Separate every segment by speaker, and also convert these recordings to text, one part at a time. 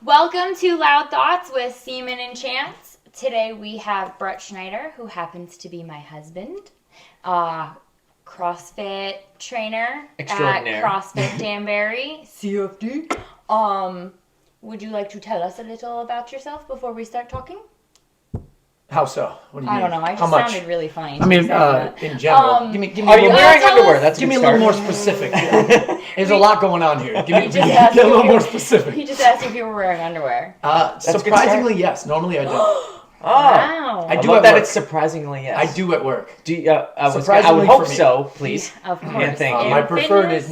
Speaker 1: Welcome to Loud Thoughts with Seaman and Chance. Today we have Brett Schneider, who happens to be my husband, CrossFit trainer at CrossFit Danbury, CFD. Would you like to tell us a little about yourself before we start talking?
Speaker 2: How so? What do you mean?
Speaker 1: I don't know. I just sounded really funny.
Speaker 2: I mean, in general. Give me
Speaker 3: Are you wearing underwear? That's
Speaker 2: give me a little more specific. There's a lot going on here. Get a
Speaker 1: a
Speaker 2: little more specific.
Speaker 1: He just asked if you were wearing underwear.
Speaker 2: Surprisingly, yes. Normally, I don't.
Speaker 1: Wow.
Speaker 2: I do
Speaker 3: love
Speaker 2: at
Speaker 3: that
Speaker 2: work.
Speaker 3: it's surprisingly yes.
Speaker 2: I do at work.
Speaker 3: Do you, I
Speaker 2: Surprisingly
Speaker 3: would hope
Speaker 2: for me.
Speaker 3: so, please.
Speaker 1: Of course.
Speaker 3: Yeah, thank you.
Speaker 2: My preferred
Speaker 1: Fitness?
Speaker 2: is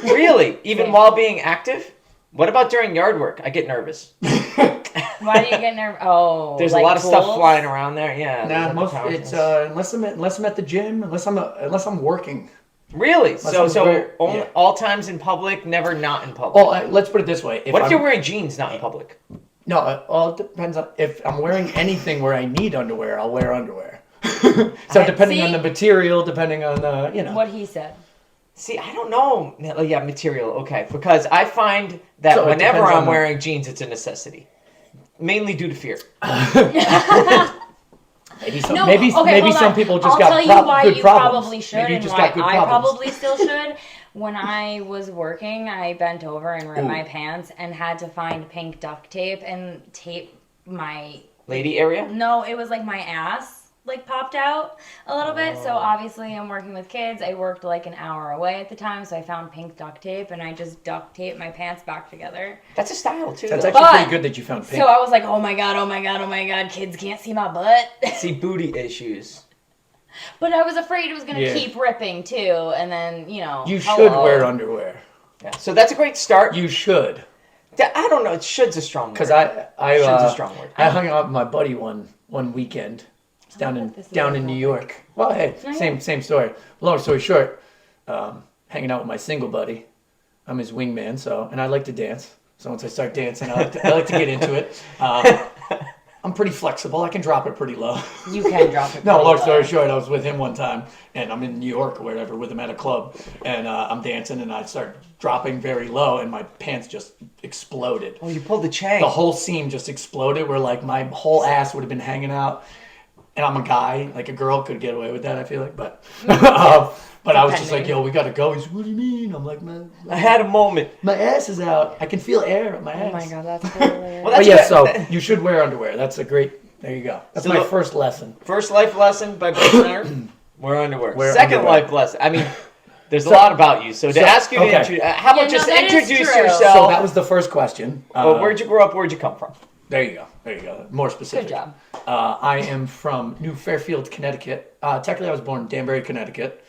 Speaker 2: nah.
Speaker 3: Really? Even
Speaker 1: Same.
Speaker 3: while being active? What about during yard work? I get nervous.
Speaker 1: Why do you get nervous? Oh,
Speaker 3: There's
Speaker 1: like
Speaker 3: a lot of stuff
Speaker 1: tools?
Speaker 3: flying around there. Yeah.
Speaker 2: Nah,
Speaker 3: there's other
Speaker 2: it's
Speaker 3: power
Speaker 2: unless I'm at the gym, unless I'm working.
Speaker 3: Really? So
Speaker 2: yeah.
Speaker 3: all times in public, never not in public.
Speaker 2: Well, let's put it this way.
Speaker 3: What if you're wearing jeans not in public?
Speaker 2: No, it all depends on if I'm wearing anything where I need underwear. I'll wear underwear. So depending on the material, depending on
Speaker 1: What he said.
Speaker 3: See, I don't know. Yeah, material. Okay, because I find that
Speaker 2: So it
Speaker 3: whenever
Speaker 2: depends on
Speaker 3: I'm
Speaker 2: the-
Speaker 3: wearing jeans, it's a necessity, mainly due to fear.
Speaker 2: Maybe some,
Speaker 1: No,
Speaker 2: maybe
Speaker 1: okay, hold
Speaker 2: some
Speaker 1: on.
Speaker 2: people just
Speaker 1: I'll
Speaker 2: got
Speaker 1: tell you why
Speaker 2: good
Speaker 1: you
Speaker 2: problems.
Speaker 1: probably should
Speaker 2: Maybe you
Speaker 1: and
Speaker 2: just
Speaker 1: why
Speaker 2: got good
Speaker 1: I
Speaker 2: problems.
Speaker 1: probably still should. When I was working, I bent over and ripped my pants and had to find pink duct tape and tape my...
Speaker 3: Lady area?
Speaker 1: No, it was like my ass popped out a little bit. So obviously I'm working with kids. I worked like an hour away at the time, so I found pink duct tape and I just duct taped my pants back together.
Speaker 3: That's a style too.
Speaker 2: That's
Speaker 3: though.
Speaker 2: actually
Speaker 1: But-
Speaker 2: pretty good that you found pink.
Speaker 1: So I was like, oh my god, kids can't see my butt.
Speaker 3: See booty issues.
Speaker 1: But I was afraid it was going to
Speaker 2: Yeah.
Speaker 1: keep ripping too, and then,
Speaker 2: You should wear underwear.
Speaker 3: Yeah. So that's a great start.
Speaker 2: You should.
Speaker 3: I don't know. Should's a strong word.
Speaker 2: Because I
Speaker 3: Should's a strong word.
Speaker 2: I hung out with my buddy one weekend. It's down in New York. Well, hey, same story. Long story short, hanging out with my single buddy. I'm his wingman, and I like to dance. So once I start dancing, I like to get into it. I'm pretty flexible. I can drop it pretty low.
Speaker 1: You can drop it.
Speaker 2: No, long story short, I was with him one time, and I'm in New York or whatever with him at a club, and I'm dancing, and I start dropping very low, and my pants just exploded.
Speaker 3: Oh, you pulled the chain.
Speaker 2: The whole seam just exploded, where like my whole ass would have been hanging out, and I'm a guy, like a girl could get away with that, I feel like, but I was just like, yo, we gotta go. He's, what do you mean? I'm like,
Speaker 3: I had a moment.
Speaker 2: my ass is out. I can feel air on my ass.
Speaker 1: Oh my god, that's hilarious.
Speaker 3: Well,
Speaker 2: But
Speaker 3: that's
Speaker 2: yeah,
Speaker 3: good.
Speaker 2: so you should wear underwear. That's a great. There you go. That's
Speaker 3: So
Speaker 2: my
Speaker 3: the-
Speaker 2: first lesson.
Speaker 3: First life lesson by Brett Schneider. Wear underwear.
Speaker 2: Wear
Speaker 3: Second
Speaker 2: underwear.
Speaker 3: life lesson. I mean, there's a lot about you. So to ask you to how about just
Speaker 1: that is
Speaker 3: introduce
Speaker 1: true.
Speaker 3: yourself?
Speaker 2: So that was the first question.
Speaker 3: Well, where'd you grow up? Where'd you come from?
Speaker 2: There you go. More specific.
Speaker 1: Good job.
Speaker 2: I am from New Fairfield, Connecticut. Technically, I was born in Danbury, Connecticut.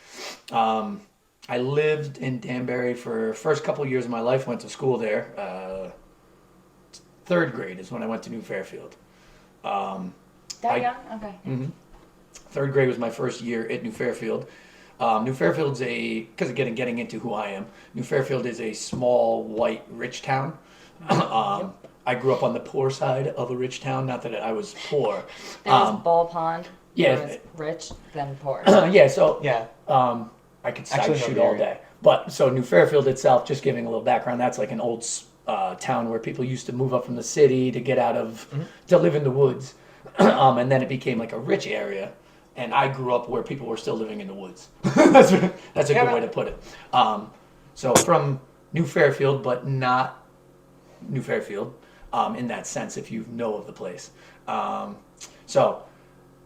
Speaker 2: I lived in Danbury for the first couple of years of my life. Went to school there. Third grade is when I went to New Fairfield.
Speaker 1: That young? Okay.
Speaker 2: Third grade was my first year at New Fairfield. New Fairfield's because getting into who I am, New Fairfield is a small, white, rich town. I grew up on the poor side of a rich town. Not that I was poor.
Speaker 1: There was Ball Pond.
Speaker 2: yeah.
Speaker 1: There was rich, then poor.
Speaker 2: Yeah.
Speaker 3: Yeah.
Speaker 2: I could
Speaker 3: Actually,
Speaker 2: side shoot
Speaker 3: no,
Speaker 2: all day. But so New Fairfield itself, just giving a little background, that's like an old town where people used to move up from the city to get out of, to live in the woods. And then it became like a rich area. And I grew up where people were still living in the woods. That's a good way to put it. So from New Fairfield, but not New Fairfield in that sense, if you know of the place. So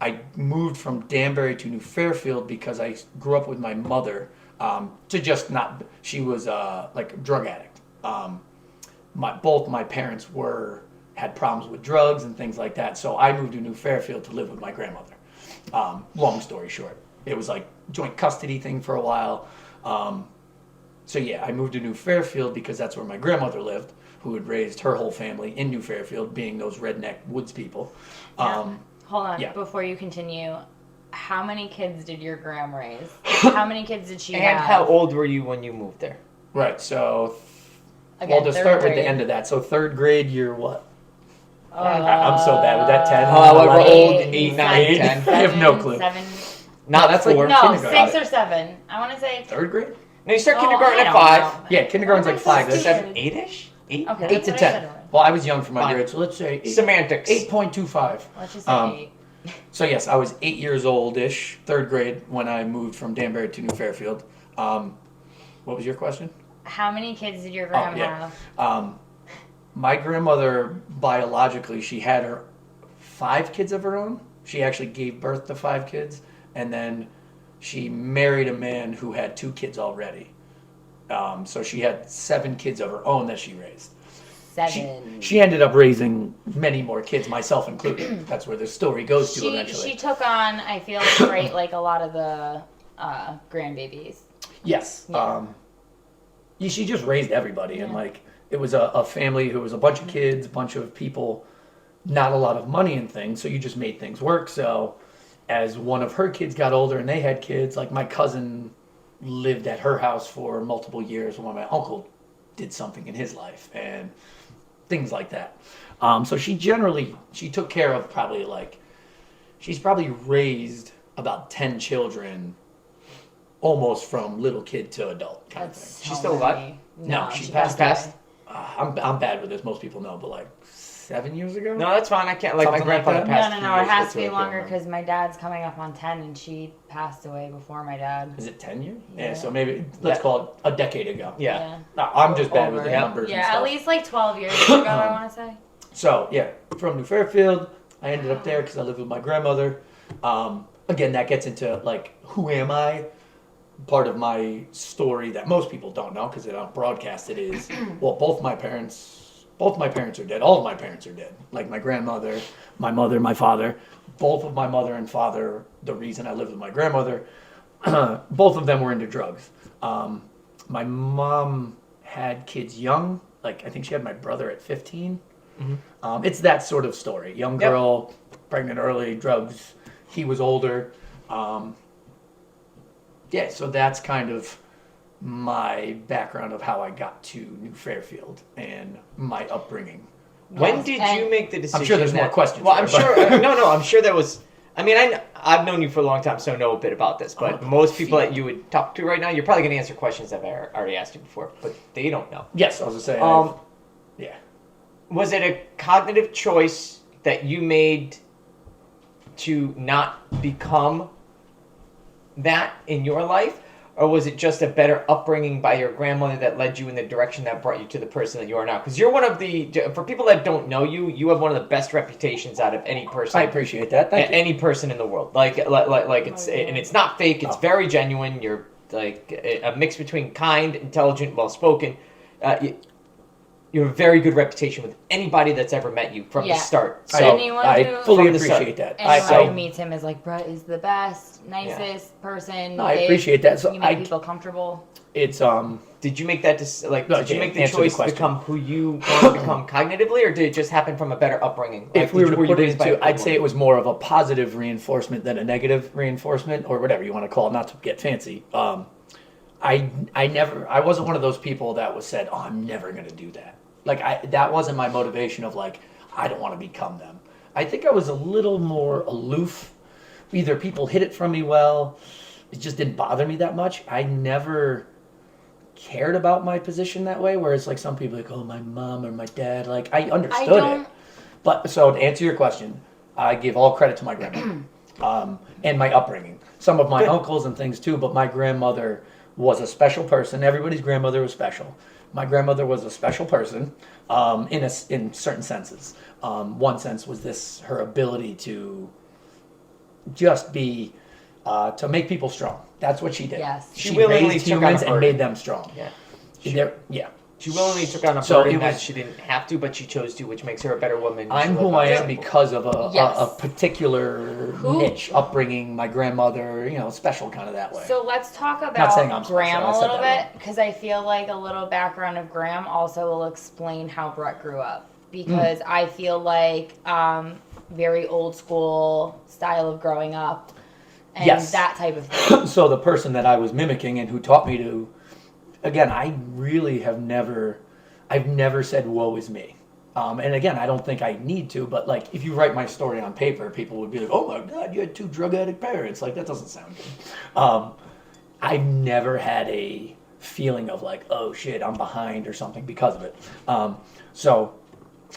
Speaker 2: I moved from Danbury to New Fairfield because I grew up with my mother to just not, she was like a drug addict. Both my parents had problems with drugs and things like that. So I moved to New Fairfield to live with my grandmother. Long story short, it was like joint custody thing for a while. So yeah, I moved to New Fairfield because that's where my grandmother lived, who had raised her whole family in New Fairfield, being those redneck woods people.
Speaker 1: Hold on,
Speaker 2: yeah.
Speaker 1: before you continue, how many kids did your gram raise? How many kids did she have?
Speaker 3: And how old were you when you moved there?
Speaker 2: Right, so,
Speaker 1: Again,
Speaker 2: to
Speaker 1: third
Speaker 2: start with
Speaker 1: grade.
Speaker 2: the end of that. So third grade, you're what? I'm so bad with that, 10.
Speaker 3: However
Speaker 2: 11.
Speaker 3: old, 8, 9, 10.
Speaker 2: I have no clue.
Speaker 1: 7.
Speaker 3: Not
Speaker 2: that's
Speaker 3: 4.
Speaker 2: like-
Speaker 1: No,
Speaker 2: kindergarten.
Speaker 1: 6 or 7. I want to say.
Speaker 2: Third grade?
Speaker 3: No, you start
Speaker 1: Oh,
Speaker 3: kindergarten
Speaker 1: I
Speaker 3: at
Speaker 1: don't
Speaker 3: 5.
Speaker 1: know.
Speaker 2: Yeah, kindergarten's like 5.
Speaker 1: Stupid.
Speaker 3: 7, 8-ish? 8?
Speaker 1: Okay,
Speaker 2: 8
Speaker 1: that's
Speaker 2: to
Speaker 1: what I
Speaker 2: 10.
Speaker 1: said already.
Speaker 2: Well, I was young for my
Speaker 3: Fine.
Speaker 2: grade, so let's say
Speaker 3: Semantics.
Speaker 2: 8.25.
Speaker 1: Let's just say 8.
Speaker 2: So yes, I was 8 years old-ish, third grade, when I moved from Danbury to New Fairfield. What was your question?
Speaker 1: How many kids did your grandma have?
Speaker 2: My grandmother, biologically, she had 5 kids of her own. She actually gave birth to 5 kids, and then she married a man who had 2 kids already. So she had 7 kids of her own that she raised.
Speaker 1: 7.
Speaker 2: She ended up raising many more kids, myself included. That's where the story goes to eventually.
Speaker 1: She took on, I feel like a lot of the grandbabies.
Speaker 2: Yes.
Speaker 1: Yeah.
Speaker 2: She just raised everybody, and it was a family who was a bunch of kids, a bunch of people, not a lot of money and things, so you just made things work. So as one of her kids got older and they had kids, like my cousin lived at her house for multiple years while my uncle did something in his life and things like that. So she took care of she's probably raised about 10 children almost from little kid to adult kind of thing.
Speaker 3: She's still alive?
Speaker 2: No,
Speaker 3: she
Speaker 2: she
Speaker 3: passed.
Speaker 2: passed. I'm bad with this. Most people know, but 7 years ago.
Speaker 3: No, that's fine. I can't. Like
Speaker 2: Something
Speaker 3: my grandfather
Speaker 2: like that?
Speaker 3: passed.
Speaker 1: No,
Speaker 3: a few
Speaker 1: it
Speaker 3: years
Speaker 1: has
Speaker 3: ago,
Speaker 1: to be
Speaker 3: too, I can't
Speaker 1: longer
Speaker 3: remember.
Speaker 1: because my dad's coming up on 10 and she passed away before my dad.
Speaker 2: Is it 10 years?
Speaker 1: Yeah.
Speaker 2: Yeah. So maybe let's call it a decade ago.
Speaker 3: Yeah.
Speaker 2: No, I'm just bad with
Speaker 1: Over.
Speaker 2: the numbers and
Speaker 1: Yeah,
Speaker 2: stuff.
Speaker 1: at least 12 years ago, I want to say.
Speaker 2: So yeah, from New Fairfield, I ended up there because I lived with my grandmother. Again, that gets into who am I? Part of my story that most people don't know because they don't broadcast it is, well, both my parents are dead. All of my parents are dead. Like my grandmother, my mother, my father. Both of my mother and father, the reason I lived with my grandmother, both of them were into drugs. My mom had kids young. I think she had my brother at 15. Mm-hmm. It's that sort of story. Young girl, pregnant early, drugs. He was older. Yeah, so that's kind of my background of how I got to New Fairfield and my upbringing.
Speaker 3: When did you make the decision?
Speaker 2: I'm sure there's more questions.
Speaker 3: Well, I'm
Speaker 2: there,
Speaker 3: sure. No. I'm sure there was. I mean, I've known you for a long time, so I know a bit about this. But most people that you would talk to right now, you're probably going to answer questions I've already asked you before, but they don't know.
Speaker 2: Yes, I was going to say. Yeah.
Speaker 3: Was it a cognitive choice that you made to not become that in your life? Or was it just a better upbringing by your grandmother that led you in the direction that brought you to the person that you are now? Because you're one of the, for people that don't know you, you have one of the best reputations out of any person.
Speaker 2: I appreciate that. Thank you.
Speaker 3: Any person in the world. Like it's, and it's not fake. It's very genuine. You're a mix between kind, intelligent, well-spoken. You have a very good reputation with anybody that's ever met you from the start. So
Speaker 2: I fully appreciate that.
Speaker 1: Anyone who meets him is Brett is the best, nicest person.
Speaker 2: No, I appreciate that. So
Speaker 1: you make people comfortable.
Speaker 2: It's
Speaker 3: Did you make that? Did you make the choice to become who you want to become cognitively, or did it just happen from a better upbringing?
Speaker 2: If we were to put it into, I'd say it was more of a positive reinforcement than a negative reinforcement, or whatever you want to call it, not to get fancy. I wasn't one of those people that was said, "Oh, I'm never going to do that." That wasn't my motivation of I don't want to become them. I think I was a little more aloof. Either people hit it from me well, it just didn't bother me that much. I never cared about my position that way, whereas some people oh, my mom or my dad, I understood it. But so to answer your question, I give all credit to my grandmother and my upbringing. Some of my uncles and things too, but my grandmother was a special person. Everybody's grandmother was special. My grandmother was a special person in certain senses. One sense was her ability to just be, to make people strong. That's what she did.
Speaker 1: Yes.
Speaker 3: She willingly
Speaker 2: raised
Speaker 3: took
Speaker 2: humans
Speaker 3: on a
Speaker 2: and
Speaker 3: burden.
Speaker 2: made them strong.
Speaker 3: Yeah. She willingly took on a
Speaker 2: So
Speaker 3: burden
Speaker 2: it
Speaker 3: that
Speaker 2: was-
Speaker 3: she didn't have to, but she chose to, which makes her a better woman.
Speaker 2: I'm
Speaker 3: She
Speaker 2: who
Speaker 3: lived
Speaker 2: I
Speaker 3: by
Speaker 2: am
Speaker 3: example.
Speaker 2: because of a
Speaker 1: Yes.
Speaker 2: particular niche, upbringing, my grandmother, special kind of that way.
Speaker 1: So let's talk
Speaker 2: Not saying
Speaker 1: about
Speaker 2: I'm special,
Speaker 1: Graham
Speaker 2: I
Speaker 1: a
Speaker 2: said
Speaker 1: little
Speaker 2: that
Speaker 1: bit, because I feel like a little background of Graham also will explain how Brett grew up. Because I feel very old school style of growing up and
Speaker 2: Yes.
Speaker 1: that type of thing.
Speaker 2: So the person that I was mimicking and who taught me to, again, I really have never said woe is me. And again, I don't think I need to, but if you write my story on paper, people would be like, oh my God, you had 2 drug addict parents. That doesn't sound good. I've never had feeling of like, oh shit, I'm behind or something because of it. So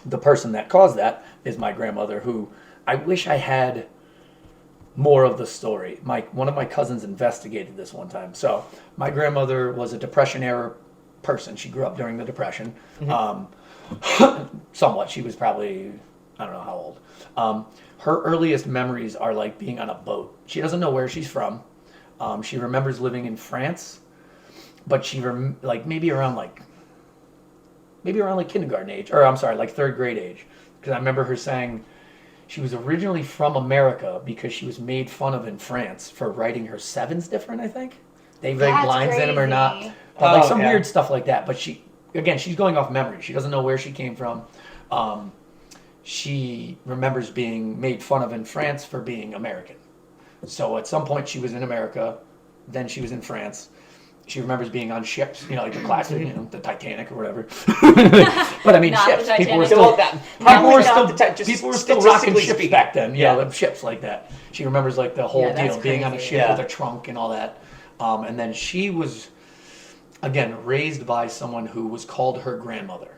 Speaker 2: the person that caused that is my grandmother, who I wish I had more of the story. One of my cousins investigated this one time. So my grandmother was a Depression era person. She grew up during the Depression. Somewhat. She was probably, I don't know how old. Her earliest memories are like being on a boat. She doesn't know where she's from. She remembers living in France, but she maybe around like kindergarten age, or I'm sorry, like third grade age. Because I remember her saying she was originally from America because she was made fun of in France for writing her sevens different, I think. They write lines in them or not. But like some weird stuff like that. But she's going off memory. She doesn't know where she came from. She remembers being made fun of in France for being American. So at some point she was in America, then she was in France. She remembers being on ships, like the classic, the Titanic or whatever. But I mean, ships. People were still rocking ships back then. Like ships like that. She remembers like the whole deal, being on a ship with a trunk and all that. And then she was, again, raised by someone who was called her grandmother.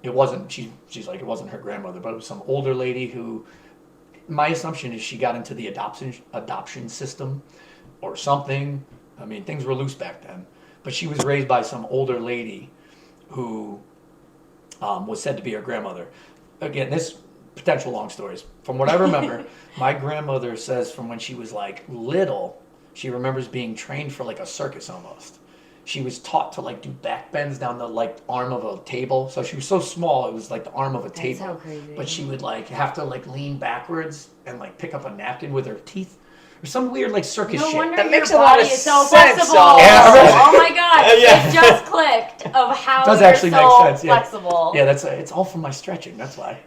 Speaker 2: It wasn't. She's like, it wasn't her grandmother, but it was some older lady who. My assumption is she got into the adoption system, or something. I mean, things were loose back then. But she was raised by some older lady who was said to be her grandmother. Again, this potential long stories. From what I remember, my grandmother says from when she was like little, she remembers being trained for like a circus almost. She was taught to like do back bends down the like arm of a table. So she was so small, it was like the arm of a table.
Speaker 1: That's so crazy.
Speaker 2: But she would like have to like lean backwards and like pick up a napkin with her teeth. Or some weird like circus
Speaker 1: no
Speaker 2: shit.
Speaker 1: Wonder
Speaker 3: that
Speaker 1: your
Speaker 3: makes a
Speaker 1: body
Speaker 3: lot of
Speaker 1: is so
Speaker 3: sense.
Speaker 1: flexible.
Speaker 2: Yeah.
Speaker 1: Oh my god, it just clicked of how
Speaker 2: Does
Speaker 1: you're
Speaker 2: actually
Speaker 1: so
Speaker 2: make sense, yeah.
Speaker 1: flexible.
Speaker 2: Yeah, it's all from my stretching. That's why.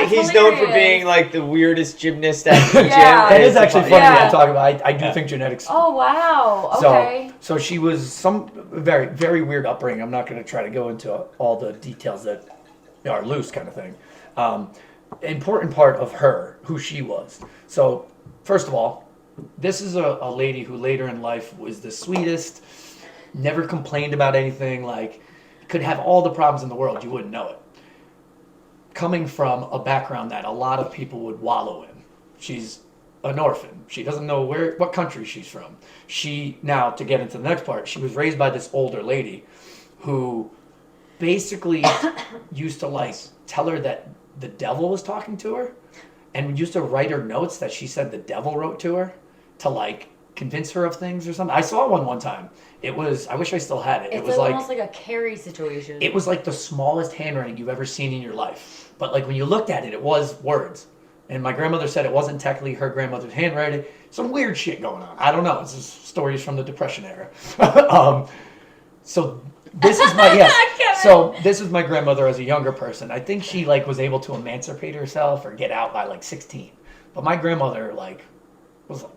Speaker 3: He's known for being like the weirdest gymnast at the gym.
Speaker 2: That is actually funny to talk about. I do think genetics.
Speaker 1: Oh wow. Okay.
Speaker 2: So she was some very, very weird upbringing. I'm not going to try to go into all the details that are loose, kind of thing. Important part of her, who she was. So first of all, this is a lady who later in life was the sweetest, never complained about anything, like could have all the problems in the world, you wouldn't know it. Coming from a background that a lot of people would wallow in. She's an orphan. She doesn't know what country she's from. Now, to get into the next part, she was raised by this older lady who basically used to like tell her that the devil was talking to her, and used to write her notes that she said the devil wrote to her to like convince her of things or something. I saw one time. I wish I still had it.
Speaker 1: It's
Speaker 2: it was
Speaker 1: almost like a Carrie situation.
Speaker 2: It was like the smallest handwriting you've ever seen in your life. But like when you looked at it, it was words. And my grandmother said it wasn't technically her grandmother's handwriting. Some weird shit going on. I don't know. It's just stories from the Depression era. So this is this is my grandmother as a younger person. I think she like was able to emancipate herself or get out by like 16. But my grandmother like was like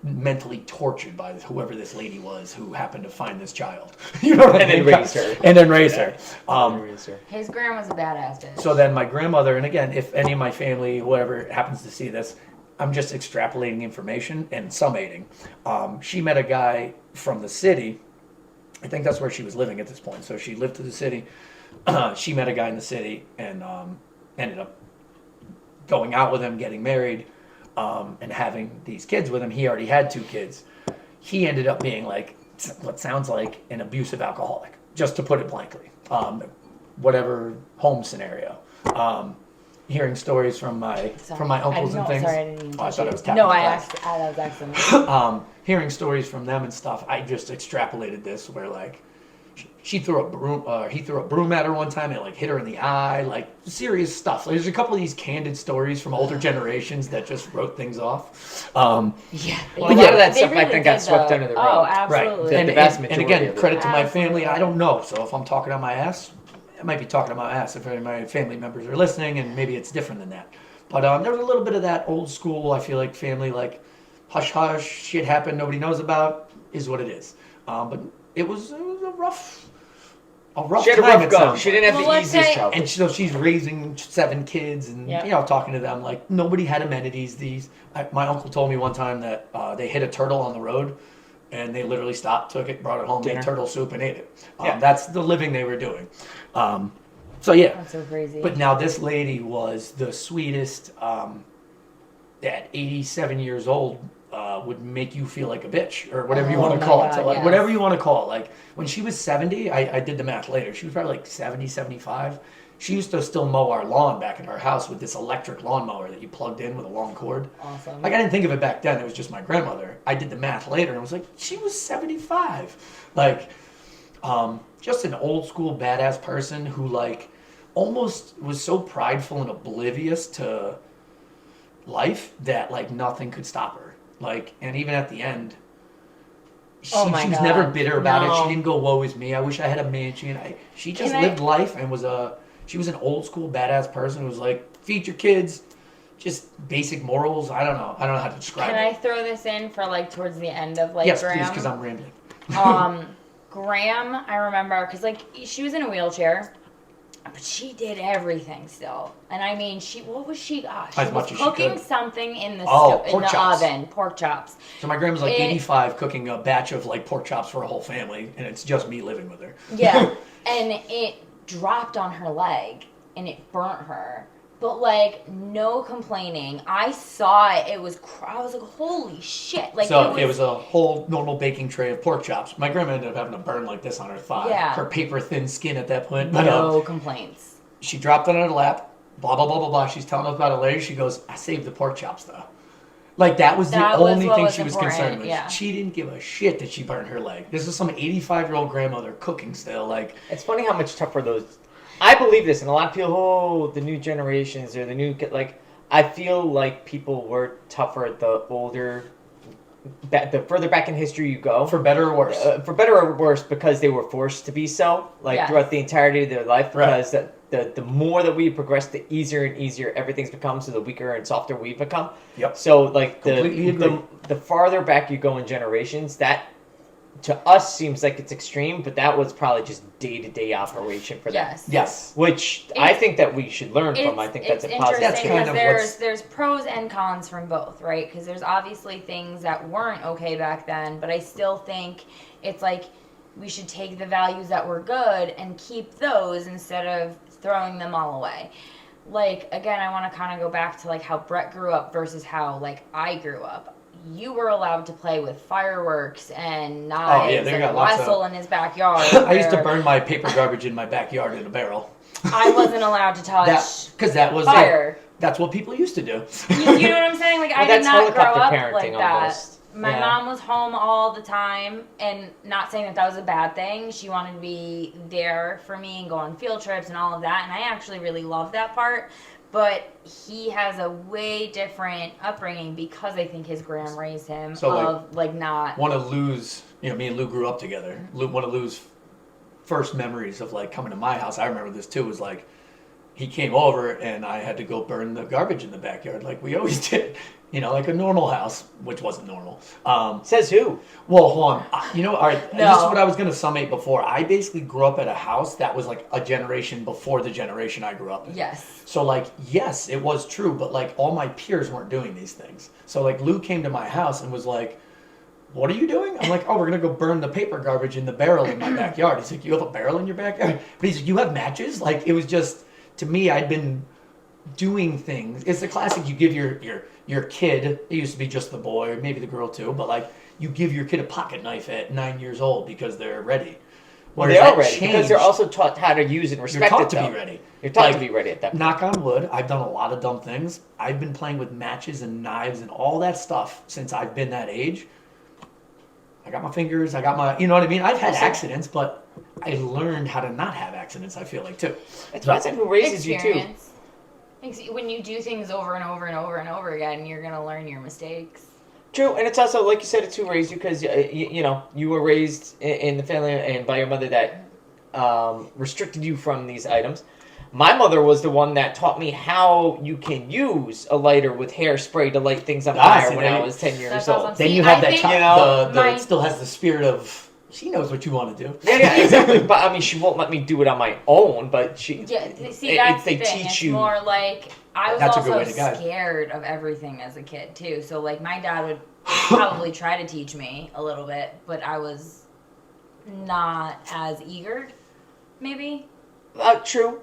Speaker 2: mentally tortured by whoever this lady was who happened to find this child. You know what I mean? And then raised her.
Speaker 1: His grandma's a badass bitch.
Speaker 2: So then my grandmother, and again, if any of my family, whoever happens to see this, I'm just extrapolating information and summating. She met a guy from the city. I think that's where she was living at this point. So she lived to the city. She met a guy in the city and ended up going out with him, getting married. And having these kids with him. He already had 2 kids. He ended up being like what sounds like an abusive alcoholic, just to put it blankly. Whatever home scenario. Hearing stories from my uncles and things.
Speaker 1: Sorry, I didn't even
Speaker 2: I thought it was tapping.
Speaker 1: No, that was accident.
Speaker 2: Hearing stories from them and stuff, I just extrapolated this where like he threw a broom at her one time and it like hit her in the eye, like serious stuff. There's a couple of these candid stories from older generations that just wrote things off.
Speaker 3: Well, a lot of that stuff I think got swept under the rug.
Speaker 1: Oh, absolutely.
Speaker 2: Right.
Speaker 3: The vast majority
Speaker 2: and again,
Speaker 3: of it.
Speaker 2: credit to my family. I don't know. So if I'm talking on my ass, I might be talking on my ass if any of my family members are listening, and maybe it's different than that. But there was a little bit of that old school, I feel like, family, like hush hush, shit happened, nobody knows about, is what it is. But it was a rough.
Speaker 3: She had a rough go. She didn't have the easiest childhood.
Speaker 2: And so she's raising 7 kids and, talking to them like nobody had amenities. My uncle told me one time that they hit a turtle on the road And they literally stopped, took it, brought it home,
Speaker 3: Dinner.
Speaker 2: made turtle soup, and ate it.
Speaker 3: Yeah.
Speaker 2: That's the living they were doing. So yeah.
Speaker 1: That's so crazy.
Speaker 2: But now this lady was the sweetest. At 87 years old, would make you feel like a bitch or whatever you
Speaker 1: Oh
Speaker 2: want to
Speaker 1: my
Speaker 2: call
Speaker 1: God,
Speaker 2: it. So, like,
Speaker 1: yes.
Speaker 2: whatever you want to call it. Like when she was 70, I did the math later. She was probably like 70, 75. She used to still mow our lawn back at our house with this electric lawnmower that you plugged in with a long cord.
Speaker 1: Awesome.
Speaker 2: Like I didn't think of it back then. It was just my grandmother. I did the math later and I was like, she was 75. Like, just an old school badass person who like almost was so prideful and oblivious to life that like nothing could stop her. Like, and even at the end, she
Speaker 1: Oh my
Speaker 2: was
Speaker 1: God.
Speaker 2: never bitter about it.
Speaker 1: No.
Speaker 2: She didn't go, woe is me. I wish I had a mansion. She just lived life and she was an old school badass person who was like, feed your kids, just basic morals. I don't know how to describe
Speaker 1: Can
Speaker 2: it.
Speaker 1: I throw this in for like towards the end of like
Speaker 2: Yes,
Speaker 1: Graham?
Speaker 2: please, because I'm rambling.
Speaker 1: Graham, I remember, because like she was in a wheelchair, but she did everything still. And I mean, what was she? She
Speaker 2: As much
Speaker 1: was
Speaker 2: as she
Speaker 1: cooking
Speaker 2: could.
Speaker 1: something in the
Speaker 2: Pork chops.
Speaker 1: oven, pork chops.
Speaker 2: So my grandma's like 85 cooking a batch of like pork chops for a whole family, and it's just me living with her.
Speaker 1: Yeah, and it dropped on her leg, and it burnt her. But like, no complaining. I saw it. I was like, holy shit! Like,
Speaker 2: So it was a whole normal baking tray of pork chops. My grandma ended up having a burn like this on her thigh.
Speaker 1: Yeah.
Speaker 2: Her paper thin skin at that point. But
Speaker 1: no complaints.
Speaker 2: she dropped it on her lap. Blah blah blah blah blah. She's telling us about it later. She goes, "I saved the pork chops though." Like that was the only thing she was concerned with.
Speaker 1: Yeah.
Speaker 2: She didn't give a shit that she burned her leg. This is some 85-year-old grandmother cooking still. Like
Speaker 3: It's funny how much tougher those. I believe this, and a lot of people, the new generations or the new like. I feel like people were tougher the older, the further back in history you go.
Speaker 2: for better or worse.
Speaker 3: For better or worse, because they were forced to be so, like
Speaker 1: Yes.
Speaker 3: throughout the entirety of their life.
Speaker 2: Right.
Speaker 3: Because the more that we progress, the easier and easier everything's become. So the weaker and softer we've become.
Speaker 2: Yep.
Speaker 3: So like
Speaker 2: Completely agree.
Speaker 3: the farther back you go in generations, that to us seems like it's extreme, but that was probably just day-to-day operation for them.
Speaker 1: Yes.
Speaker 2: Yes.
Speaker 3: Which I think that we should learn from. I think that's a positive.
Speaker 2: That's
Speaker 1: interesting
Speaker 2: kind
Speaker 1: because
Speaker 2: of
Speaker 1: there's pros and cons from both, right? Because there's obviously things that weren't okay back then, but I still think it's like we should take the values that were good and keep those instead of throwing them all away. Like, again, I want to kind of go back to like how Brett grew up versus how like I grew up. You were allowed to play with fireworks and knives
Speaker 2: they
Speaker 1: and
Speaker 2: got lots
Speaker 1: wrestle
Speaker 2: of-
Speaker 1: in his backyard.
Speaker 2: I used to
Speaker 1: where
Speaker 2: burn my paper garbage in my backyard in a barrel.
Speaker 1: I wasn't allowed to touch
Speaker 2: Because that was
Speaker 1: fire.
Speaker 2: That's what people used to do.
Speaker 1: You know what I'm saying? Like,
Speaker 3: Well,
Speaker 1: I did
Speaker 3: that's
Speaker 1: not grow
Speaker 3: helicopter
Speaker 1: up
Speaker 3: parenting
Speaker 1: like that.
Speaker 3: almost.
Speaker 1: My
Speaker 3: Yeah.
Speaker 1: mom was home all the time, and not saying that was a bad thing. She wanted to be there for me and go on field trips and all of that, and I actually really love that part. But he has a way different upbringing because I think his gram raised him
Speaker 2: So,
Speaker 1: not.
Speaker 2: Want to lose, me and Lou grew up together. Want to lose first memories of like coming to my house. I remember this too, was like he came over and I had to go burn the garbage in the backyard like we always did. Like a normal house, which wasn't normal.
Speaker 3: Says who?
Speaker 2: Well, hold on. All right,
Speaker 1: No.
Speaker 2: this is what I was going to summate before. I basically grew up at a house that was like a generation before the generation I grew up in.
Speaker 1: Yes.
Speaker 2: So, like, yes, it was true, but, like, all my peers weren't doing these things. So, like, Lou came to my house and was like, what are you doing? I'm like, oh, we're going to go burn the paper garbage in the barrel in my backyard. He's like, you have a barrel in your backyard? But he's like, you have matches? Like, it was just, to me, I'd been doing things. It's the classic, you give your kid, it used to be just the boy, or maybe the girl too, but, like, you give your kid a pocket knife at 9 years old because they're ready.
Speaker 3: Well, they are ready because they're also taught how to use and respect
Speaker 2: You're
Speaker 3: it.
Speaker 2: taught to be ready.
Speaker 3: You're taught
Speaker 2: Like,
Speaker 3: to be ready at that point.
Speaker 2: Knock on wood, I've done a lot of dumb things. I've been playing with matches and knives and all that stuff since I've been that age. I got my fingers, I got my, you know what I mean? I've had accidents, but I learned how to not have accidents, I feel like, too.
Speaker 3: It depends on who raises you, too.
Speaker 1: Experience. When you do things over and over and over and over again, you're going to learn your mistakes.
Speaker 3: True, and it's also, like you said, it's who raised you because, you were raised in the family and by your mother that restricted you from these items. My mother was the one that taught me how you can use a lighter with hairspray to light things on fire when I was 10 years
Speaker 1: That's
Speaker 3: old.
Speaker 1: awesome.
Speaker 2: Then
Speaker 1: See,
Speaker 2: you have
Speaker 1: I
Speaker 2: that
Speaker 1: think,
Speaker 2: child,
Speaker 1: my-
Speaker 2: it still has the spirit of she knows what you want to do.
Speaker 3: Yeah, exactly. But I mean, she won't let me do it on my own. But she,
Speaker 1: see, that's
Speaker 3: they
Speaker 1: the thing.
Speaker 3: teach
Speaker 1: It's
Speaker 3: you.
Speaker 1: more like I was
Speaker 2: That's a good
Speaker 1: also
Speaker 2: way to guide.
Speaker 1: scared of everything as a kid too. So like my dad would probably try to teach me a little bit, but I was not as eager, maybe.
Speaker 3: True.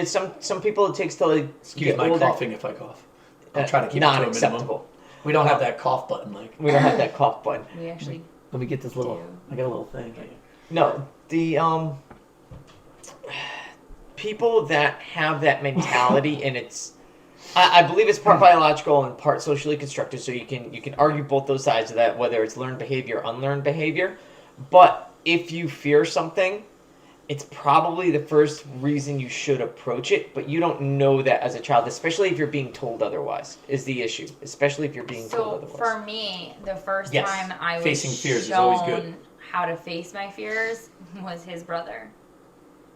Speaker 3: Some people it takes till they
Speaker 2: Excuse
Speaker 3: get
Speaker 2: my
Speaker 3: older.
Speaker 2: coughing if I cough. I'm trying to keep it
Speaker 3: Not
Speaker 2: to a minimum.
Speaker 3: acceptable.
Speaker 2: We don't have that cough button. Like
Speaker 3: We don't have that cough button.
Speaker 1: We actually
Speaker 2: let me get this little.
Speaker 1: do.
Speaker 2: I got a little thing.
Speaker 3: No, the people that have that mentality, and I believe it's part biological and part socially constructed. So you can argue both those sides of that, whether it's learned behavior or unlearned behavior. But if you fear something, it's probably the first reason you should approach it, but you don't know that as a child, especially if you're being told otherwise, is the issue. Especially if you're being told otherwise.
Speaker 1: So for me, the first
Speaker 2: Yes.
Speaker 1: time I was
Speaker 2: Facing fears
Speaker 1: shown
Speaker 2: is always good.
Speaker 1: how to face my fears was his brother.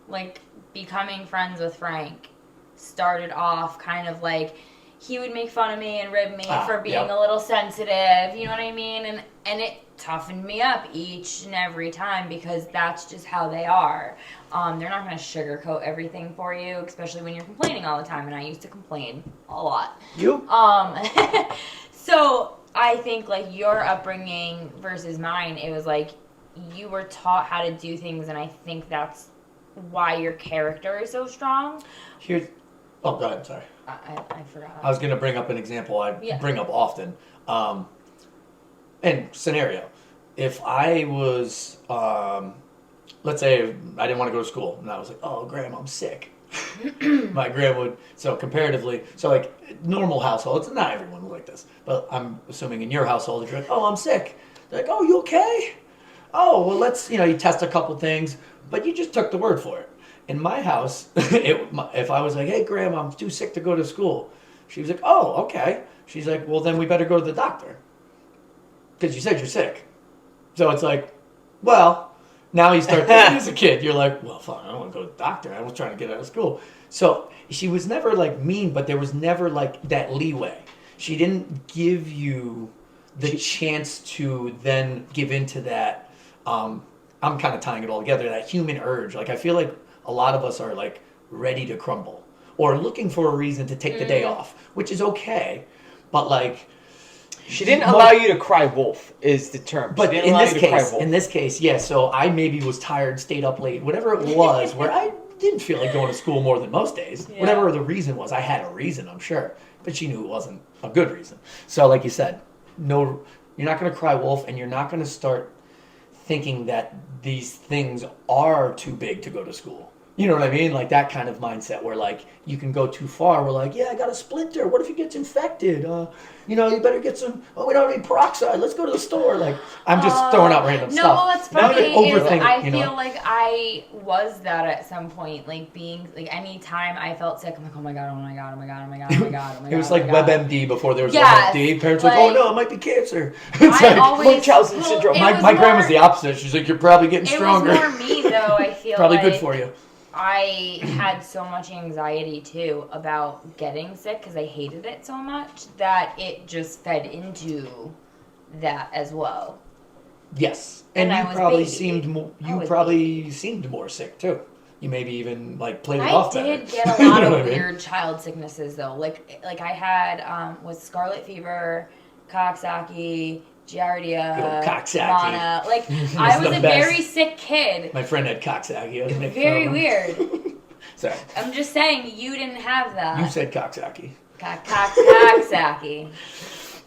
Speaker 1: Like, becoming friends with Frank started off kind of like he would make fun of me and rib me for being a little sensitive, you know what I mean? And it toughened me up each and every time because that's just how they are. They're not going to sugarcoat everything for you, especially when you're complaining all the time. And I used to complain a lot.
Speaker 2: You?
Speaker 1: So I think like your upbringing versus mine, it was like you were taught how to do things, and I think that's why your character is so strong.
Speaker 2: Oh, go ahead. Sorry.
Speaker 1: I forgot.
Speaker 2: I was going to bring up an example I bring up often. And scenario. If I was, let's say I didn't want to go to school, and I was like, oh, Graham, I'm sick. My grandma would, so comparatively, so like normal households, not everyone was like this, but I'm assuming in your household, if you're like, oh, I'm sick. They're like, oh, you okay? Oh, well, let's, you test a couple things, but you just took the word for it. In my house, if I was like, hey, Grandma, I'm too sick to go to school, she was like, oh, okay. She's like, well, then we better go to the doctor. Because you said you're sick. So it's like, well, now you start thinking as a kid, you're like, well, fine, I don't want to go to the doctor. I was trying to get out of school. So she was never like mean, but there was never like that leeway. She didn't give you the chance to then give into that. I'm kind of tying it all together, that human urge. Like, I feel like a lot of us are like ready to crumble or looking for a reason to take the day off, which is okay. But like,
Speaker 3: she didn't allow you to cry wolf is the term.
Speaker 2: But in this case, yeah. So I maybe was tired, stayed up late, whatever it was, where I didn't feel like going to school more than most days. Yeah. Whatever the reason was, I had a reason, I'm sure, but she knew it wasn't a good reason. So, like you said, no, you're not going to cry wolf, and you're not going to start thinking that these things are too big to go to school. You know what I mean? Like that kind of mindset where like you can go too far. We're like, yeah, I got a splinter. What if he gets infected? You better get some. Oh, we don't need peroxide. Let's go to the store. Like I'm just throwing out random stuff.
Speaker 1: No, what's funny is I
Speaker 2: you know?
Speaker 1: feel like I was that at some point. Like being like anytime I felt sick, I'm like, oh my god, oh my god, oh my god, oh my god, oh my god, oh my god.
Speaker 2: It was like WebMD before there was
Speaker 1: yes,
Speaker 2: WebMD. Parents were like, oh no, it might be cancer. It's
Speaker 1: I always
Speaker 3: Munchausen syndrome.
Speaker 2: My grandma's the opposite. She's like, you're probably getting stronger.
Speaker 1: It was more me though. I feel
Speaker 2: probably
Speaker 1: like
Speaker 2: good for you.
Speaker 1: I had so much anxiety too about getting sick because I hated it so much that it just fed into that as well.
Speaker 2: Yes, and you probably seemed more sick too. You maybe even like played it off better.
Speaker 1: I did get a lot of weird child sicknesses though. Like I had with scarlet fever, Coxsackie, Giardia, Mana. Like I was a very sick kid.
Speaker 2: My friend had Coxsackie.
Speaker 1: Very weird.
Speaker 2: Sorry.
Speaker 1: I'm just saying you didn't have that.
Speaker 2: You said Coxsackie.
Speaker 1: Coxsackie.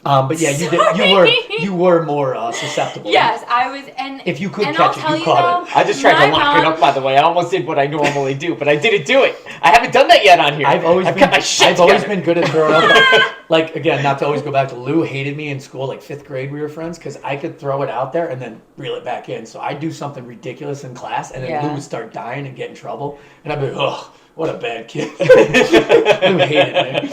Speaker 2: But yeah, you did. You were more susceptible.
Speaker 1: Yes, I was, and
Speaker 2: if you could catch it, you caught it.
Speaker 3: I just tried to lock it up. By the way, I almost did what I normally do, but I didn't do it. I haven't done that yet on here. I've always been
Speaker 2: good at throwing up. Like again, not to always go back to Lou hated me in school. Like 5th grade, we were friends because I could throw it out there and then reel it back in. So I'd do something ridiculous in class, and then Lou would start dying and get in trouble, and I'd be like, ugh. What a bad kid. Lou hated me.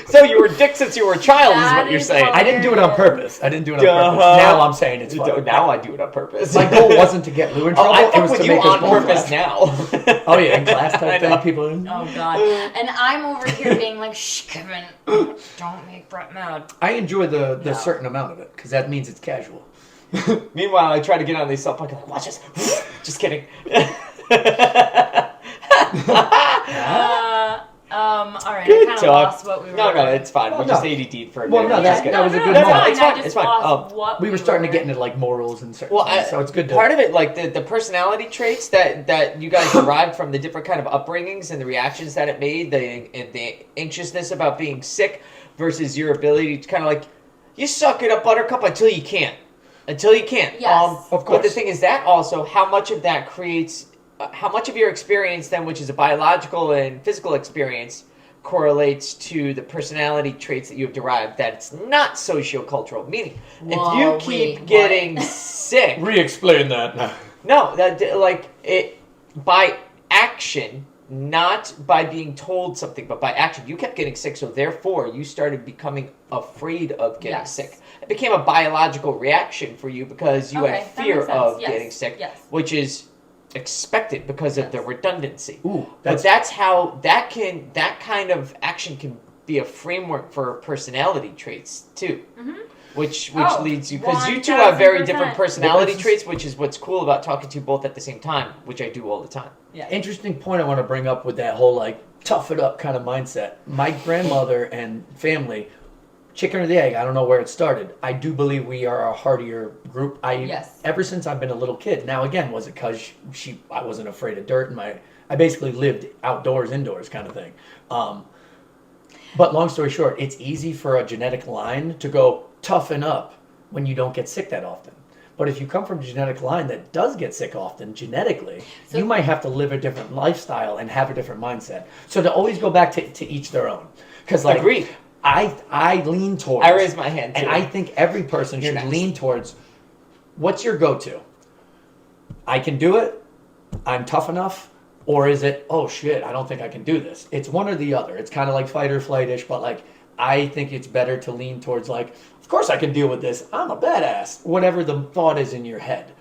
Speaker 3: So you were a dick since you were a child, is what you're saying.
Speaker 2: I didn't do it on purpose. Now I'm saying it's fun.
Speaker 3: Now I do it on purpose.
Speaker 2: My goal wasn't to get Lou in trouble.
Speaker 3: I fuck
Speaker 2: it was
Speaker 3: with
Speaker 2: to
Speaker 3: you
Speaker 2: make
Speaker 3: on purpose now.
Speaker 2: Oh yeah, in class type thing, people.
Speaker 1: Oh god. And I'm over here being like, shh, Kevin, don't make Brett mad.
Speaker 2: I enjoy the certain amount of it because that means it's casual.
Speaker 3: Meanwhile, I try to get on these self like, watch this. Just kidding.
Speaker 1: All right,
Speaker 3: Good
Speaker 1: I kind of
Speaker 3: talk.
Speaker 1: lost what we were.
Speaker 3: No, it's fine.
Speaker 2: Well,
Speaker 3: We're just ADD for a
Speaker 2: Well,
Speaker 3: minute.
Speaker 2: no, that was a good
Speaker 1: it's
Speaker 2: moment.
Speaker 1: fine.
Speaker 3: It's fine,
Speaker 1: I just
Speaker 3: it's fine.
Speaker 1: lost what
Speaker 2: we were starting to get into like morals and certain things, so it's good to...
Speaker 3: Part of it, like the personality traits that you guys derived from the different kind of upbringings and the reactions that it made, the anxiousness about being sick versus your ability to kind of like, you suck it up, buttercup, until you can't. Until you can't.
Speaker 1: Yes.
Speaker 2: Of course.
Speaker 3: But the thing is that also, how much of that creates, how much of your experience then, which is a biological and physical experience, correlates to the personality traits that you have derived that's not sociocultural. Meaning, if you keep getting sick...
Speaker 2: Re-explain that.
Speaker 3: No, that like it by action, not by being told something, but by action. You kept getting sick, so therefore you started becoming afraid of getting sick. It became a biological reaction for you because you had fear of getting sick, which is expected because of the redundancy.
Speaker 2: Ooh,
Speaker 3: but that's how that kind of action can be a framework for personality traits too. Mm-hmm. Which leads you, because you two have very different personality traits, which is what's cool about talking to you both at the same time, which I do all the time.
Speaker 2: Yeah. Interesting point I want to bring up with that whole like tough it up kind of mindset. My grandmother and family, chicken or the egg, I don't know where it started. I do believe we are a hardier group. Ever since I've been a little kid. Now again, was it because I wasn't afraid of dirt, and I basically lived outdoors, indoors kind of thing. But long story short, it's easy for a genetic line to go toughen up when you don't get sick that often. But if you come from a genetic line that does get sick often, genetically, you might have to live a different lifestyle and have a different mindset. So to always go back to each their own. Because like,
Speaker 3: agreed.
Speaker 2: I lean towards...
Speaker 3: I raise my hand too.
Speaker 2: And I think every person should lean towards, what's your go-to? I can do it. I'm tough enough. Or is it, oh shit, I don't think I can do this. It's one or the other. It's kind of like fight or flight-ish, but like, I think it's better to lean towards like, of course I can deal with this. I'm a badass. Whatever the thought is in your head.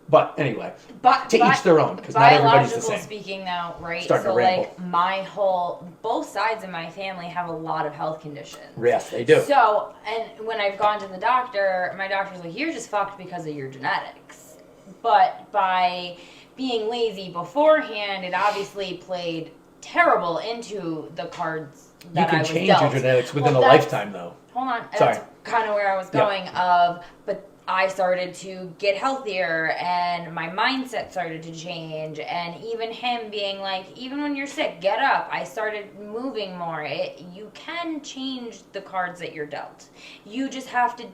Speaker 2: But anyway, to each their own, because not everybody's the same.
Speaker 1: Speaking now, right?
Speaker 2: Starting
Speaker 1: so
Speaker 2: to ramble.
Speaker 1: like both sides of my family have a lot of health conditions.
Speaker 2: Yes, they do.
Speaker 1: So, and when I've gone to the doctor, my doctor's like, you're just fucked because of your genetics. But by being lazy beforehand, it obviously played terrible into the cards that I was dealt.
Speaker 2: You can change your genetics within a lifetime, though.
Speaker 1: Hold on.
Speaker 2: Sorry.
Speaker 1: That's kind of where I was going but I started to get healthier and my mindset started to change, and even him being like, even when you're sick, get up. I started moving more. You can change the cards that you're dealt. You just have to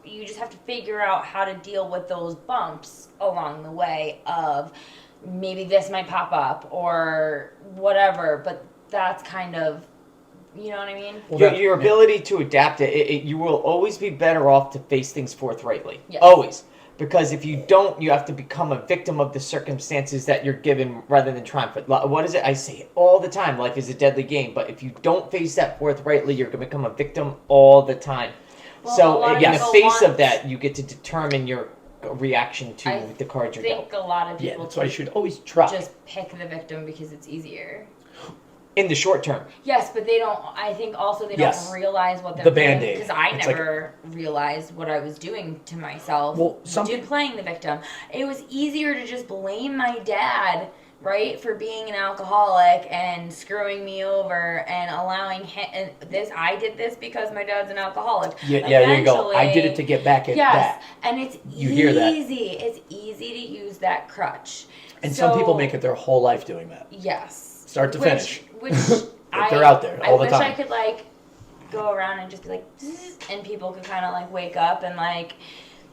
Speaker 1: you just have to figure out how to deal with those bumps along the way of maybe this might pop up or whatever, but that's kind of, you know what I mean?
Speaker 3: Well, your ability to adapt you will always be better off to face things forthrightly.
Speaker 1: Yes.
Speaker 3: Always. Because if you don't, you have to become a victim of the circumstances that you're given rather than triumph. What is it? I say it all the time. Life is a deadly game. But if you don't face that forthrightly, you're going to become a victim all the time.
Speaker 1: Well,
Speaker 3: so in the face of that, you get to determine your reaction to the cards you're dealt.
Speaker 1: I think a lot of people
Speaker 2: that's why you should always try.
Speaker 1: Just pick the victim because it's easier.
Speaker 3: In the short term.
Speaker 1: Yes, but they don't, I think also they don't realize what they're
Speaker 2: the Band-Aid.
Speaker 1: Because I never realized what I was doing to myself.
Speaker 2: Well,
Speaker 1: playing the victim. It was easier to just blame my dad, right, for being an alcoholic and screwing me over and allowing him, and I did this because my dad's an alcoholic.
Speaker 2: Yeah, there you go. I did it to get back at that.
Speaker 1: And it's
Speaker 2: hear that.
Speaker 1: It's easy to use that crutch.
Speaker 2: And some people make it their whole life doing that.
Speaker 1: Yes.
Speaker 2: Start to finish.
Speaker 1: Which
Speaker 2: they're out there all the time.
Speaker 1: I wish I could like go around and just be like, and people could kind of like wake up and like,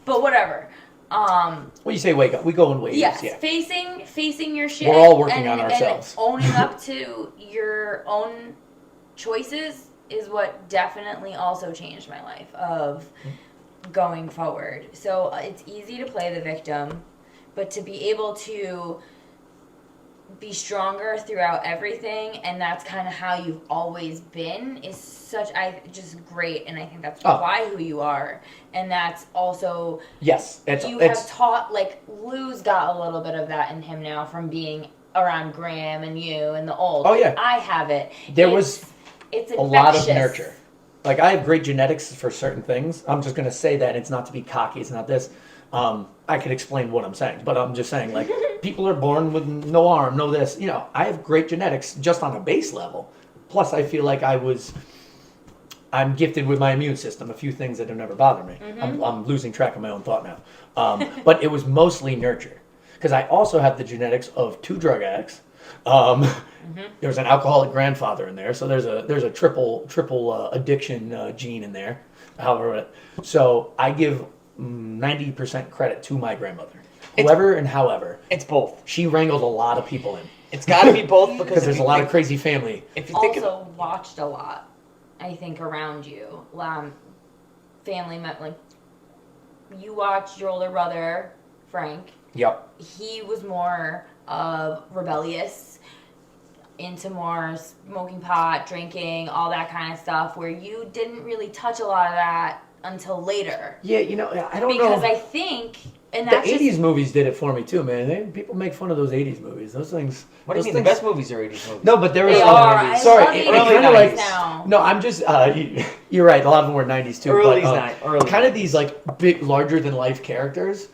Speaker 1: but whatever.
Speaker 2: When you say wake up, we go in waves.
Speaker 1: Yes,
Speaker 2: yeah.
Speaker 1: facing your shit.
Speaker 2: We're all working on ourselves.
Speaker 1: And owning up to your own choices is what definitely also changed my life of going forward. So it's easy to play the victim, but to be able to be stronger throughout everything, and that's kind of how you've always been, is just great, and I think that's why who you are, and that's also have taught, like Lou's got a little bit of that in him now from being around Graham and you and the old.
Speaker 2: Oh yeah,
Speaker 1: I have it.
Speaker 2: It's a lot of nurture. Like, I have great genetics for certain things. I'm just going to say that. It's not to be cocky. It's not this. I could explain what I'm saying, but I'm just saying, like, people are born with no arm, no this. You know, I have great genetics just on a base level. Plus, I feel like I'm gifted with my immune system, a few things that have never bothered me. I'm losing track of my own thought now. But it was mostly nurture. Because I also have the genetics of 2 drug addicts. There's an alcoholic grandfather in there, so there's a triple addiction gene in there. However, so I give 90% credit to my grandmother. Whoever and however.
Speaker 3: It's both.
Speaker 2: She wrangled a lot of people in.
Speaker 3: It's got to be both because
Speaker 2: there's a lot of crazy family.
Speaker 3: If you think
Speaker 1: also watched a lot, I think, around you. Family met, like, you watched your older brother, Frank.
Speaker 2: Yep.
Speaker 1: He was more rebellious, into more smoking pot, drinking, all that kind of stuff, where you didn't really touch a lot of that until later.
Speaker 2: Yeah, you know, I don't know.
Speaker 1: Because I think, and
Speaker 2: the
Speaker 1: that's
Speaker 2: 80s movies did it for me too, man. People make fun of those 80s movies. Those things.
Speaker 3: What do you mean? The best movies are 80s movies.
Speaker 2: No, but there was.
Speaker 1: They are. I
Speaker 2: sorry,
Speaker 1: love
Speaker 2: it
Speaker 1: 80s
Speaker 2: kind of like
Speaker 1: now.
Speaker 2: No, I'm just. You're right. A lot of them were 90s too.
Speaker 3: Early
Speaker 2: but, kind of these like big, larger than life characters.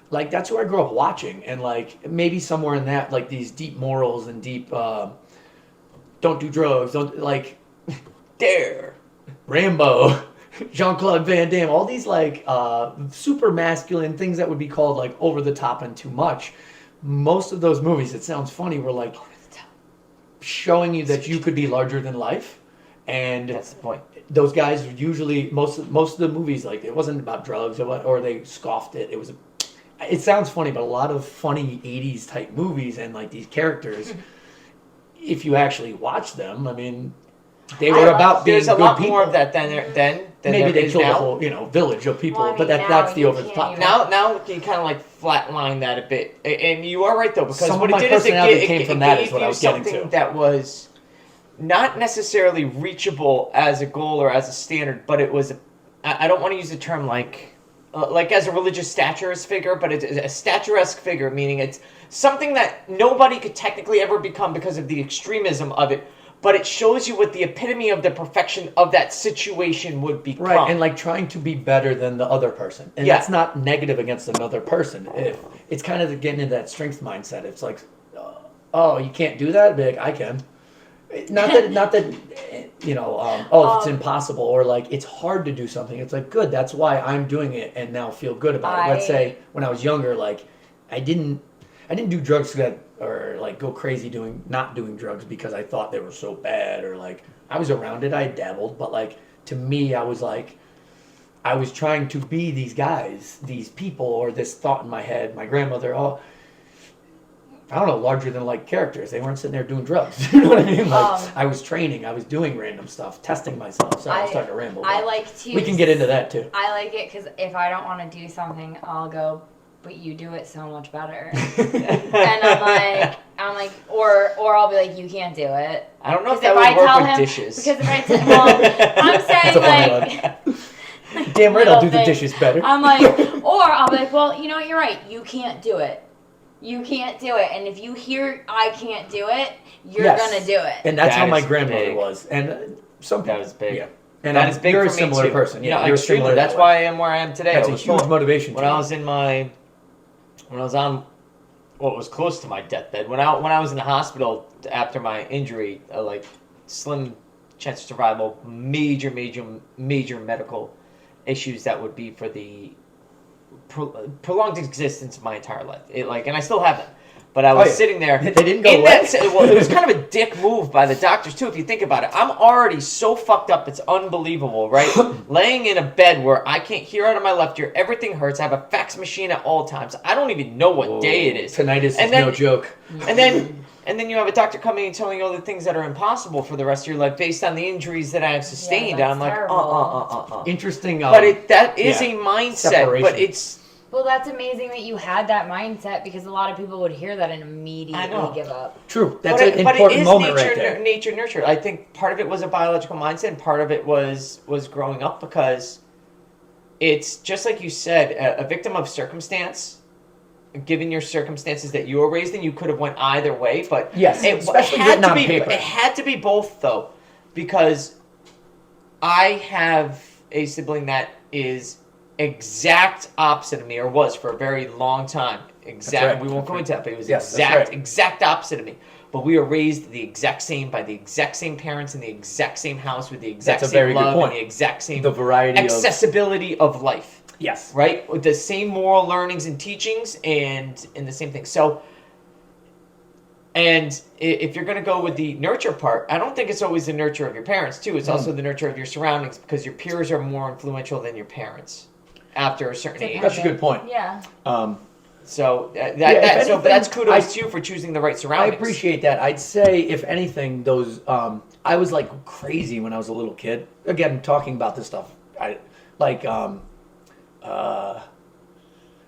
Speaker 2: Like, that's who I grew up watching, and like maybe somewhere in that, like, these deep morals and deep. Don't do drugs. Don't, like, Dare, Rambo, Jean-Claude Van Damme. All these like super masculine things that would be called like over the top and too much. Most of those movies, it sounds funny, were like showing you that you could be larger than life, and
Speaker 3: that's the point.
Speaker 2: Those guys were usually most of the movies, like, it wasn't about drugs or they scoffed it. It was. It sounds funny, but a lot of funny 80s type movies and like these characters. If you actually watch them, I mean, they were about being good people.
Speaker 3: There's a lot more of that than
Speaker 2: maybe they killed
Speaker 3: now.
Speaker 2: a whole village of people,
Speaker 1: well, I mean,
Speaker 2: but that's the over the top.
Speaker 3: Now you kind of like flatline that a bit, and you are right though, because
Speaker 2: some
Speaker 3: what
Speaker 2: of my
Speaker 3: it did is
Speaker 2: personality came
Speaker 3: it
Speaker 2: from that
Speaker 3: gave
Speaker 2: is what I
Speaker 3: you
Speaker 2: was getting
Speaker 3: something
Speaker 2: to.
Speaker 3: That was not necessarily reachable as a goal or as a standard, but it was. I don't want to use the term like as a religious statuesque figure, but it's a statuesque figure, meaning it's something that nobody could technically ever become because of the extremism of it, but it shows you what the epitome of the perfection of that situation would become.
Speaker 2: Right, and like trying to be better than the other person. And that's not negative against another person. It's kind of getting into that strength mindset. It's like, oh, you can't do that? Big, I can. Not that it's impossible, or like it's hard to do something. It's like, good, that's why I'm doing it and now feel good about it. Let's say when I was younger, like I didn't do drugs or like go crazy not doing drugs because I thought they were so bad, or like I was around it, I dabbled, but like to me I was trying to be these guys, these people, or this thought in my head, my grandmother, I don't know, larger than life characters. They weren't sitting there doing drugs. You know what I mean? Like, I was training, I was doing random stuff, testing myself. Sorry, I'm starting to ramble.
Speaker 1: I like to.
Speaker 2: We can get into that too.
Speaker 1: I like it because if I don't want to do something, I'll go, but you do it so much better. And I'm like, or I'll be like, you can't do it.
Speaker 3: I don't know if that would work with dishes.
Speaker 1: Because if I'm saying like.
Speaker 2: Damn right, I'll do the dishes better.
Speaker 1: I'm like, or I'll be like, well, you know what, you're right. You can't do it. You can't do it. And if you hear I can't do it, you're going to do it.
Speaker 2: And that's how my grandmother was. And some people.
Speaker 3: That was big.
Speaker 2: Yeah. And that is big
Speaker 3: you're
Speaker 2: for a similar person.
Speaker 3: Yeah,
Speaker 2: you're similar.
Speaker 3: That's why I am where I am today.
Speaker 2: That's a huge motivation.
Speaker 3: When I was on what was close to my deathbed, when I was in the hospital after my injury, like slim chance of survival, major medical issues that would be for the prolonged existence of my entire life. And I still have them. But I was sitting there.
Speaker 2: They didn't go away.
Speaker 3: Well, it was kind of a dick move by the doctors too, if you think about it. I'm already so fucked up, it's unbelievable, right? Laying in a bed where I can't hear out of my left ear, everything hurts. I have a fax machine at all times. I don't even know what day it is.
Speaker 2: Tinnitus is no joke.
Speaker 3: And then you have a doctor coming and telling you all the things that are impossible for the rest of your life based on the injuries that I have sustained.
Speaker 1: Yeah,
Speaker 3: and I'm like,
Speaker 2: Interesting.
Speaker 3: But that is a mindset.
Speaker 2: Separation.
Speaker 3: But it's.
Speaker 1: Well, that's amazing that you had that mindset, because a lot of people would hear that and immediately give up.
Speaker 2: True. That's an important moment right there.
Speaker 3: Nature nurture. I think part of it was a biological mindset, and part of it was growing up, because it's just like you said, a victim of circumstance. Given your circumstances that you were raised in, you could have went either way, but
Speaker 2: yes, especially written on paper.
Speaker 3: It had to be both, though, because I have a sibling that is exact opposite of me, or was for a very long time.
Speaker 2: right.
Speaker 3: We won't go into that, but it was
Speaker 2: Yes, that's right.
Speaker 3: exact opposite of me. But we were raised the exact same by the exact same parents in the exact same house with the exact
Speaker 2: That's a
Speaker 3: same
Speaker 2: very good
Speaker 3: love
Speaker 2: point.
Speaker 3: and the exact same
Speaker 2: The variety of
Speaker 3: accessibility of life.
Speaker 2: yes.
Speaker 3: Right? With the same moral learnings and teachings and the same thing. So, and if you're going to go with the nurture part, I don't think it's always the nurture of your parents, too. It's also the nurture of your surroundings, because your peers are more influential than your parents after a certain age.
Speaker 2: That's a good point.
Speaker 1: Yeah.
Speaker 3: So
Speaker 2: anything,
Speaker 3: that's kudos to you for choosing the right
Speaker 2: I
Speaker 3: surroundings.
Speaker 2: appreciate that. I'd say, if anything, those I was like crazy when I was a little kid. Again, talking about this stuff, I like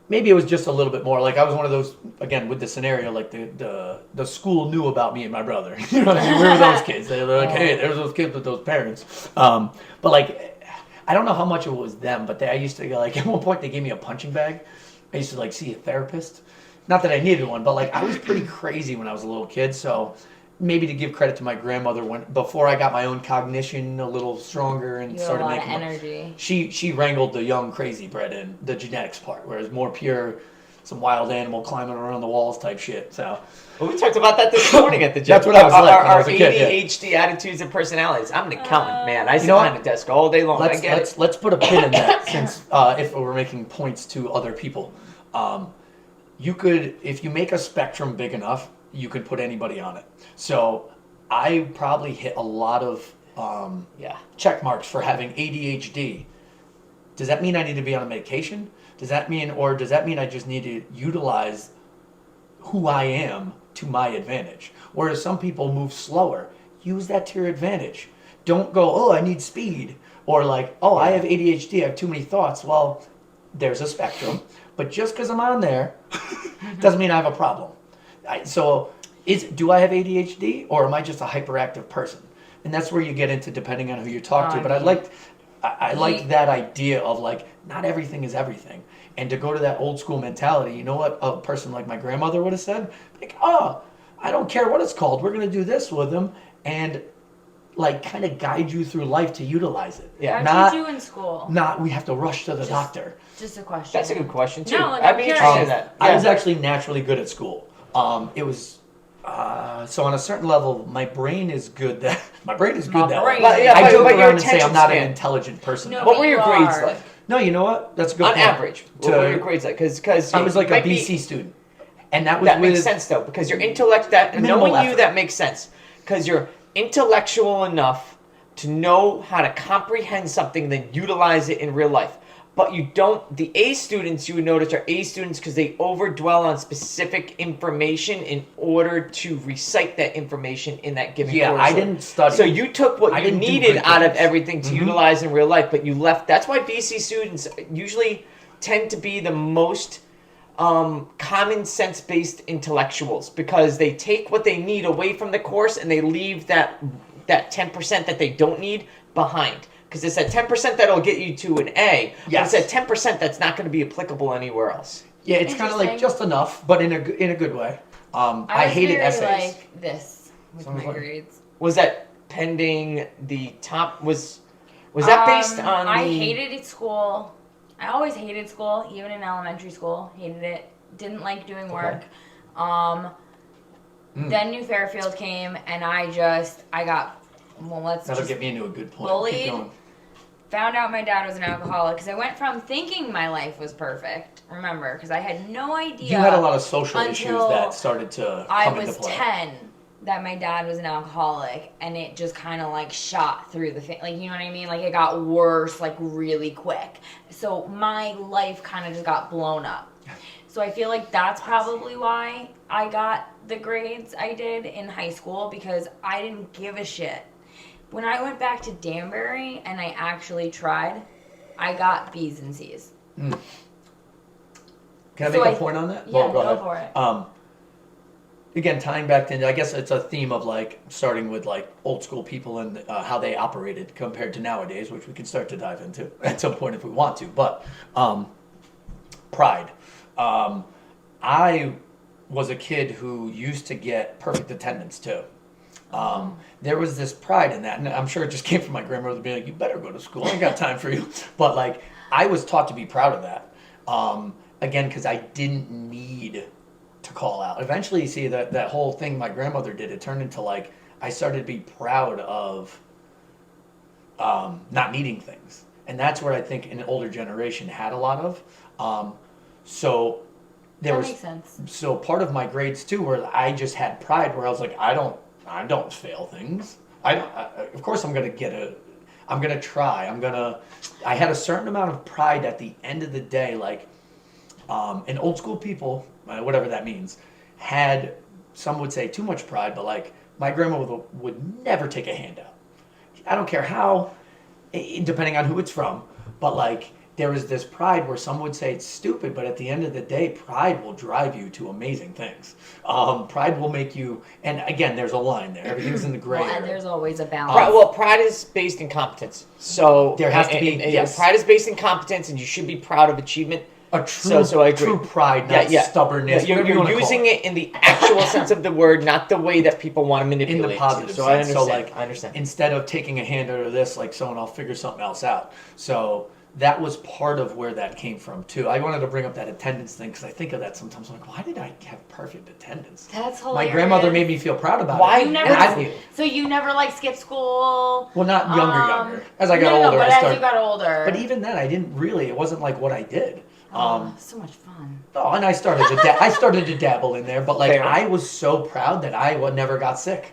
Speaker 2: maybe it was just a little bit more. Like, I was one of those, again, with the scenario, like the school knew about me and my brother. You know what I mean? We were those kids. They were like, hey, there's those kids with those parents. But like, I don't know how much it was them, but I used to go, like, at one point they gave me a punching bag. I used to like see a therapist. Not that I needed one, but like, I was pretty crazy when I was a little kid. So maybe to give credit to my grandmother, when before I got my own cognition a little stronger and
Speaker 1: You have a
Speaker 2: started
Speaker 1: lot of
Speaker 2: making
Speaker 1: energy.
Speaker 2: she wrangled the young crazy bred in the genetics part, whereas more pure, some wild animal climbing around the walls type shit. So
Speaker 3: Well, we talked about that this morning at the gym.
Speaker 2: That's what I was like when I
Speaker 3: Our
Speaker 2: was a kid, yeah.
Speaker 3: ADHD attitudes and personalities. I'm an accountant, man. I sit
Speaker 2: know what?
Speaker 3: behind a desk all day long. I get it.
Speaker 2: let's put a pin in that, since if we're making points to other people, you could, if you make a spectrum big enough, you could put anybody on it. So I probably hit a lot of check marks for having ADHD. Does that mean I need to be on a medication? Does that mean I just need to utilize who I am to my advantage? Whereas some people move slower. Use that to your advantage. Don't go, oh, I need speed. Or like, oh, I have ADHD, I have too many thoughts. Well, there's a spectrum. But just because I'm on there doesn't mean I have a problem. Do I have ADHD, or am I just a hyperactive person? And that's where you get into, depending on who you talk to. But I like that idea of like, not everything is everything. And to go to that old school mentality, you know what a person like my grandmother would have said? Like, oh, I don't care what it's called. We're going to do this with them. And like, kind of guide you through life to utilize it.
Speaker 3: Yeah.
Speaker 1: How'd you do in school?
Speaker 2: Not we have to rush to the doctor.
Speaker 1: Just a question.
Speaker 3: That's a good question, too.
Speaker 1: No, like,
Speaker 3: I'd
Speaker 1: I'm
Speaker 3: be
Speaker 1: curious.
Speaker 3: interested in that.
Speaker 2: I
Speaker 3: Yeah.
Speaker 2: was actually naturally good at school. It was so on a certain level, my brain is good. My brain is good that way.
Speaker 1: brain.
Speaker 3: But, yeah,
Speaker 2: I
Speaker 3: but
Speaker 2: joke
Speaker 3: your
Speaker 2: around and say
Speaker 3: attention
Speaker 2: I'm not an
Speaker 3: span.
Speaker 2: intelligent person.
Speaker 1: No,
Speaker 3: What were your
Speaker 1: You
Speaker 3: grades
Speaker 1: are.
Speaker 3: like?
Speaker 2: No, you know what? That's a good
Speaker 3: On
Speaker 2: point.
Speaker 3: average, what were your grades like? Because
Speaker 2: I was like a BC student, and that was
Speaker 3: That
Speaker 2: with
Speaker 3: makes sense, though, because your intellect,
Speaker 2: Minimal
Speaker 3: knowing you,
Speaker 2: effort.
Speaker 3: that makes sense. Because you're intellectual enough to know how to comprehend something, then utilize it in real life. But you don't, the A students, you would notice, are A students because they overdwell on specific information in order to recite that information in that given course.
Speaker 2: I didn't study.
Speaker 3: So you took what
Speaker 2: I
Speaker 3: you
Speaker 2: didn't do
Speaker 3: needed
Speaker 2: good
Speaker 3: out of
Speaker 2: things.
Speaker 3: everything to utilize in real life, but you left. That's why BC students usually tend to be the most common sense based intellectuals, because they take what they need away from the course and they leave that 10% that they don't need behind. Because it's that 10% that'll get you to an A.
Speaker 2: Yes.
Speaker 3: But it's that 10% that's not going to be applicable anywhere else.
Speaker 2: Yeah, it's kind of like
Speaker 1: Interesting.
Speaker 2: just enough, but in a good way. I
Speaker 1: was
Speaker 2: hated
Speaker 1: very,
Speaker 2: essays.
Speaker 1: like this with
Speaker 2: Sounds
Speaker 1: my
Speaker 2: like-
Speaker 1: grades.
Speaker 3: Was that pending the top? Was that based on the?
Speaker 1: I hated it school. I always hated school, even in elementary school. Hated it. Didn't like doing work. Then New Fairfield came, and I got. Well,
Speaker 2: That'll
Speaker 1: just
Speaker 2: get me into a good point.
Speaker 1: bullied.
Speaker 2: Keep going.
Speaker 1: found out my dad was an alcoholic because I went from thinking my life was perfect. Remember, because I had no idea.
Speaker 2: You had a lot of social issues
Speaker 1: until
Speaker 2: that started to
Speaker 1: I
Speaker 2: come
Speaker 1: was
Speaker 2: into play.
Speaker 1: 10 that my dad was an alcoholic, and it just kind of like shot through the like, you know what I mean? Like, it got worse like really quick. So my life kind of just got blown up. So I feel like that's probably why I got the grades I did in high school, because I didn't give a shit. When I went back to Danbury and I actually tried, I got B's and C's.
Speaker 2: Can I
Speaker 1: So
Speaker 2: make a point on that?
Speaker 1: Yeah,
Speaker 2: Well,
Speaker 1: go
Speaker 2: ahead.
Speaker 1: for it.
Speaker 2: Again, tying back to, I guess it's a theme of like starting with like old school people and how they operated compared to nowadays, which we can start to dive into at some point if we want to. But pride. I was a kid who used to get perfect attendance too. There was this pride in that, and I'm sure it just came from my grandmother being like, "You better go to school. I ain't got time for you." But like, I was taught to be proud of that. Again, because I didn't need to call out. Eventually, you see that whole thing my grandmother did. It turned into like I started to be proud of not needing things, and that's where I think an older generation had a lot of. So there
Speaker 1: That
Speaker 2: was
Speaker 1: makes sense.
Speaker 2: so part of my grades too, where I just had pride, where I was like, I don't fail things. Of course I'm gonna I'm gonna try. I had a certain amount of pride at the end of the day, like, and old school people, whatever that means, had, some would say too much pride, but like, my grandma would never take a handout. I don't care how, depending on who it's from, but like, there was this pride where some would say it's stupid, but at the end of the day, pride will drive you to amazing things. Pride will make you, and again, there's a line there. Everything's in the gray
Speaker 1: Well, and
Speaker 2: area.
Speaker 1: there's always a balance.
Speaker 3: Well, pride is based in competence. So
Speaker 2: There has to be,
Speaker 3: and
Speaker 2: yes.
Speaker 3: pride is based in competence, and you should be proud of achievement.
Speaker 2: A true,
Speaker 3: So I agree.
Speaker 2: true pride, not stubbornness.
Speaker 3: You're
Speaker 2: whatever you wanna
Speaker 3: using
Speaker 2: call
Speaker 3: it in the actual sense of the word, not the way that people want to
Speaker 2: in
Speaker 3: manipulate
Speaker 2: the
Speaker 3: it.
Speaker 2: positive
Speaker 3: So
Speaker 2: sense.
Speaker 3: I understand.
Speaker 2: So like,
Speaker 3: I understand.
Speaker 2: instead of taking a handout of this, like someone, I'll figure something else out. So that was part of where that came from too. I wanted to bring up that attendance thing because I think of that sometimes. I'm like, why did I have perfect attendance?
Speaker 1: That's hilarious.
Speaker 2: My grandmother made me feel proud about
Speaker 3: Why?
Speaker 2: it.
Speaker 1: You
Speaker 2: And
Speaker 1: never. So you never like skipped school.
Speaker 2: well, not younger. As I got
Speaker 1: no,
Speaker 2: older,
Speaker 1: but
Speaker 2: I
Speaker 1: as
Speaker 2: started.
Speaker 1: you got older.
Speaker 2: But even then, I didn't really. It wasn't like what I did.
Speaker 1: So much fun.
Speaker 2: Oh, and I started to dabble in there, but like
Speaker 3: Fair.
Speaker 2: I was so proud that I never got sick.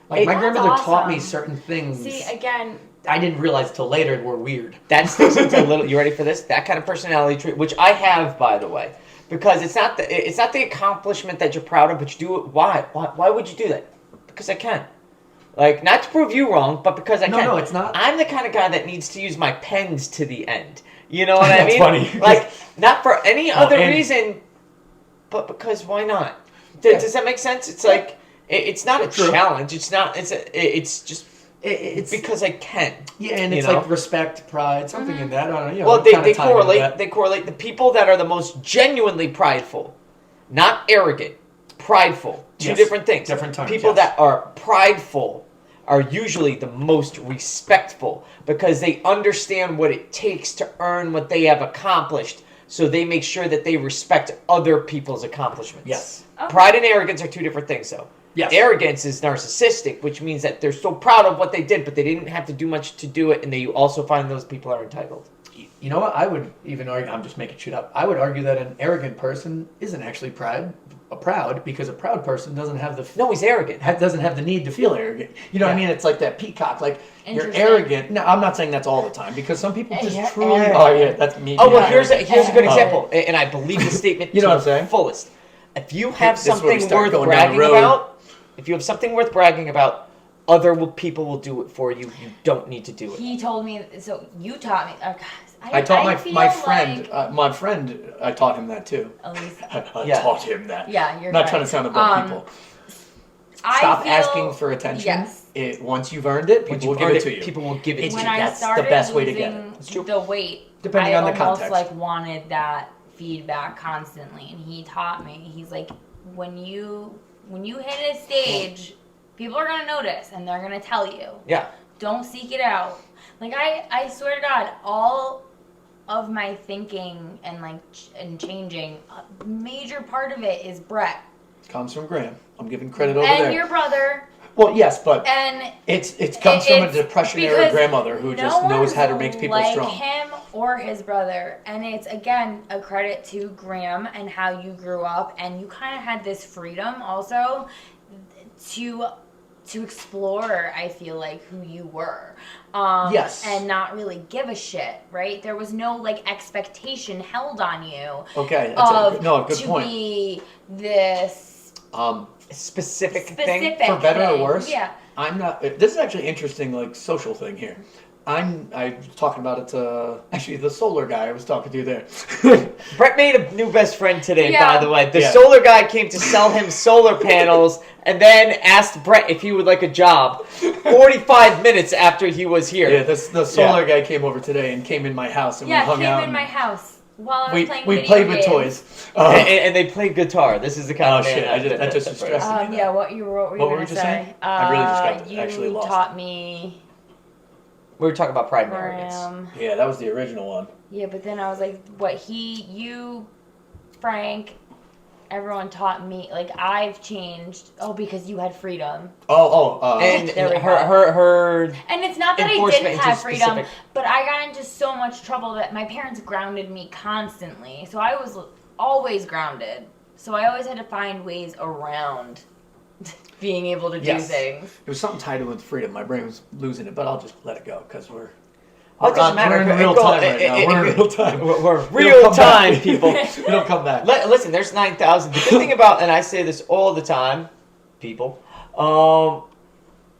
Speaker 2: Like my
Speaker 1: That's
Speaker 2: grandmother taught me
Speaker 1: awesome.
Speaker 2: certain things.
Speaker 1: See, again,
Speaker 2: I didn't realize till later were weird.
Speaker 3: That sticks into a little. You ready for this? That kind of personality trait, which I have, by the way, because it's not the accomplishment that you're proud of, but you do it. Why? Why would you do that? Because I can. Like, not to prove you wrong, but because I can.
Speaker 2: No, it's not.
Speaker 3: I'm the kind of guy that needs to use my pens to the end. You know what I
Speaker 2: That's
Speaker 3: mean?
Speaker 2: funny.
Speaker 3: Like, not for any other
Speaker 2: and-
Speaker 3: reason, but because why not?
Speaker 2: Yeah.
Speaker 3: Does that make sense? It's like it's not a
Speaker 2: True.
Speaker 3: challenge. It's not. It's just
Speaker 2: It's
Speaker 3: because I can.
Speaker 2: yeah, and
Speaker 3: you
Speaker 2: it's
Speaker 3: know?
Speaker 2: like respect, pride, something in that. I don't know. You know,
Speaker 3: Well,
Speaker 2: kinda
Speaker 3: they
Speaker 2: tie into
Speaker 3: correlate.
Speaker 2: that.
Speaker 3: They correlate the people that are the most genuinely prideful, not arrogant, prideful. Two
Speaker 2: Yes.
Speaker 3: different things.
Speaker 2: Different terms,
Speaker 3: People
Speaker 2: yes.
Speaker 3: that are prideful are usually the most respectful because they understand what it takes to earn what they have accomplished. So they make sure that they respect other people's accomplishments.
Speaker 2: Yes.
Speaker 1: Okay.
Speaker 3: Pride and arrogance are two different things, though.
Speaker 2: Yes.
Speaker 3: Arrogance is narcissistic, which means that they're so proud of what they did, but they didn't have to do much to do it, and they also find those people are entitled.
Speaker 2: You know what? I would even argue. I'm just making shit up. I would argue that an arrogant person isn't actually proud because a proud person doesn't have the
Speaker 3: No, he's arrogant.
Speaker 2: doesn't have the need to feel arrogant. You know what I
Speaker 3: Yeah.
Speaker 2: mean? It's like that peacock. Like you're
Speaker 1: Interesting.
Speaker 2: arrogant. No, I'm not saying that's all the time because some people just
Speaker 1: Yeah,
Speaker 2: truly.
Speaker 1: arrogant.
Speaker 2: Oh yeah, that's me.
Speaker 3: Oh, well,
Speaker 2: Yeah.
Speaker 3: here's a good
Speaker 2: Oh.
Speaker 3: example, and I believe the statement
Speaker 2: You know
Speaker 3: to
Speaker 2: what I'm saying?
Speaker 3: the fullest. If you have
Speaker 2: This is where we
Speaker 3: something
Speaker 2: start
Speaker 3: worth
Speaker 2: going down the
Speaker 3: bragging
Speaker 2: road.
Speaker 3: about, if you have something worth bragging about, people will do it for you. You don't need to do it.
Speaker 1: he told me. So you taught me.
Speaker 2: I taught
Speaker 1: feel
Speaker 2: my friend.
Speaker 1: like-
Speaker 2: My friend. I taught him that too.
Speaker 1: At least,
Speaker 2: I
Speaker 3: Yeah.
Speaker 2: taught him that.
Speaker 1: yeah, you're
Speaker 2: Not
Speaker 1: right.
Speaker 2: trying to sound above people.
Speaker 1: I
Speaker 2: Stop
Speaker 1: feel-
Speaker 2: asking for attention.
Speaker 1: Yes.
Speaker 2: Once you've earned it,
Speaker 3: Once
Speaker 2: people will
Speaker 3: you've
Speaker 2: give
Speaker 3: earned
Speaker 2: it to you.
Speaker 3: people will give it
Speaker 2: It's
Speaker 3: to
Speaker 1: When
Speaker 3: you.
Speaker 1: I
Speaker 2: that's the
Speaker 1: started
Speaker 2: best way to get
Speaker 1: losing
Speaker 2: it. It's true.
Speaker 1: the weight,
Speaker 2: Depending
Speaker 1: I
Speaker 2: on the
Speaker 1: almost
Speaker 2: context.
Speaker 1: like wanted that feedback constantly, and he taught me. He's like, when you hit a stage, people are gonna notice and they're gonna tell you.
Speaker 3: Yeah.
Speaker 1: Don't seek it out. Like I swear to God, all of my thinking and and changing, a major part of it is Brett
Speaker 2: Comes from Graham. I'm giving credit over
Speaker 1: and
Speaker 2: there.
Speaker 1: your brother.
Speaker 2: Well, yes, but
Speaker 1: And
Speaker 2: it comes from a
Speaker 1: it's
Speaker 2: depression era
Speaker 1: because
Speaker 2: grandmother who just
Speaker 1: no
Speaker 2: knows how to
Speaker 1: one's
Speaker 2: make people
Speaker 1: like
Speaker 2: strong.
Speaker 1: him or his brother, and it's again a credit to Graham and how you grew up, and you kind of had this freedom also to explore. I feel like who you were,
Speaker 2: Yes.
Speaker 1: and not really give a shit. Right? There was no like expectation held on you
Speaker 2: Okay, that's
Speaker 1: of
Speaker 2: a good
Speaker 1: to
Speaker 2: point.
Speaker 1: be this
Speaker 3: Specific thing.
Speaker 1: specific
Speaker 2: For better or
Speaker 1: thing.
Speaker 2: worse,
Speaker 1: Yeah.
Speaker 2: I'm not. This is actually interesting, like social thing here. I was talking about it to actually the solar guy I was talking to there.
Speaker 3: Brett made a new best friend today,
Speaker 1: Yeah.
Speaker 3: by the way. The
Speaker 2: Yeah.
Speaker 3: solar guy came to sell him solar panels and then asked Brett if he would like a job 45 minutes after he was here.
Speaker 2: Yeah, the solar guy came over today and came in my house and
Speaker 1: Yeah,
Speaker 2: we hung
Speaker 1: came
Speaker 2: out.
Speaker 1: in my house. While I was
Speaker 2: We
Speaker 1: playing
Speaker 2: played
Speaker 1: video
Speaker 2: with
Speaker 1: games.
Speaker 2: toys.
Speaker 3: And they play guitar. This is the kind
Speaker 2: Oh,
Speaker 3: of man
Speaker 2: shit, that just stressed me.
Speaker 1: Yeah, what were you
Speaker 2: What were
Speaker 1: gonna
Speaker 2: we just
Speaker 1: say?
Speaker 2: saying? I really just got
Speaker 1: You
Speaker 2: actually lost.
Speaker 1: taught me
Speaker 3: We were talking about pride and arrogance.
Speaker 2: Yeah, that was the original one.
Speaker 1: Yeah, but then I was like, you, Frank, everyone taught me, like, I've changed. Oh, because you had freedom.
Speaker 3: And
Speaker 1: There we go.
Speaker 3: her
Speaker 1: And it's not that I
Speaker 3: enforcement
Speaker 1: didn't
Speaker 3: into
Speaker 1: have freedom,
Speaker 3: specific-
Speaker 1: but I got into so much trouble that my parents grounded me constantly. So I was always grounded. So I always had to find ways around being able to do things.
Speaker 2: It was something tied in with freedom. My brain was losing it, but I'll just let it go because we're.
Speaker 3: Oh, it doesn't matter.
Speaker 2: We're in real time right now. We're in real time.
Speaker 3: We're real time, people.
Speaker 2: We don't come back.
Speaker 3: Listen, there's 9,000. The good thing about, and I say this all the time, people,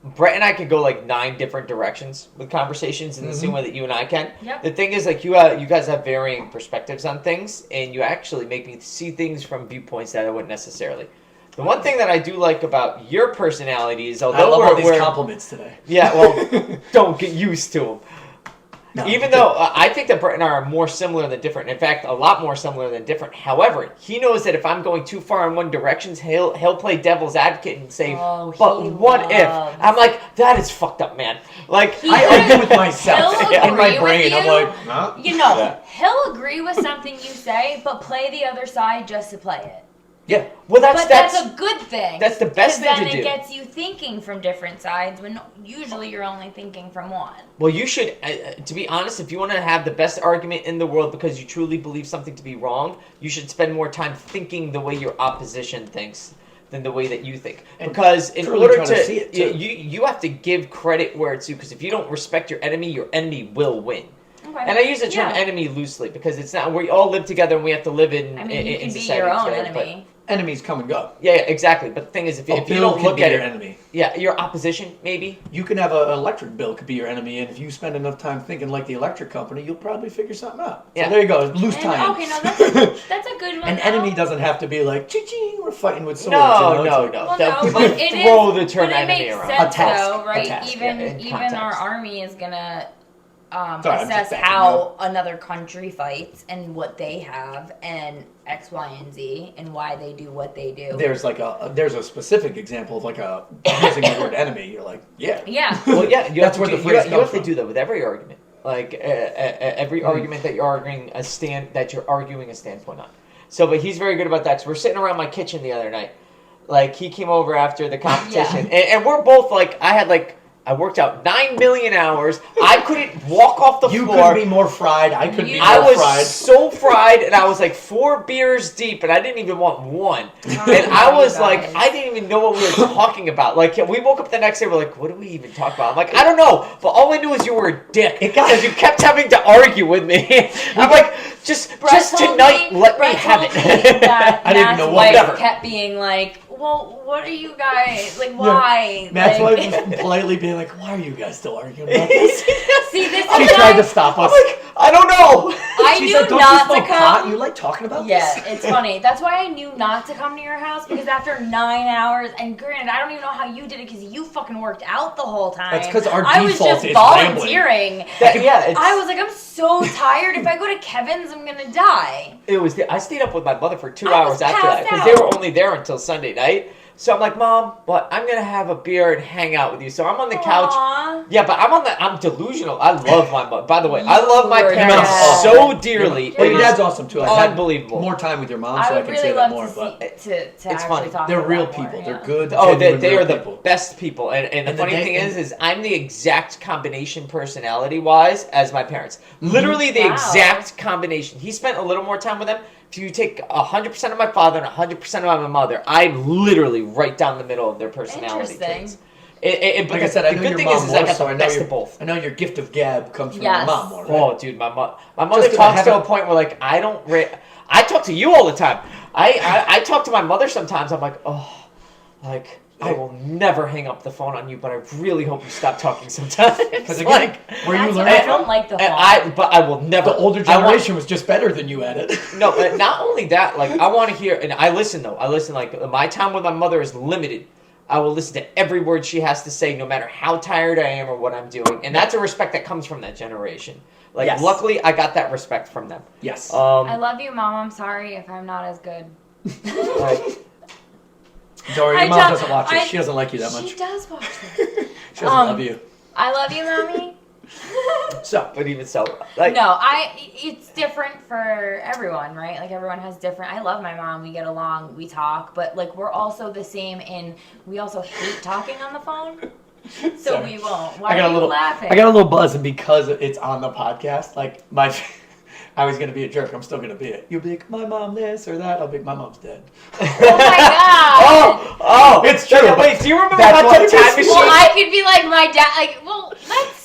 Speaker 3: Brett and I could go like 9 different directions with conversations in the same way that you and I can.
Speaker 1: Yep.
Speaker 3: The thing is, like, you guys have varying perspectives on things, and you actually make me see things from viewpoints that I wouldn't necessarily. The one thing that I do like about your personality is, although
Speaker 2: I love all these compliments today.
Speaker 3: Yeah, well, don't get used to them.
Speaker 2: No,
Speaker 3: Even though I think that Brett and I are more similar than different. In fact, a lot more similar than different. However, he knows that if I'm going too far in one direction, he'll play devil's advocate and say, "But what if?" I'm like, "That is fucked up, man." Like
Speaker 2: I argue with myself
Speaker 1: He'll
Speaker 2: in my
Speaker 1: agree
Speaker 2: brain.
Speaker 1: with
Speaker 2: I'm
Speaker 1: you.
Speaker 2: like, nah.
Speaker 1: You know,
Speaker 3: Yeah.
Speaker 1: he'll agree with something you say, but play the other side just to play it.
Speaker 2: Yeah.
Speaker 3: Well,
Speaker 1: But that's a good thing.
Speaker 3: that's the best thing to
Speaker 1: then
Speaker 3: do.
Speaker 1: it gets you thinking from different sides when usually you're only thinking from one.
Speaker 3: Well, you should, to be honest, if you want to have the best argument in the world because you truly believe something to be wrong, you should spend more time thinking the way your opposition thinks than the way that you think.
Speaker 2: And
Speaker 3: Because in
Speaker 2: truly
Speaker 3: order
Speaker 2: try to see it, too.
Speaker 3: you have to give credit where it's due. Because if you don't respect your enemy will win.
Speaker 1: Okay.
Speaker 3: And I use the term
Speaker 1: Yeah.
Speaker 3: enemy loosely because it's not, we all live together and we have to live in
Speaker 1: I mean, you
Speaker 3: in
Speaker 1: can be
Speaker 3: society
Speaker 1: your own
Speaker 3: together, but-
Speaker 1: enemy.
Speaker 2: Enemies come and go.
Speaker 3: Yeah, exactly. But the thing is, if you
Speaker 2: bill
Speaker 3: don't
Speaker 2: can
Speaker 3: look
Speaker 2: be
Speaker 3: at
Speaker 2: your
Speaker 3: it,
Speaker 2: enemy.
Speaker 3: yeah, your opposition maybe.
Speaker 2: You can have an electric bill could be your enemy, and if you spend enough time thinking like the electric company, you'll probably figure something out.
Speaker 3: Yeah.
Speaker 2: So there you go. Loose time.
Speaker 1: Okay, no, that's a good one.
Speaker 2: An
Speaker 1: though.
Speaker 2: enemy doesn't have to be like, ching, we're fighting with swords.
Speaker 3: No,
Speaker 2: you know?
Speaker 3: no,
Speaker 2: It's like,
Speaker 3: no.
Speaker 1: Well,
Speaker 3: That
Speaker 1: no,
Speaker 3: people
Speaker 1: but it is.
Speaker 3: throw the term
Speaker 1: but it
Speaker 3: enemy
Speaker 1: makes
Speaker 3: around.
Speaker 1: sense,
Speaker 2: A task,
Speaker 1: though,
Speaker 2: a
Speaker 1: right?
Speaker 2: task,
Speaker 3: yeah, in
Speaker 1: Even
Speaker 3: context.
Speaker 1: our army is gonna
Speaker 2: Sorry, I'm
Speaker 1: assess
Speaker 2: just backing
Speaker 1: how another country fights and what they have and X, Y, and Z and why they do what they do.
Speaker 2: There's a specific example of like using the word enemy. You're like, yeah.
Speaker 1: Yeah.
Speaker 3: Well, yeah,
Speaker 2: That's where the phrase
Speaker 3: you
Speaker 2: comes
Speaker 3: have to
Speaker 2: from.
Speaker 3: do that with every argument. Like every argument that you're arguing a standpoint on. So, but he's very good about that. So we're sitting around my kitchen the other night. Like he came over after the competition, and we're both like, I worked out 9 million hours. I couldn't walk off the
Speaker 2: You
Speaker 3: floor.
Speaker 2: couldn't be more fried. I couldn't be more
Speaker 3: I was
Speaker 2: fried.
Speaker 3: so fried, and I was like 4 beers deep, and I didn't even want one. And I was like, I didn't even know what we were talking about. Like, we woke up the next day, we're like, what do we even talk about? I'm like, I don't know, but all I knew is you were a dick because you kept having to argue with me. I'm like, just tonight, let me have it.
Speaker 2: I didn't know what-
Speaker 1: Wife kept being like, well, what are you guys, like, why?
Speaker 2: Matt's
Speaker 1: like,
Speaker 2: wife was politely being like, why are you guys still arguing about this?
Speaker 1: See, this
Speaker 2: She
Speaker 1: is
Speaker 2: tried to
Speaker 1: why
Speaker 2: stop us.
Speaker 3: I'm like, I don't know.
Speaker 1: I
Speaker 2: She
Speaker 1: knew
Speaker 2: said, don't
Speaker 1: not
Speaker 2: you
Speaker 1: to
Speaker 2: smoke pot?
Speaker 1: come.
Speaker 2: You like talking about
Speaker 1: Yeah,
Speaker 2: this?
Speaker 1: it's funny. That's why I knew not to come to your house because after 9 hours, and granted, I don't even know how you did it because you fucking worked out the whole time.
Speaker 2: That's 'cause our
Speaker 1: I was
Speaker 2: default
Speaker 1: just
Speaker 2: is
Speaker 1: volunteering.
Speaker 3: It's,
Speaker 1: I was like, I'm so tired. If I go to Kevin's, I'm gonna die.
Speaker 3: I stayed up with my mother for 2
Speaker 1: I was
Speaker 3: hours after that
Speaker 1: passed
Speaker 3: because they
Speaker 1: out.
Speaker 3: were only there until Sunday night. So I'm like, Mom, but I'm gonna have a beer and hang out with you. So I'm on the couch.
Speaker 1: Aw.
Speaker 3: Yeah, but I'm delusional. I love my mother. By the way, I love my
Speaker 1: Your
Speaker 3: parents
Speaker 1: dad.
Speaker 3: so dearly.
Speaker 2: Well, your
Speaker 3: It is
Speaker 2: dad's awesome too. I've had
Speaker 3: unbelievable.
Speaker 2: more time with your mom,
Speaker 1: I
Speaker 2: so I
Speaker 1: would
Speaker 2: can
Speaker 1: really
Speaker 2: say that
Speaker 1: love
Speaker 2: more.
Speaker 1: to
Speaker 2: But
Speaker 1: see to
Speaker 3: It's
Speaker 1: actually
Speaker 3: funny.
Speaker 1: talk
Speaker 2: they're
Speaker 1: about
Speaker 2: real
Speaker 1: that more,
Speaker 2: people.
Speaker 1: yeah.
Speaker 2: They're good.
Speaker 3: Oh, they
Speaker 2: genuine
Speaker 3: are
Speaker 2: real
Speaker 3: the
Speaker 2: people.
Speaker 3: best people. And the
Speaker 2: And
Speaker 3: funny
Speaker 2: the
Speaker 3: thing
Speaker 2: day-
Speaker 3: is I'm the exact combination personality-wise as my parents. Literally the
Speaker 1: Wow.
Speaker 3: exact combination. He spent a little more time with them. If you take 100% of my father and 100% of my mother, I'm literally right down the middle of their personality
Speaker 1: Interesting.
Speaker 3: traits.
Speaker 2: Like I said, I
Speaker 3: the
Speaker 2: know
Speaker 3: good
Speaker 2: your
Speaker 3: thing
Speaker 2: mom
Speaker 3: is I
Speaker 2: more,
Speaker 3: got
Speaker 2: so
Speaker 3: the
Speaker 2: I know
Speaker 3: best
Speaker 2: your
Speaker 3: of both.
Speaker 2: I know your gift of gab comes from
Speaker 1: Yes.
Speaker 2: your mom more. Right?
Speaker 3: Oh, dude, my mother
Speaker 2: 'cause I
Speaker 3: talks to a
Speaker 2: haven't-
Speaker 3: point where like I talk to you all the time. I talk to my mother sometimes. I'm like, oh, like I will never hang up the phone on you, but I really hope you stop talking sometimes.
Speaker 2: Because again,
Speaker 3: like,
Speaker 2: where you
Speaker 1: That's
Speaker 2: learn
Speaker 1: what I
Speaker 2: from?
Speaker 1: don't like the
Speaker 3: and
Speaker 1: phone.
Speaker 3: but I will never.
Speaker 2: The older
Speaker 3: I want-
Speaker 2: generation was just better than you at it.
Speaker 3: No, not only that. Like I want to hear, and I listen though. I listen. Like my time with my mother is limited. I will listen to every word she has to say, no matter how tired I am or what I'm doing. And that's a respect that comes from that generation. Like,
Speaker 2: Yes.
Speaker 3: luckily, I got that respect from them.
Speaker 2: Yes.
Speaker 1: I love you, Mom. I'm sorry if I'm not as good.
Speaker 2: Dory,
Speaker 1: I
Speaker 2: your mom
Speaker 1: don't-
Speaker 2: doesn't watch it.
Speaker 1: I-
Speaker 2: She doesn't like you that much.
Speaker 1: She does watch this.
Speaker 2: She doesn't love you.
Speaker 1: I love you, Mommy.
Speaker 2: So,
Speaker 3: But even so, like,
Speaker 1: No, it's different for everyone, right? Like, everyone has different. I love my mom. We get along. We talk. But, like, we're also the same in we also hate talking on the phone. So
Speaker 2: Sorry.
Speaker 1: we won't. Why are you laughing?
Speaker 2: I got a little buzz, and because it's on the podcast, like, I was going to be a jerk. I'm still going to be it. You'll be like, my mom this or that. I'll be like, my mom's dead.
Speaker 1: Oh, my God.
Speaker 3: oh,
Speaker 2: It's true.
Speaker 3: Wait, do you remember
Speaker 2: That's
Speaker 3: Hot
Speaker 2: what
Speaker 3: Tub
Speaker 2: it
Speaker 3: Time
Speaker 2: is.
Speaker 3: Machine?
Speaker 1: Well, I could be like my dad. Like, well, that's...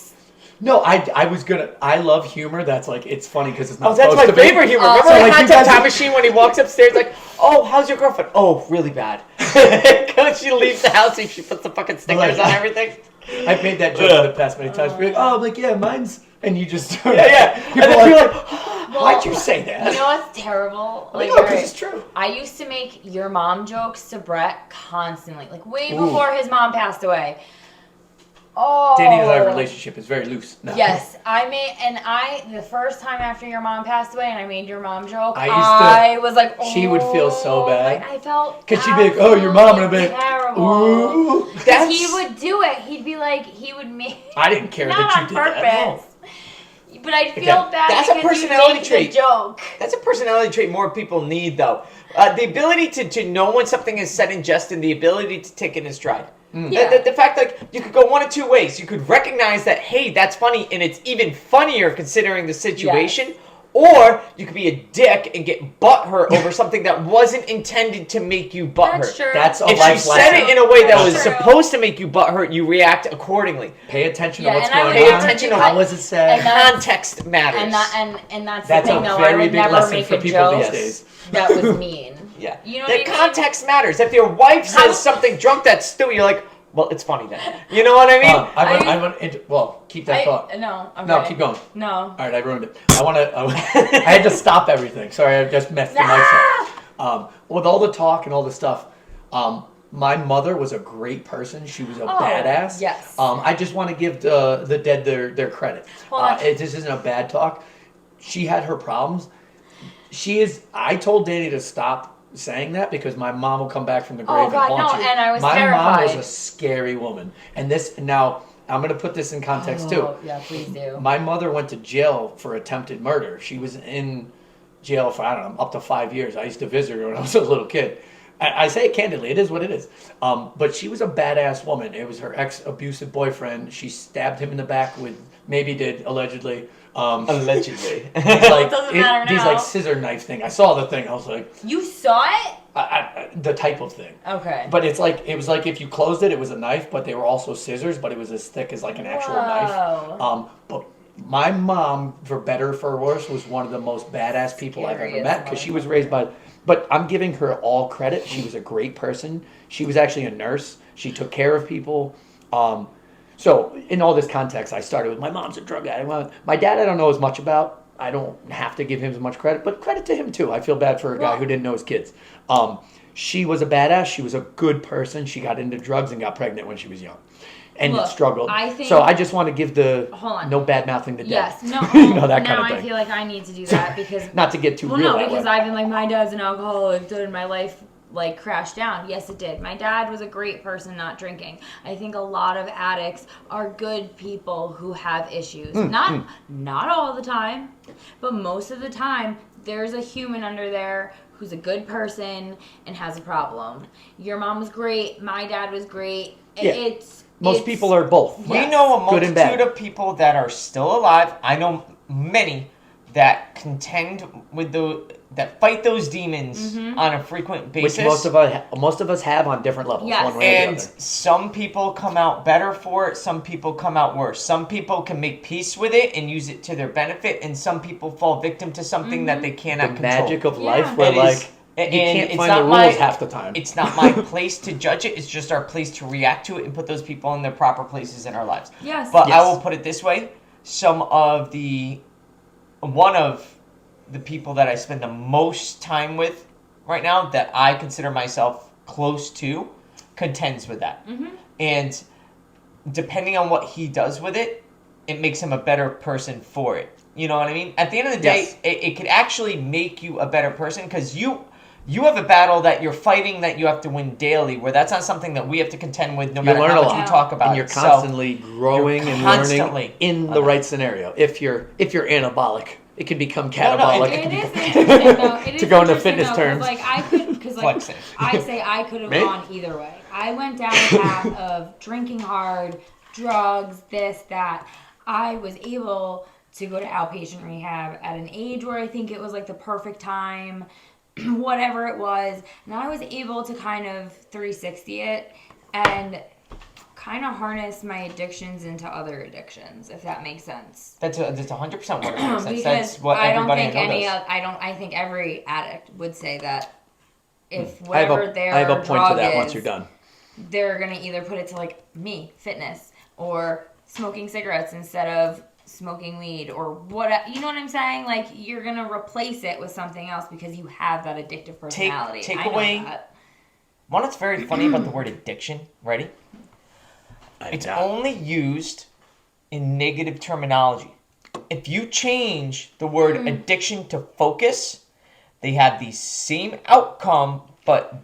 Speaker 2: No, I love humor. That's like, it's funny because it's not
Speaker 3: Oh, that's
Speaker 2: supposed
Speaker 3: my
Speaker 2: to be.
Speaker 3: favorite humor.
Speaker 1: Oh,
Speaker 3: Remember
Speaker 2: so,
Speaker 3: in
Speaker 2: like,
Speaker 3: Hot
Speaker 2: you
Speaker 3: Tub
Speaker 2: guys-
Speaker 3: Time Machine when he walks upstairs like, oh, how's your girlfriend? Oh, really bad. Because she leaves the house and she puts the fucking stickers on everything.
Speaker 2: I've made that joke in the past many times. Be like, oh, I'm like, yeah, mine's... And you just...
Speaker 3: Yeah.
Speaker 2: People
Speaker 3: And
Speaker 2: are
Speaker 3: then you're
Speaker 2: like,
Speaker 3: like,
Speaker 2: why'd you say that?
Speaker 1: You know what's terrible?
Speaker 2: Like,
Speaker 1: Like,
Speaker 2: no, because
Speaker 1: alright,
Speaker 2: it's true.
Speaker 1: I used to make your mom jokes to Brett constantly. Like, way
Speaker 2: Ooh.
Speaker 1: before his mom passed away. Oh.
Speaker 2: Danny and I's relationship is very loose now.
Speaker 1: Yes, the first time after your mom passed away and I made your mom joke,
Speaker 2: I
Speaker 1: was like, oh.
Speaker 2: She would feel so bad.
Speaker 1: I felt
Speaker 2: Because she'd be like, oh, your mom, and I'd be like,
Speaker 1: terrible.
Speaker 2: ooh.
Speaker 1: Because he would do it. He'd be like, he would make
Speaker 2: I didn't care
Speaker 1: not
Speaker 2: that you
Speaker 1: on
Speaker 2: did that.
Speaker 1: purpose. But I feel
Speaker 2: Again,
Speaker 1: bad
Speaker 3: that's a
Speaker 1: because
Speaker 3: personality
Speaker 1: you make
Speaker 3: trait.
Speaker 1: the joke.
Speaker 3: That's a personality trait more people need, though. The ability to know when something is said in jest and the ability to take it in stride.
Speaker 1: Yeah.
Speaker 3: The fact, like, you could go one of two ways. You could recognize that, hey, that's funny, and it's even funnier considering the situation.
Speaker 1: Yes.
Speaker 3: Or you could be a dick and get butthurt over something that wasn't intended to make you butthurt.
Speaker 1: That's true.
Speaker 2: That's a
Speaker 3: If
Speaker 2: life
Speaker 3: she said
Speaker 2: lesson.
Speaker 3: it in a way that
Speaker 1: That's
Speaker 3: was
Speaker 1: true.
Speaker 3: supposed to make you butthurt, you react accordingly.
Speaker 2: Pay attention
Speaker 1: Yeah,
Speaker 2: to what's
Speaker 1: and I
Speaker 2: going
Speaker 1: would
Speaker 3: Pay
Speaker 2: on.
Speaker 3: attention to
Speaker 2: How
Speaker 3: what-
Speaker 2: was it said?
Speaker 1: and that-
Speaker 3: Context matters.
Speaker 1: And that's
Speaker 2: That's
Speaker 1: the
Speaker 2: a
Speaker 1: thing, though. I
Speaker 2: very
Speaker 1: would
Speaker 2: big
Speaker 1: never
Speaker 2: lesson
Speaker 1: make
Speaker 2: for
Speaker 1: a
Speaker 2: people
Speaker 1: joke
Speaker 2: these days.
Speaker 1: that was mean.
Speaker 3: Yeah.
Speaker 1: You know
Speaker 3: the
Speaker 1: what I mean?
Speaker 3: context matters. If your wife says
Speaker 1: How-
Speaker 3: something drunk that's stupid, you're like, well, it's funny then. You know what I mean?
Speaker 2: Well, keep that thought.
Speaker 1: No, okay.
Speaker 2: No, keep going.
Speaker 1: No.
Speaker 2: All right, I ruined it. I had to stop everything. Sorry, I just messed the mics up. With all the talk and all the stuff, my mother was a great person. She was a badass.
Speaker 1: Yes.
Speaker 2: I just want to give the dead their credit.
Speaker 1: Well,
Speaker 2: This isn't a bad talk. She had her problems. I told Danny to stop saying that because my mom will come back from the grave
Speaker 1: Oh, God,
Speaker 2: and haunt
Speaker 1: no,
Speaker 2: you.
Speaker 1: and I was
Speaker 2: my mom was
Speaker 1: terrified.
Speaker 2: a scary woman. And now I'm going to put this in context too.
Speaker 1: Oh, yeah, please do.
Speaker 2: My mother went to jail for attempted murder. She was in jail for, I don't know, up to 5 years. I used to visit her when I was a little kid. I say it candidly. It is what it is. But she was a badass woman. It was her ex-abusive boyfriend. She stabbed him in the back allegedly.
Speaker 3: Allegedly.
Speaker 2: These like,
Speaker 1: Doesn't matter
Speaker 2: these
Speaker 1: now.
Speaker 2: like scissor knife thing. I saw the thing. I was like,
Speaker 1: You saw it?
Speaker 2: the type of thing.
Speaker 1: Okay.
Speaker 2: But it was like if you closed it, it was a knife, but they were also scissors, but it was as thick as like an actual
Speaker 1: Whoa.
Speaker 2: knife. But my mom, for better or for worse, was one of the most badass people I've ever
Speaker 1: Scariest
Speaker 2: met because she was raised by. But I'm giving her all credit. She was a great person. She was actually a nurse. She took care of people. So in all this context, I started with my mom's a drug addict. My dad, I don't know as much about. I don't have to give him as much credit, but credit to him too. I feel bad for a guy who didn't know his kids. She was a badass. She was a good person. She got into drugs and got pregnant when she was young, and
Speaker 1: Look,
Speaker 2: struggled.
Speaker 1: I think-
Speaker 2: So I just want to give
Speaker 1: Hold on.
Speaker 2: no bad mouthing the dead.
Speaker 1: Yes. No.
Speaker 2: You know, that
Speaker 1: now
Speaker 2: kind of
Speaker 1: I
Speaker 2: thing.
Speaker 1: feel like I need to do that because.
Speaker 2: Not to get too
Speaker 1: Well,
Speaker 2: real
Speaker 1: no,
Speaker 2: that
Speaker 1: because
Speaker 2: way.
Speaker 1: I've been like, my dad's an alcoholic. Did my life like crash down? Yes, it did. My dad was a great person not drinking. I think a lot of addicts are good people who have issues. Not all the time, but most of the time there's a human under there who's a good person and has a problem. Your mom was great. My dad was great.
Speaker 2: Yeah. Most people are both.
Speaker 3: We
Speaker 1: Yes.
Speaker 3: know a
Speaker 2: Good and bad.
Speaker 3: multitude of people that are still alive. I know many that contend with that fight those demons on a frequent basis.
Speaker 2: Which most of us have on different levels,
Speaker 1: Yes.
Speaker 2: one way or
Speaker 3: And
Speaker 2: the other.
Speaker 3: some people come out better for it. Some people come out worse. Some people can make peace with it and use it to their benefit. And some people fall victim to something that they cannot
Speaker 2: The
Speaker 3: control.
Speaker 2: magic of
Speaker 1: Yeah.
Speaker 2: life, where
Speaker 3: It
Speaker 2: like
Speaker 3: is-
Speaker 2: you
Speaker 3: and
Speaker 2: can't
Speaker 3: it's
Speaker 2: find the
Speaker 3: not
Speaker 2: rules
Speaker 3: my-
Speaker 2: half the time.
Speaker 3: It's not my place to judge it. It's just our place to react to it and put those people in their proper places in our lives.
Speaker 1: Yes.
Speaker 3: But I
Speaker 2: Yes.
Speaker 3: will put it this way: one of the people that I spend the most time with right now, that I consider myself close to, contends with that. And depending on what he does with it, it makes him a better person for it. You know what I mean? At the end of the day, it could actually make you a better person because you have a battle that you're fighting that you have to win daily, where that's not something that we have to contend with no matter how much we talk about.
Speaker 2: And you're constantly growing and learning in the right scenario. If you're anabolic, it can become catabolic.
Speaker 1: It is interesting though. It is
Speaker 2: to go into
Speaker 1: interesting,
Speaker 2: fitness
Speaker 1: though,
Speaker 2: terms.
Speaker 1: Like I could, because like I say I could have gone either way. I went down the path of drinking hard, drugs, this, that. I was able to go to outpatient rehab at an age where I think it was like the perfect time, whatever it was. And I was able to kind of 360 it and kind of harness my addictions into other addictions, if that makes sense.
Speaker 3: That's 100% what it makes sense.
Speaker 1: Because
Speaker 3: That's what everybody I know does.
Speaker 1: I think every addict would say that if
Speaker 2: I
Speaker 1: whatever
Speaker 2: have a point to that once you're done.
Speaker 1: They're going to either put it to like me, fitness, or smoking cigarettes instead of smoking weed, or what, you know what I'm saying? Like, you're going to replace it with something else because you have that addictive personality.
Speaker 3: Take away one that's very funny about the word addiction. Ready? It's only used in negative terminology. If you change the word addiction to focus, they have the same outcome, but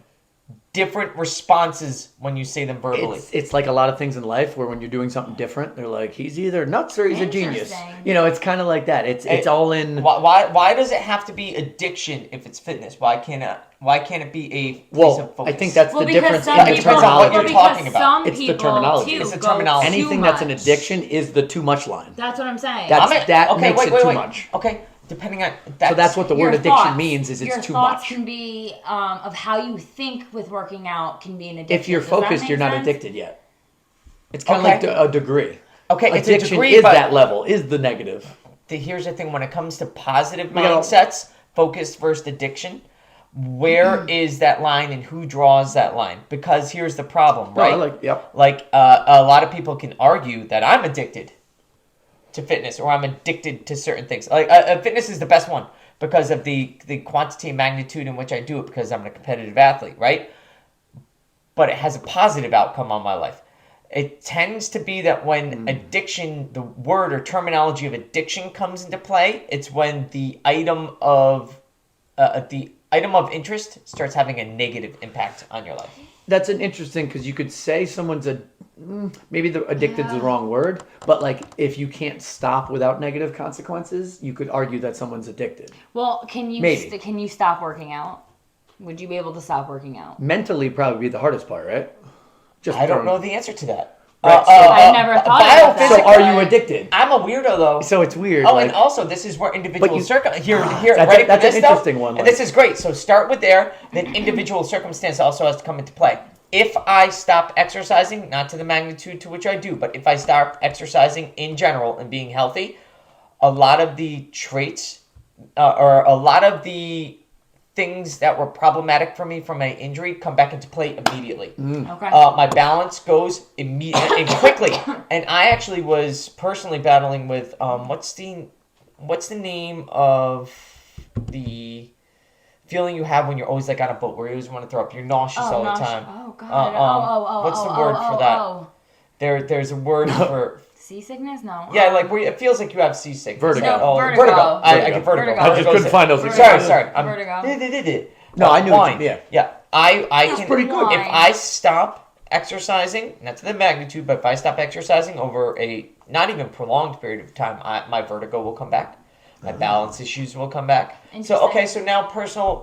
Speaker 3: different responses when you say them verbally.
Speaker 2: It's like a lot of things in life where when you're doing something different, they're like, he's either nuts or he's a genius. You know, it's kind of like that. It's all in.
Speaker 3: Why does it have to be addiction if it's fitness? Why can't it be a place of focus?
Speaker 2: I think that's the difference in the terminology.
Speaker 3: What you're talking about.
Speaker 2: It's the terminology.
Speaker 3: It's the terminology.
Speaker 2: Anything that's an addiction is the too much line.
Speaker 1: That's what I'm saying.
Speaker 2: That makes it too much.
Speaker 3: Okay. Depending on
Speaker 2: so that's what the word addiction means is it's too much.
Speaker 1: Your thoughts can be of how you think with working out can be an addiction.
Speaker 2: If you're focused, you're not addicted yet. It's kind of like a degree.
Speaker 3: Okay,
Speaker 2: addiction
Speaker 3: it's a degree,
Speaker 2: is that level, is the negative.
Speaker 3: Here's the thing: when it comes to positive mindsets, focus versus addiction, where is that line and who draws that line? Because here's the problem, right? A lot of people can argue that I'm addicted to fitness, or I'm addicted to certain things. Like fitness is the best one because of the quantity and magnitude in which I do it, because I'm a competitive athlete, right? But it has a positive outcome on my life. It tends to be that when addiction, the word or terminology of addiction comes into play, it's when the item of interest starts having a negative impact on your life.
Speaker 2: That's an interesting, because you could say someone's maybe the addicted's the wrong word, but like if you can't stop without negative consequences, you could argue that someone's addicted.
Speaker 1: Well, can you stop working out? Would you be able to stop working out?
Speaker 2: Mentally, probably be the hardest part, right?
Speaker 3: I don't know the answer to that.
Speaker 2: Right,
Speaker 1: I never thought about that.
Speaker 2: So are you addicted?
Speaker 3: I'm a weirdo though.
Speaker 2: So it's weird.
Speaker 3: Oh, and also this is where individual
Speaker 2: That's an interesting one.
Speaker 3: And this is great. So start with there, then individual circumstance also has to come into play. If I stop exercising, not to the magnitude to which I do, but if I stop exercising in general and being healthy, a lot of the traits or a lot of the things that were problematic for me from my injury come back into play immediately.
Speaker 1: Okay.
Speaker 3: My balance goes immediately and quickly. And I actually was personally battling with what's the name of the feeling you have when you're always like on a boat where you always want to throw up? You're nauseous all the time.
Speaker 1: Oh God.
Speaker 3: What's the word for that? There's a word for
Speaker 1: seasickness? No.
Speaker 3: Yeah, like where it feels like you have seasickness.
Speaker 2: Vertigo.
Speaker 3: Vertigo. I get vertigo.
Speaker 2: I just couldn't find those.
Speaker 3: Sorry.
Speaker 1: Vertigo.
Speaker 3: No,
Speaker 2: I knew.
Speaker 3: Yeah. I can.
Speaker 2: Pretty good.
Speaker 3: If I stop exercising, not to the magnitude, but if I stop exercising over a not even prolonged period of time, my vertigo will come back. My balance issues will come back. So now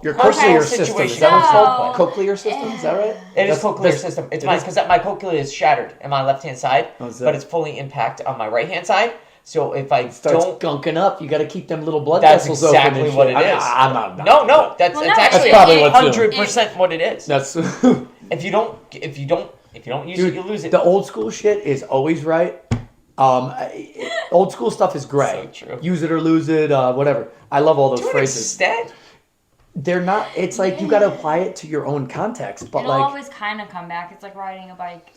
Speaker 2: your cochlear system. Is that what's called? Cochlear system? Is that right?
Speaker 3: It is cochlear system. It's mine because my cochlea is shattered in my left hand side, but it's fully intact on my right hand side. So if I
Speaker 2: don't gunking up, you got to keep them little blood vessels open.
Speaker 3: That's exactly what it is.
Speaker 2: I'm not.
Speaker 3: No, that's actually 100% what it is.
Speaker 2: That's
Speaker 3: if you don't use it, you lose it.
Speaker 2: The old school shit is always right. Old school stuff is great.
Speaker 3: So true.
Speaker 2: Use it or lose it, whatever. I love all those phrases.
Speaker 3: Extent?
Speaker 2: They're not. It's like you got to apply it to your own context. But
Speaker 1: it'll always kind of come back. It's like riding a bike.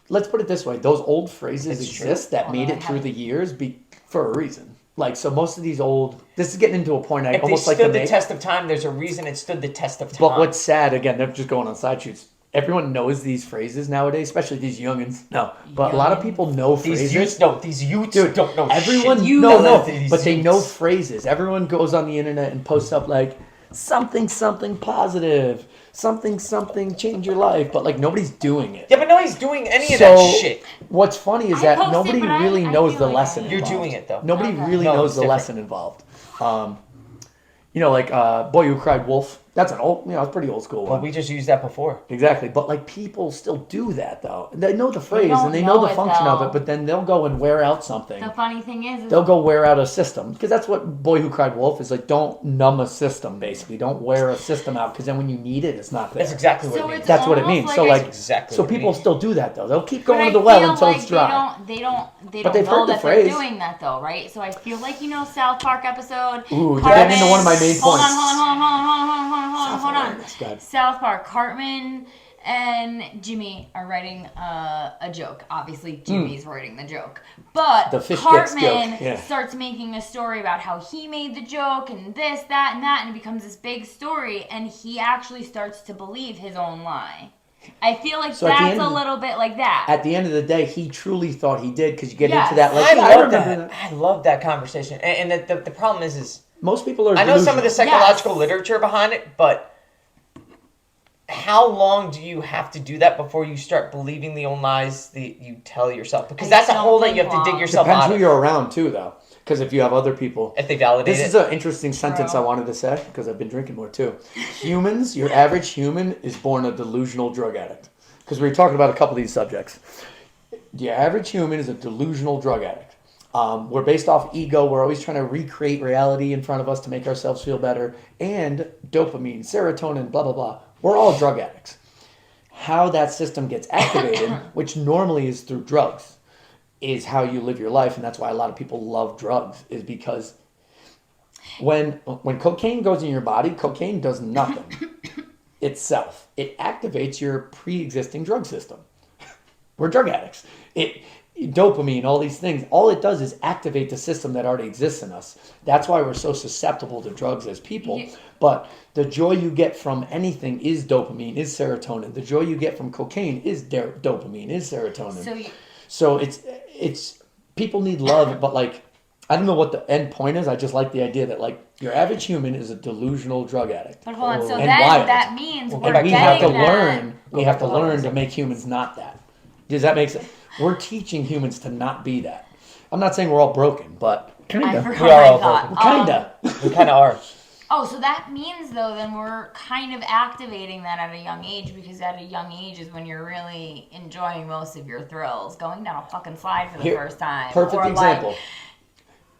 Speaker 2: Let's put it this way: those old phrases exist that made it through the years for a reason. Like, so most of these old. This is getting into a point.
Speaker 3: If almost they stood the test of time, there's a reason it stood the test of time.
Speaker 2: But what's sad, again, they're just going on side shoots. everyone knows these phrases nowadays, especially these youngins. No, but a lot of people know phrases.
Speaker 3: These youths don't know
Speaker 2: everyone,
Speaker 3: shit.
Speaker 2: But they know phrases. Everyone goes on the internet and posts up like something positive, something change your life, but like nobody's doing it.
Speaker 3: Yeah, but nobody's doing any of that shit.
Speaker 2: What's funny is that nobody really knows the lesson.
Speaker 3: You're doing it though.
Speaker 2: Nobody really knows the lesson involved. Like Boy Who Cried Wolf. That's an old, it's pretty old school one.
Speaker 3: Well, we just used that before.
Speaker 2: Exactly, but like people still do that though. They know the phrase and they know the function of it, but then they'll go and wear out something.
Speaker 1: The funny thing is
Speaker 2: they'll go wear out a system, because that's what Boy Who Cried Wolf is like. Don't numb a system, basically. Don't wear a system out, because then when you need it, it's not there.
Speaker 3: That's exactly what it means.
Speaker 2: That's what it means. So like,
Speaker 3: exactly.
Speaker 2: So people still do that though. They'll keep going to the well until it's dry.
Speaker 1: They don't
Speaker 2: But they've
Speaker 1: know
Speaker 2: heard the
Speaker 1: that
Speaker 2: phrase.
Speaker 1: they're doing that though, right? So I feel like South Park episode.
Speaker 2: Ooh, you're getting into one of my main points.
Speaker 1: Hold on. South Park, Cartman and Jimmy are writing a joke. Obviously, Jimmy's writing the joke. But
Speaker 2: the fish
Speaker 1: Cartman starts making a story about how he made the joke and this, that, and that, and it becomes this big story, and he actually starts to believe his own lie. I feel like that's a little bit like that.
Speaker 2: At the end of the day, he truly thought he did, because you get into that. Like,
Speaker 3: I love that conversation. And the problem is
Speaker 2: most people are.
Speaker 3: I know some of the psychological literature behind it, but how long do you have to do that before you start believing the own lies that you tell yourself? Because that's a hole that you have to dig yourself out of.
Speaker 2: Depends who you're around too, though. Because if you have other people,
Speaker 3: if they validate
Speaker 2: this is an interesting sentence I wanted to say, because I've been drinking more too. Humans, your average human is born a delusional drug addict. Because we were talking about a couple of these subjects. The average human is a delusional drug addict. We're based off ego. We're always trying to recreate reality in front of us to make ourselves feel better. And dopamine, serotonin, blah, blah, blah. We're all drug addicts. How that system gets activated, which normally is through drugs, is how you live your life. And that's why a lot of people love drugs, is because when cocaine goes in your body, cocaine does nothing itself. It activates your pre-existing drug system. We're drug addicts. Dopamine, all these things, all it does is activate the system that already exists in us. That's why we're so susceptible to drugs as people. Yeah. But the joy you get from anything is dopamine, is serotonin. The joy you get from cocaine is dopamine, is serotonin. So it's people need love, but like, I don't know what the end point is. I just like the idea that like your average human is a delusional drug addict.
Speaker 1: But hold on, so that means we
Speaker 2: have to learn. We have to learn to make humans not that. Does that make sense? We're teaching humans to not be that. I'm not saying we're all broken, but kind of.
Speaker 3: We are all broken.
Speaker 2: Kind of.
Speaker 3: We kind of are.
Speaker 1: Oh, so that means, though, then we're kind of activating that at a young age, because at a young age is when you're really enjoying most of your thrills. Going down a fucking slide for the first time.
Speaker 2: Perfect example.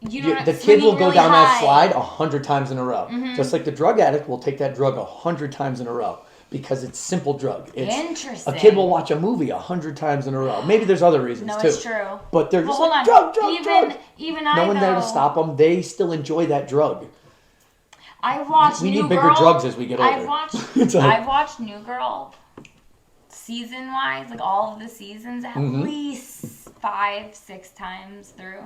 Speaker 1: Like,
Speaker 2: the kid will go down that slide 100 times in a row. Mm-hmm. Just like the drug addict will take that drug 100 times in a row. Because it's simple drug.
Speaker 1: Interesting.
Speaker 2: A kid will watch a movie 100 times in a row. Maybe there's other reasons too.
Speaker 1: No, it's true.
Speaker 2: But they're just like, drug.
Speaker 1: Even
Speaker 2: no one there to stop them. They still enjoy that drug.
Speaker 1: I watched
Speaker 2: We need bigger drugs as we get older.
Speaker 1: I've watched New Girl season-wise, like all of the seasons, at least 5-6 times through.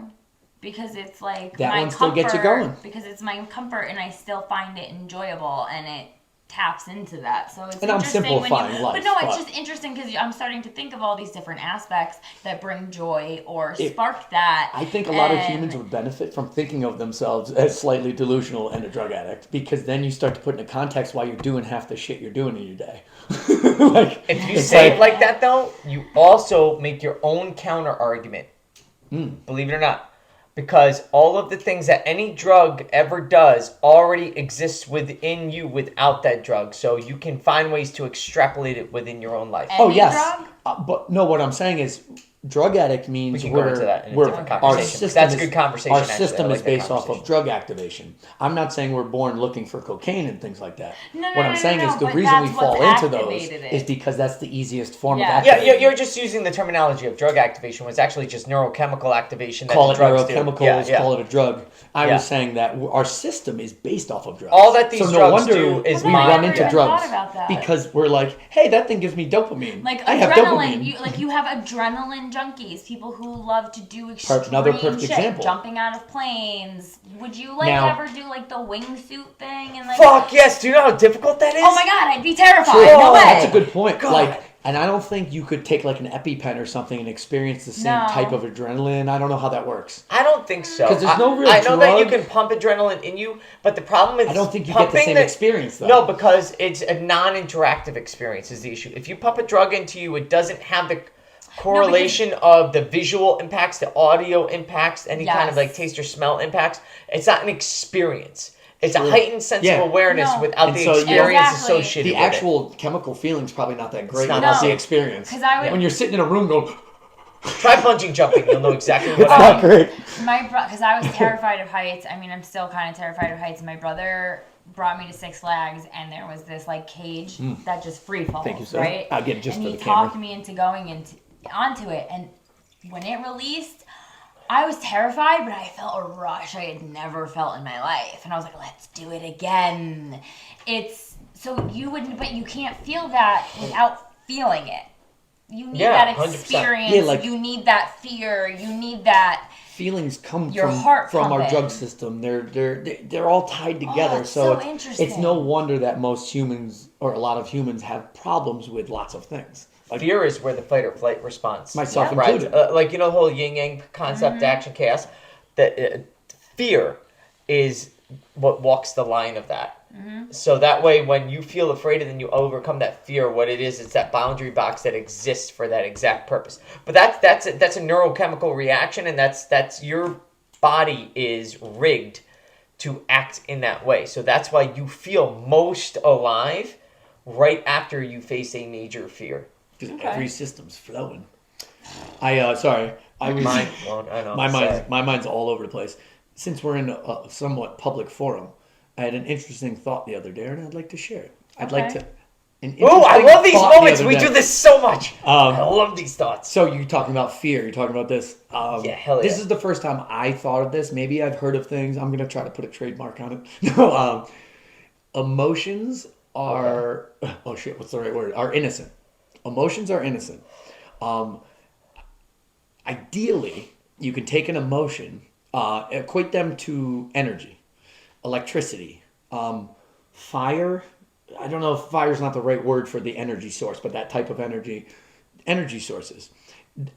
Speaker 1: Because it's like
Speaker 2: that
Speaker 1: my
Speaker 2: one still gets you going.
Speaker 1: Because it's my comfort, and I still find it enjoyable, and it taps into that. So it's
Speaker 2: and
Speaker 1: interesting
Speaker 2: I'm simplifying life.
Speaker 1: But no, it's just interesting because I'm starting to think of all these different aspects that bring joy or spark that.
Speaker 2: I think a lot of humans would benefit from thinking of themselves as slightly delusional and a drug addict, because then you start to put into context why you're doing half the shit you're doing in your day.
Speaker 3: Like, if you say it like that, though, you also make your own counter argument. Believe it or not. Because all of the things that any drug ever does already exists within you without that drug. So you can find ways to extrapolate it within your own life.
Speaker 1: Any drug?
Speaker 2: But no, what I'm saying is drug addict means
Speaker 3: we can go into that in a different conversation. That's a good conversation.
Speaker 2: Our system is based off of drug activation. I'm not saying we're born looking for cocaine and things like that. What I'm saying is the reason we fall into those is because that's the easiest form of activation.
Speaker 3: Yeah, you're just using the terminology of drug activation, when it's actually just neurochemical activation.
Speaker 2: Call it neurochemicals, call it a drug. I was saying that our system is based off of drugs.
Speaker 3: All that these drugs do is
Speaker 2: we run into drugs because we're like, hey, that thing gives me dopamine.
Speaker 1: Like
Speaker 2: I
Speaker 1: adrenaline,
Speaker 2: have dopamine.
Speaker 1: you have adrenaline adrenaline junkies, people who love to do extreme
Speaker 4: Another perfect
Speaker 1: shit,
Speaker 4: example.
Speaker 1: jumping out of planes. Would you
Speaker 4: Now-
Speaker 1: ever do the wingsuit thing and
Speaker 3: Fuck yes! Do you know how difficult that is?
Speaker 1: Oh my god, I'd be terrified.
Speaker 4: True.
Speaker 1: No way.
Speaker 4: That's a good point.
Speaker 3: God.
Speaker 4: And I don't think you could take an EpiPen or something and experience the same
Speaker 1: No.
Speaker 4: type of adrenaline. I don't know how that works.
Speaker 3: I don't think so.
Speaker 4: 'Cause there's no real
Speaker 3: I know that you
Speaker 4: drug.
Speaker 3: can pump adrenaline in you, but the problem is
Speaker 4: I don't think you get the same experience, though.
Speaker 3: No, because it's a non-interactive experience is the issue. If you pump a drug into you, it doesn't have the correlation of the visual impacts, the audio impacts, any kind of taste or smell impacts. It's not an experience. It's a heightened sense of awareness without
Speaker 4: And
Speaker 3: the
Speaker 4: so
Speaker 3: experience
Speaker 1: Exactly.
Speaker 3: associated
Speaker 4: The
Speaker 3: with
Speaker 4: actual chemical feeling's probably not that great
Speaker 3: not
Speaker 4: without
Speaker 3: the
Speaker 4: the experience.
Speaker 1: 'Cause I would-
Speaker 4: When you're sitting in a room going,
Speaker 3: it. Try bungee jumping. You'll know exactly what
Speaker 4: it's
Speaker 3: I
Speaker 4: not
Speaker 3: mean.
Speaker 4: great.
Speaker 1: Because I was terrified of heights. I mean, I'm still kind of terrified of heights. My brother brought me to Six Flags, and there was this cage that just free falls.
Speaker 4: Thank you, sir.
Speaker 1: Right?
Speaker 4: I'll get it just
Speaker 1: and
Speaker 4: for
Speaker 1: he
Speaker 4: the camera.
Speaker 1: talked me into going onto it, and when it released, I was terrified, but I felt a rush I had never felt in my life, and I was like, "Let's do it again." But you can't feel that without feeling it. You need that
Speaker 3: 100%.
Speaker 1: experience. You need that fear. You need that.
Speaker 4: Feelings come
Speaker 1: Your heart
Speaker 4: from our
Speaker 1: pumping.
Speaker 4: drug system. They're all tied together.
Speaker 1: it's
Speaker 4: so
Speaker 1: so
Speaker 4: it's
Speaker 1: interesting.
Speaker 4: no wonder that most humans, or a lot of humans, have problems with lots of things.
Speaker 3: Fear is where the fight or flight response.
Speaker 4: Myself
Speaker 3: right.
Speaker 4: included.
Speaker 3: The whole yin yang concept, action, chaos. That fear is what walks the line of that. So that way, when you feel afraid and then you overcome that fear, what it is, it's that boundary box that exists for that exact purpose. But that's a neurochemical reaction, and that's your body is rigged to act in that way. So that's why you feel most alive right after you face a major fear.
Speaker 4: Because every system's flowing. I was
Speaker 3: Mind blown. I know.
Speaker 4: my mind's all over the place. Since we're in a somewhat public forum, I had an interesting thought the other day, and I'd like to share it. I'd like to.
Speaker 3: Oh, I love these moments. We do this so much. I love these thoughts.
Speaker 4: So you're talking about fear. You're talking about this.
Speaker 3: Hell yeah.
Speaker 4: This is the first time I thought of this. Maybe I've heard of things. I'm gonna try to put a trademark on it. No, emotions are. Oh shit! What's the right word? Are innocent. Emotions are innocent. Ideally, you can take an emotion, equate them to energy, electricity, fire. I don't know if fire is not the right word for the energy source, but that type of energy sources.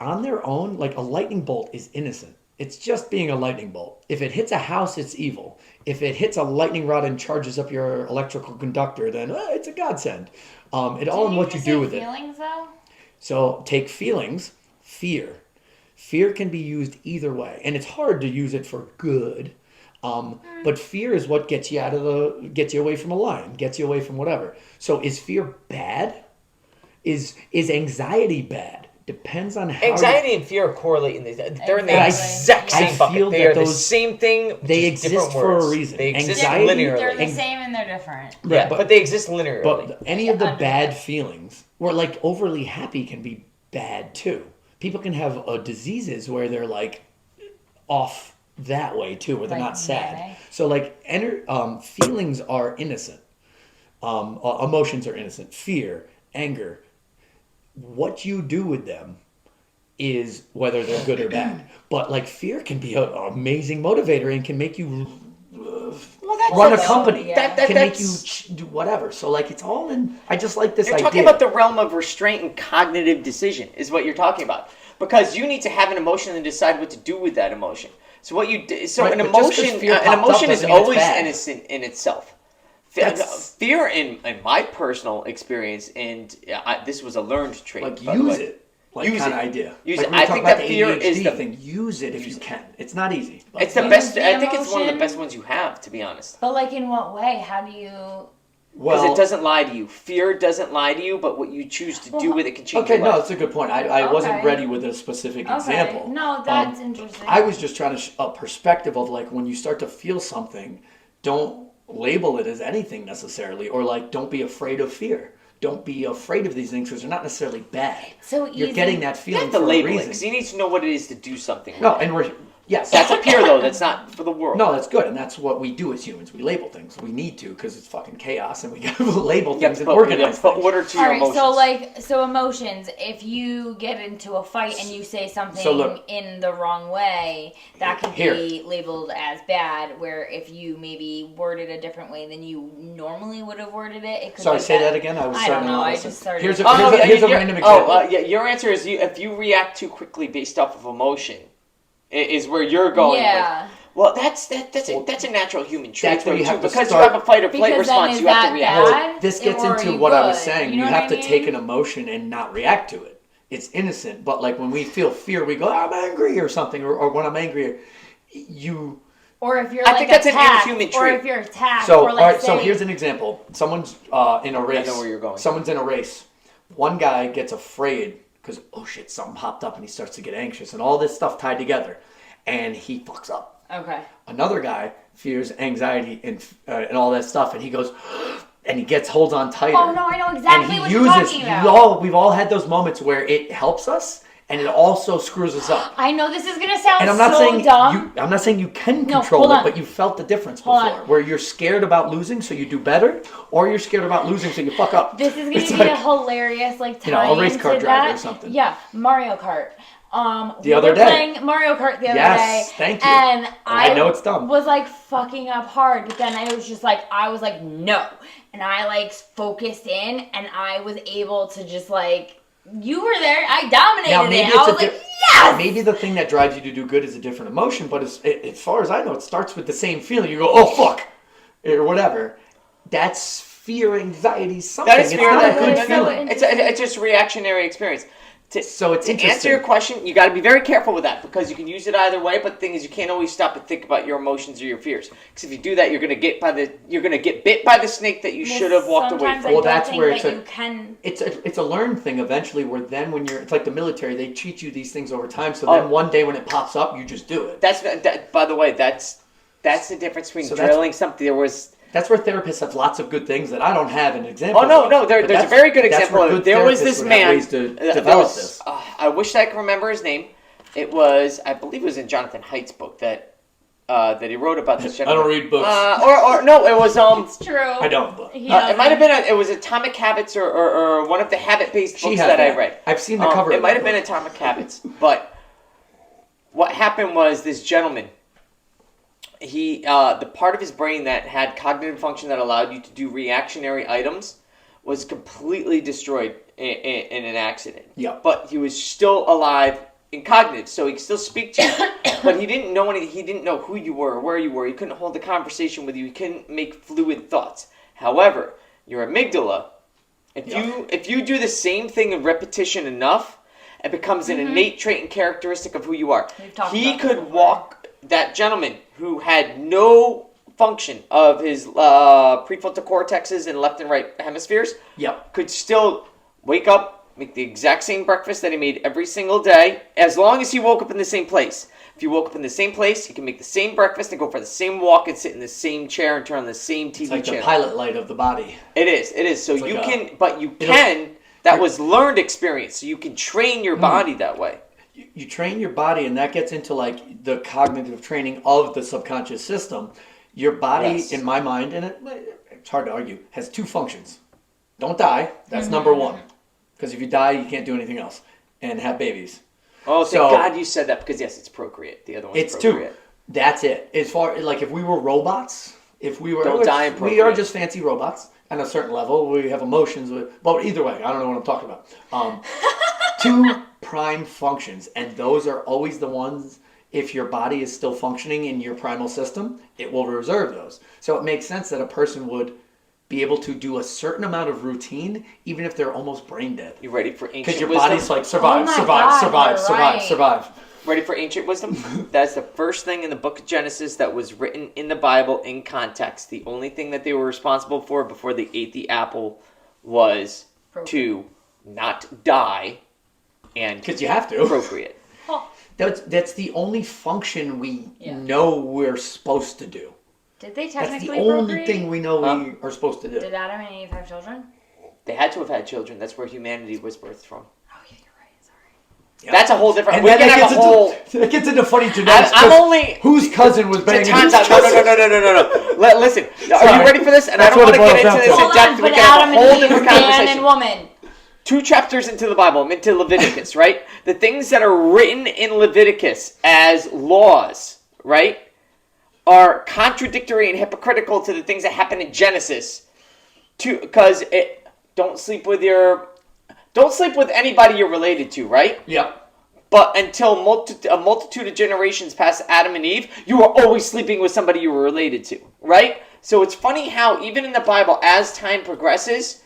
Speaker 4: On their own, like a lightning bolt is innocent. It's just being a lightning bolt. If it hits a house, it's evil. If it hits a lightning rod and charges up your electrical conductor, then it's a godsend. It all in what you do with it.
Speaker 1: Feelings, though?
Speaker 4: So take feelings, fear. Fear can be used either way, and it's hard to use it for good. But fear is what gets you away from a line, gets you away from whatever. So is fear bad? Is anxiety bad? Depends on how
Speaker 3: Anxiety and fear correlate in these. They're in the exact
Speaker 4: I
Speaker 3: same bucket.
Speaker 4: feel
Speaker 3: They
Speaker 4: that
Speaker 3: are the
Speaker 4: those-
Speaker 3: same thing.
Speaker 4: they
Speaker 3: just
Speaker 4: exist
Speaker 3: different
Speaker 4: for a
Speaker 3: words.
Speaker 4: reason.
Speaker 3: They exist
Speaker 4: Anxiety-
Speaker 1: They're the
Speaker 3: linearly.
Speaker 1: same and they're different.
Speaker 3: Yeah,
Speaker 4: but-
Speaker 3: but they exist linearly.
Speaker 4: But any of the bad feelings, or like overly happy, can be bad too. People can have diseases where they're like off that way too, where they're
Speaker 1: Like
Speaker 4: not sad.
Speaker 1: manic.
Speaker 4: So like feelings are innocent. Emotions are innocent. Fear, anger. What you do with them is whether they're good or bad. But like fear can be an amazing motivator and can make you run a company.
Speaker 1: Yeah.
Speaker 4: Can make you do whatever. So like it's all in. I just like this
Speaker 3: You're
Speaker 4: idea.
Speaker 3: talking about the realm of restraint and cognitive decision is what you're talking about. Because you need to have an emotion and decide what to do with that emotion. So what you do, so
Speaker 4: Right,
Speaker 3: an
Speaker 4: but just 'cause
Speaker 3: emotion
Speaker 4: fear
Speaker 3: an
Speaker 4: popped up
Speaker 3: emotion is
Speaker 4: doesn't mean it's
Speaker 3: always
Speaker 4: bad.
Speaker 3: innocent in itself.
Speaker 4: That's-
Speaker 3: Fear in my personal experience, and this was a learned trait.
Speaker 4: like
Speaker 3: by the
Speaker 4: use
Speaker 3: way.
Speaker 4: it. Like
Speaker 3: Use
Speaker 4: kind
Speaker 3: it.
Speaker 4: of idea.
Speaker 3: Use
Speaker 4: Like
Speaker 3: it.
Speaker 4: we were
Speaker 3: I
Speaker 4: talking
Speaker 3: think
Speaker 4: about
Speaker 3: that
Speaker 4: the
Speaker 3: fear
Speaker 4: ADHD
Speaker 3: is the
Speaker 4: thing. Use it if you can. It's not easy. But
Speaker 3: It's the
Speaker 1: Use
Speaker 3: best.
Speaker 1: the
Speaker 3: I think it's one of the
Speaker 1: emotion.
Speaker 3: best ones you have, to be honest.
Speaker 1: But like in what way? How do you...
Speaker 3: Because it doesn't lie to you. Fear doesn't lie to you, but what you choose to do with it can change
Speaker 4: Okay,
Speaker 3: your
Speaker 4: no,
Speaker 3: life.
Speaker 4: that's a good point. I wasn't
Speaker 1: Okay.
Speaker 4: ready with a specific example.
Speaker 1: No, that's interesting.
Speaker 4: I was just trying to a perspective of like when you start to feel something, don't label it as anything necessarily, or like don't be afraid of fear. Don't be afraid of these things because they're not necessarily bad.
Speaker 1: So
Speaker 4: You're
Speaker 1: easy.
Speaker 4: getting that
Speaker 3: You
Speaker 4: feeling
Speaker 3: have to
Speaker 4: for a
Speaker 3: label it
Speaker 4: reason.
Speaker 3: because you need to know what it is to do something.
Speaker 4: No,
Speaker 3: with it.
Speaker 4: and
Speaker 2: Yes.
Speaker 3: That's up here, though. That's not for the world.
Speaker 2: No, that's good, and that's what we do as humans. We label things. We need to because it's fucking chaos, and we gotta label things and organize
Speaker 3: put
Speaker 2: things.
Speaker 3: order to your emotions.
Speaker 1: So emotions. If you get into a fight and you say something in the wrong way, that can be labeled as bad. Where if you maybe worded a different way than you normally would have worded it, it could.
Speaker 2: Sorry,
Speaker 1: be
Speaker 2: say
Speaker 1: bad.
Speaker 2: that again.
Speaker 1: I don't know. I just started.
Speaker 2: Here's a random example.
Speaker 3: Your answer is if you react too quickly based off of emotion, is where you're going.
Speaker 1: Yeah.
Speaker 3: Well, that's a natural human trait.
Speaker 2: That's where you have to
Speaker 3: because
Speaker 2: start.
Speaker 3: you have a fight or flight response, you have to react.
Speaker 1: Bad?
Speaker 2: This gets into what I was saying. You have to take an emotion and not react to it. It's innocent, but like when we feel fear, we go, I'm angry or something, or when I'm angry, you.
Speaker 1: Or if you're
Speaker 3: I think that's an inhuman trait.
Speaker 1: Or if you're attacked.
Speaker 2: So,
Speaker 1: or like
Speaker 2: so here's an example. Someone's in a race.
Speaker 3: I know where you're going.
Speaker 2: Someone's in a race. One guy gets afraid because, oh shit, something popped up, and he starts to get anxious, and all this stuff tied together, and he fucks up.
Speaker 1: Okay.
Speaker 2: Another guy fears anxiety and all that stuff, and he goes, and he holds on tighter.
Speaker 1: Oh no, I know exactly what you're talking about.
Speaker 2: We've all had those moments where it helps us, and it also screws us up.
Speaker 1: I know this is gonna sound
Speaker 2: and I'm not
Speaker 1: so
Speaker 2: saying
Speaker 1: dumb.
Speaker 2: I'm not saying you can control it, but you felt the difference before, where you're scared about losing, so you do better, or you're scared about losing, so you fuck up.
Speaker 1: This is gonna be a hilarious
Speaker 2: a race car driver or something.
Speaker 1: Yeah, Mario Kart.
Speaker 2: The other day.
Speaker 1: Playing Mario Kart the other day.
Speaker 2: Yes, thank you.
Speaker 1: And
Speaker 2: I know it's dumb.
Speaker 1: Was like fucking up hard, but then I was like no, and I like focused in, and I was able to just like you were there. I dominated it. I was like yes.
Speaker 2: Maybe the thing that drives you to do good is a different emotion, but as far as I know, it starts with the same feeling. You go, oh fuck, or whatever. That's fear, anxiety, something.
Speaker 3: That is fear.
Speaker 2: It's not a good feeling.
Speaker 3: It's just reactionary experience.
Speaker 2: So it's
Speaker 3: to answer your question, you got to be very careful with that because you can use it either way. But the thing is, you can't always stop and think about your emotions or your fears. Because if you do that, you're gonna get bit by the snake that you should have walked away from.
Speaker 2: Well, that's where it's a learned thing eventually. Where then when it's like the military, they teach you these things over time. So then one day when it pops up, you just do it.
Speaker 3: By the way, that's the difference between drilling something.
Speaker 2: That's where therapists have lots of good things that I don't have an example.
Speaker 3: Oh no, there's a very good example. There was this man. I wish I could remember his name. I believe it was in Jonathan Haidt's book that he wrote about this gentleman.
Speaker 2: I don't read books.
Speaker 3: No, it was
Speaker 1: It's true.
Speaker 2: I don't. But.
Speaker 3: It might have been it was Atomic Habits or one of the habit-based books that I read.
Speaker 2: I've seen the cover.
Speaker 3: It might have been Atomic Habits, but what happened was this gentleman. The part of his brain that had cognitive function that allowed you to do reactionary items was completely destroyed in an accident.
Speaker 2: Yeah.
Speaker 3: But he was still alive in cognitive, so he could still speak to you. But he didn't know anything. He didn't know who you were or where you were. He couldn't hold a conversation with you. He couldn't make fluid thoughts. However, your amygdala, if you do the same thing in repetition enough, it becomes an innate trait and characteristic of who you are. He could walk. That gentleman who had no function of his prefrontal cortexes in left and right hemispheres could still wake up, make the exact same breakfast that he made every single day, as long as he woke up in the same place. If he woke up in the same place, he can make the same breakfast and go for the same walk and sit in the same chair and turn on the same TV channel.
Speaker 2: It's like the pilot light of the body.
Speaker 3: It is. So that was learned experience, so you can train your body that way.
Speaker 2: You train your body, and that gets into like the cognitive training of the subconscious system. Your body, in my mind, and it's hard to argue, has two functions. Don't die. That's number one. Because if you die, you can't do anything else. And have babies.
Speaker 3: Oh, thank God you said that because, yes, it's procreate. The other one's procreate.
Speaker 2: It's two. That's it. As far like if we were robots,
Speaker 3: Don't die and procreate.
Speaker 2: We are just fancy robots at a certain level. We have emotions. But either way, I don't know what I'm talking about. Two prime functions, and those are always the ones, if your body is still functioning in your primal system, it will reserve those. So it makes sense that a person would be able to do a certain amount of routine even if they're almost brain dead.
Speaker 3: You ready for ancient wisdom?
Speaker 2: Because your body's like survive.
Speaker 3: Ready for ancient wisdom? That's the first thing in the book of Genesis that was written in the Bible in context. The only thing that they were responsible for before they ate the apple was to not die and
Speaker 2: because you have to
Speaker 3: procreate.
Speaker 2: That's the only function we know we're supposed to do.
Speaker 1: Did they technically
Speaker 2: That's the only thing we know we are supposed to do.
Speaker 1: Did Adam and Eve have children?
Speaker 3: They had to have had children. That's where humanity was birthed from.
Speaker 1: Oh, yeah, you're right. Sorry.
Speaker 2: Yep.
Speaker 3: That's a whole different.
Speaker 2: And
Speaker 3: We
Speaker 2: then
Speaker 3: can have a whole.
Speaker 2: it gets into funny genetics.
Speaker 3: I'm only.
Speaker 2: Whose cousin was banging
Speaker 3: Time's
Speaker 2: whose
Speaker 3: out.
Speaker 2: cousin?
Speaker 3: No. Listen, are
Speaker 2: Sorry.
Speaker 3: you ready for this? And
Speaker 2: That's
Speaker 3: I don't
Speaker 2: what
Speaker 3: want to
Speaker 2: it
Speaker 3: get
Speaker 2: boils
Speaker 3: into
Speaker 2: down
Speaker 3: this
Speaker 2: to.
Speaker 3: in
Speaker 1: Hold
Speaker 3: depth.
Speaker 1: on,
Speaker 3: We
Speaker 1: but
Speaker 3: can have
Speaker 1: Adam
Speaker 3: a whole
Speaker 1: and Eve,
Speaker 3: different
Speaker 1: man
Speaker 3: conversation.
Speaker 1: and woman.
Speaker 3: 2 chapters into the Bible, into Leviticus, right? The things that are written in Leviticus as laws, right, are contradictory and hypocritical to the things that happen in Genesis. Because don't sleep with anybody you're related to, right?
Speaker 2: Yep.
Speaker 3: But until a multitude of generations past Adam and Eve, you were always sleeping with somebody you were related to, right? So it's funny how even in the Bible, as time progresses,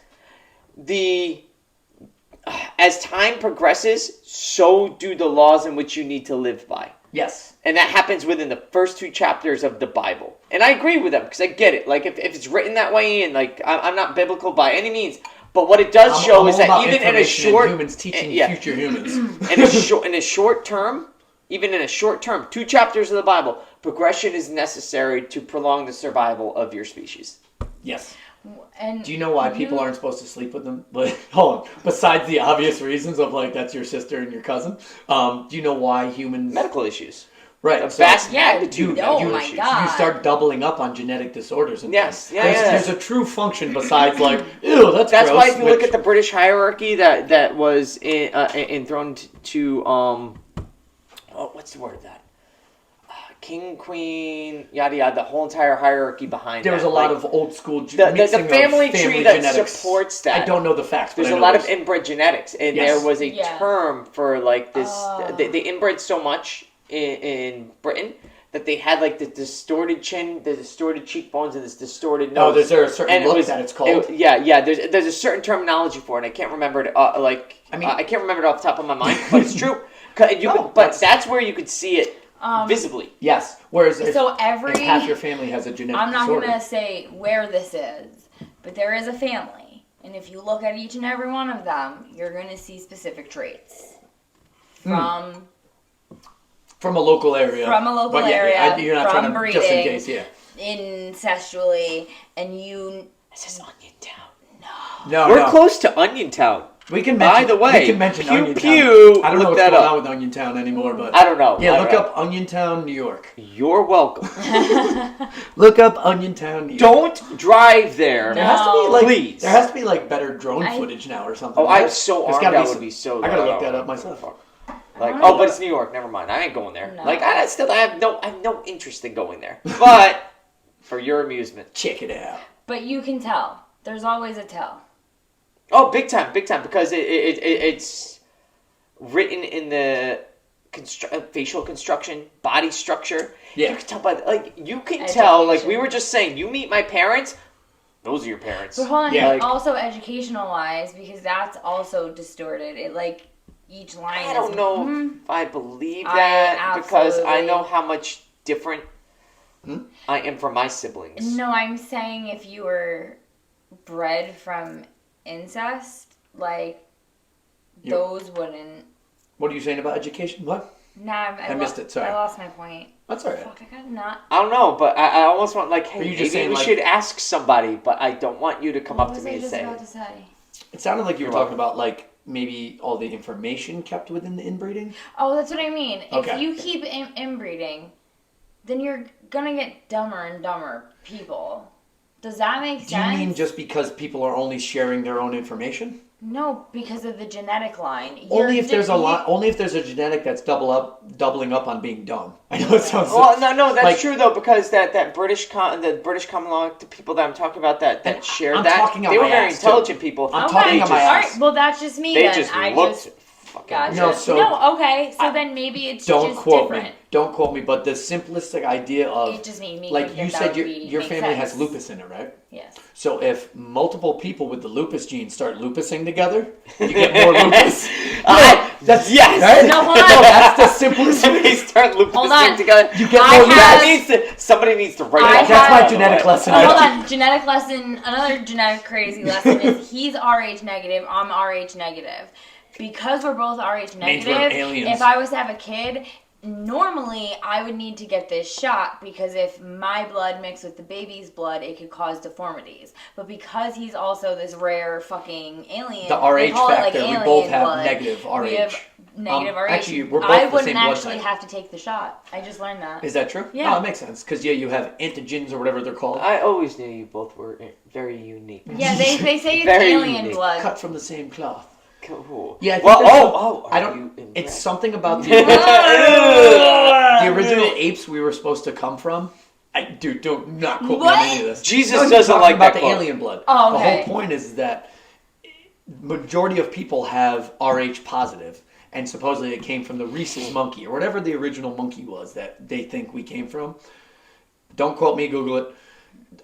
Speaker 3: so do the laws in which you need to live by.
Speaker 2: Yes.
Speaker 3: And that happens within the first 2 chapters of the Bible. And I agree with them because I get it. Like if it's written that way, and like I'm not biblical by any means, but what it does show is that even in a short
Speaker 4: humans teaching future humans.
Speaker 3: in a short term, 2 chapters of the Bible, progression is necessary to prolong the survival of your species.
Speaker 2: Yes.
Speaker 1: And
Speaker 4: Do you know why people aren't supposed to sleep with them? But hold on. Besides the obvious reasons of like that's your sister and your cousin, do you know why humans?
Speaker 3: Medical issues.
Speaker 4: Right.
Speaker 3: A
Speaker 4: so
Speaker 3: vast
Speaker 1: Yeah,
Speaker 3: magnitude
Speaker 1: oh
Speaker 3: of
Speaker 1: my
Speaker 3: issues.
Speaker 1: God.
Speaker 4: you start doubling up on genetic disorders and
Speaker 3: Yes,
Speaker 4: things.
Speaker 3: yeah.
Speaker 4: There's a true function besides like, ew, that's
Speaker 3: That's
Speaker 4: gross,
Speaker 3: why if you look
Speaker 4: which-
Speaker 3: at the British hierarchy that was enthroned to what's the word of that? King, queen, yada yada. The whole entire hierarchy behind.
Speaker 4: there was
Speaker 3: that.
Speaker 4: a lot
Speaker 3: Like,
Speaker 4: of old school
Speaker 3: the
Speaker 4: mixing of
Speaker 3: family tree that
Speaker 4: genetics.
Speaker 3: supports that.
Speaker 4: I don't know the facts.
Speaker 3: There's
Speaker 4: but I
Speaker 3: a
Speaker 4: know
Speaker 3: lot of
Speaker 4: this.
Speaker 3: inbred genetics, and
Speaker 4: Yes.
Speaker 3: there was a
Speaker 1: Yeah.
Speaker 3: term for like this. They inbred so much in Britain that they had like the distorted chin, the distorted cheekbones, and this distorted nose.
Speaker 4: Is there a certain look that it's called?
Speaker 3: Yeah. There's a certain terminology for it. I can't remember it. I can't remember it off the top of my mind, but it's true. But that's where you could see it visibly.
Speaker 4: Yes. Whereas
Speaker 1: So
Speaker 4: if
Speaker 1: every
Speaker 4: half your family has a genetic
Speaker 1: I'm not
Speaker 4: disorder.
Speaker 1: going to say where this is, but there is a family. And if you look at each and every one of them, you're going to see specific traits from
Speaker 4: From a local area. But yeah, you're not
Speaker 1: from
Speaker 4: trying to, just in
Speaker 1: breeding.
Speaker 4: case, yeah.
Speaker 1: incestually, and you...
Speaker 3: This is Onion Town.
Speaker 4: No,
Speaker 3: We're close to Onion Town.
Speaker 4: We can mention,
Speaker 3: By the way,
Speaker 4: we can mention
Speaker 3: pew,
Speaker 4: Onion
Speaker 3: pew,
Speaker 4: Town. I don't know
Speaker 3: look
Speaker 4: what's
Speaker 3: that
Speaker 4: going
Speaker 3: up.
Speaker 4: on with Onion Town anymore, but
Speaker 3: I don't know.
Speaker 4: yeah,
Speaker 3: I
Speaker 4: look
Speaker 3: don't know.
Speaker 4: up Onion Town, New York.
Speaker 3: You're welcome.
Speaker 4: Look up Onion Town, New York.
Speaker 3: Don't drive there.
Speaker 4: There has to be like
Speaker 3: Please.
Speaker 4: there has to be like better drone
Speaker 1: I-
Speaker 4: footage now or something.
Speaker 3: Oh, I'm so
Speaker 4: There's
Speaker 3: armed.
Speaker 4: gotta
Speaker 3: That
Speaker 4: some-
Speaker 3: would be so.
Speaker 4: I gotta look
Speaker 3: loud.
Speaker 4: that up myself.
Speaker 3: Like,
Speaker 1: I don't
Speaker 3: but it's New York. Never mind. I ain't going there.
Speaker 1: No.
Speaker 3: Like, I have no interest in going there. But for your amusement.
Speaker 4: Check it out.
Speaker 1: But you can tell. There's always a tell.
Speaker 3: Oh, big time, because it's written in the facial construction, body structure.
Speaker 4: Yeah.
Speaker 3: You can tell you can tell. Like we were just saying, you meet my parents. Those are your parents.
Speaker 1: But hold on,
Speaker 4: Yeah.
Speaker 1: like, also educational wise, because that's also distorted. It like each line.
Speaker 3: I don't know if I believe that because I know how much different I am from my siblings.
Speaker 1: No, I'm saying if you were bred from incest, like those wouldn't.
Speaker 4: What are you saying about education? What?
Speaker 1: Nah,
Speaker 4: I missed it, sorry.
Speaker 1: I lost my point.
Speaker 4: That's alright.
Speaker 1: Fuck, I got not.
Speaker 3: I don't know, but I almost want hey,
Speaker 4: Are you
Speaker 3: maybe
Speaker 4: just saying,
Speaker 3: we
Speaker 4: like-
Speaker 3: should ask somebody, but I don't want you to come
Speaker 1: What
Speaker 3: up to
Speaker 1: was
Speaker 3: me
Speaker 1: I
Speaker 3: and
Speaker 1: just
Speaker 3: say.
Speaker 1: about to say?
Speaker 4: It sounded like you were
Speaker 3: You're
Speaker 4: talking about like maybe all the information kept within the inbreeding.
Speaker 1: Oh, that's what I mean.
Speaker 4: Okay.
Speaker 1: If you keep inbreeding, then you're gonna get dumber and dumber people. Does that make sense?
Speaker 4: Do you mean just because people are only sharing their own information?
Speaker 1: No, because of the genetic line.
Speaker 4: Only if there's only if there's a genetic that's doubling up on being dumb. I know it sounds.
Speaker 3: Well, no, that's
Speaker 4: like-
Speaker 3: true though because that British the British common law, the people that I'm talking about that shared
Speaker 4: I'm
Speaker 3: that
Speaker 4: talking on
Speaker 3: they were
Speaker 4: my
Speaker 3: very
Speaker 4: ass, too.
Speaker 3: intelligent people.
Speaker 4: I'm talking on my
Speaker 1: All
Speaker 4: ass.
Speaker 1: right, well that's just me
Speaker 3: They
Speaker 1: then.
Speaker 3: just
Speaker 1: I
Speaker 3: looked
Speaker 1: just
Speaker 3: fucking.
Speaker 1: gotcha.
Speaker 4: No, so-
Speaker 1: no, okay. So then maybe it's
Speaker 4: Don't
Speaker 1: just
Speaker 4: quote
Speaker 1: different.
Speaker 4: me. Don't quote me. But the simplistic idea of
Speaker 1: It just made me
Speaker 4: like
Speaker 1: think
Speaker 4: you
Speaker 1: that
Speaker 4: said,
Speaker 1: would
Speaker 4: your
Speaker 1: make
Speaker 4: family has
Speaker 1: sense.
Speaker 4: lupus in it, right?
Speaker 1: Yes.
Speaker 4: So if multiple people with the lupus gene start lupusing together, you get more lupus. That's
Speaker 3: yes.
Speaker 4: right?
Speaker 1: No, hold on.
Speaker 4: No, that's the simplest.
Speaker 3: They start
Speaker 1: Hold on.
Speaker 3: lupusing together.
Speaker 4: You get
Speaker 1: I
Speaker 4: more
Speaker 1: have-
Speaker 4: lupus.
Speaker 3: Somebody needs to write
Speaker 1: I
Speaker 3: that.
Speaker 4: That's
Speaker 1: have-
Speaker 4: my genetic lesson.
Speaker 1: Oh, hold on. Genetic lesson. Another genetic crazy lesson is he's Rh negative. I'm Rh negative. Because we're both Rh
Speaker 4: Means we're
Speaker 1: negative.
Speaker 4: aliens.
Speaker 1: If I was to have a kid, normally I would need to get this shot because if my blood mixed with the baby's blood, it could cause deformities. But because he's also this rare fucking alien,
Speaker 2: The RH
Speaker 1: they call it,
Speaker 2: factor,
Speaker 1: like,
Speaker 2: we both
Speaker 1: alien
Speaker 2: have
Speaker 1: blood.
Speaker 2: negative RH.
Speaker 1: We have negative RH.
Speaker 2: Actually, we're both
Speaker 1: I
Speaker 2: the
Speaker 1: wouldn't
Speaker 2: same blood
Speaker 1: actually
Speaker 2: type.
Speaker 1: have to take the shot. I just learned that.
Speaker 2: Is that true?
Speaker 1: Yeah.
Speaker 2: No, it makes sense. Because, you have antigens or whatever they're called.
Speaker 3: I always knew you both were very unique.
Speaker 1: Yeah, they say it's
Speaker 3: Very
Speaker 1: alien
Speaker 3: unique.
Speaker 1: blood.
Speaker 2: Cut from the same cloth.
Speaker 3: Cool.
Speaker 2: Yeah, I think
Speaker 3: Well,
Speaker 2: that's
Speaker 3: I
Speaker 2: I
Speaker 3: don't.
Speaker 2: It's something about the original apes we were supposed to come from. Dude, don't not quote me on any of this.
Speaker 3: Jesus
Speaker 2: No, you're
Speaker 3: doesn't
Speaker 2: talking
Speaker 3: like
Speaker 2: about
Speaker 3: that
Speaker 2: the
Speaker 3: quote.
Speaker 2: alien blood.
Speaker 1: Oh,
Speaker 2: The
Speaker 1: okay.
Speaker 2: whole point is that majority of people have RH positive, and supposedly it came from the rhesus monkey or whatever the original monkey was that they think we came from. Don't quote me, Google it.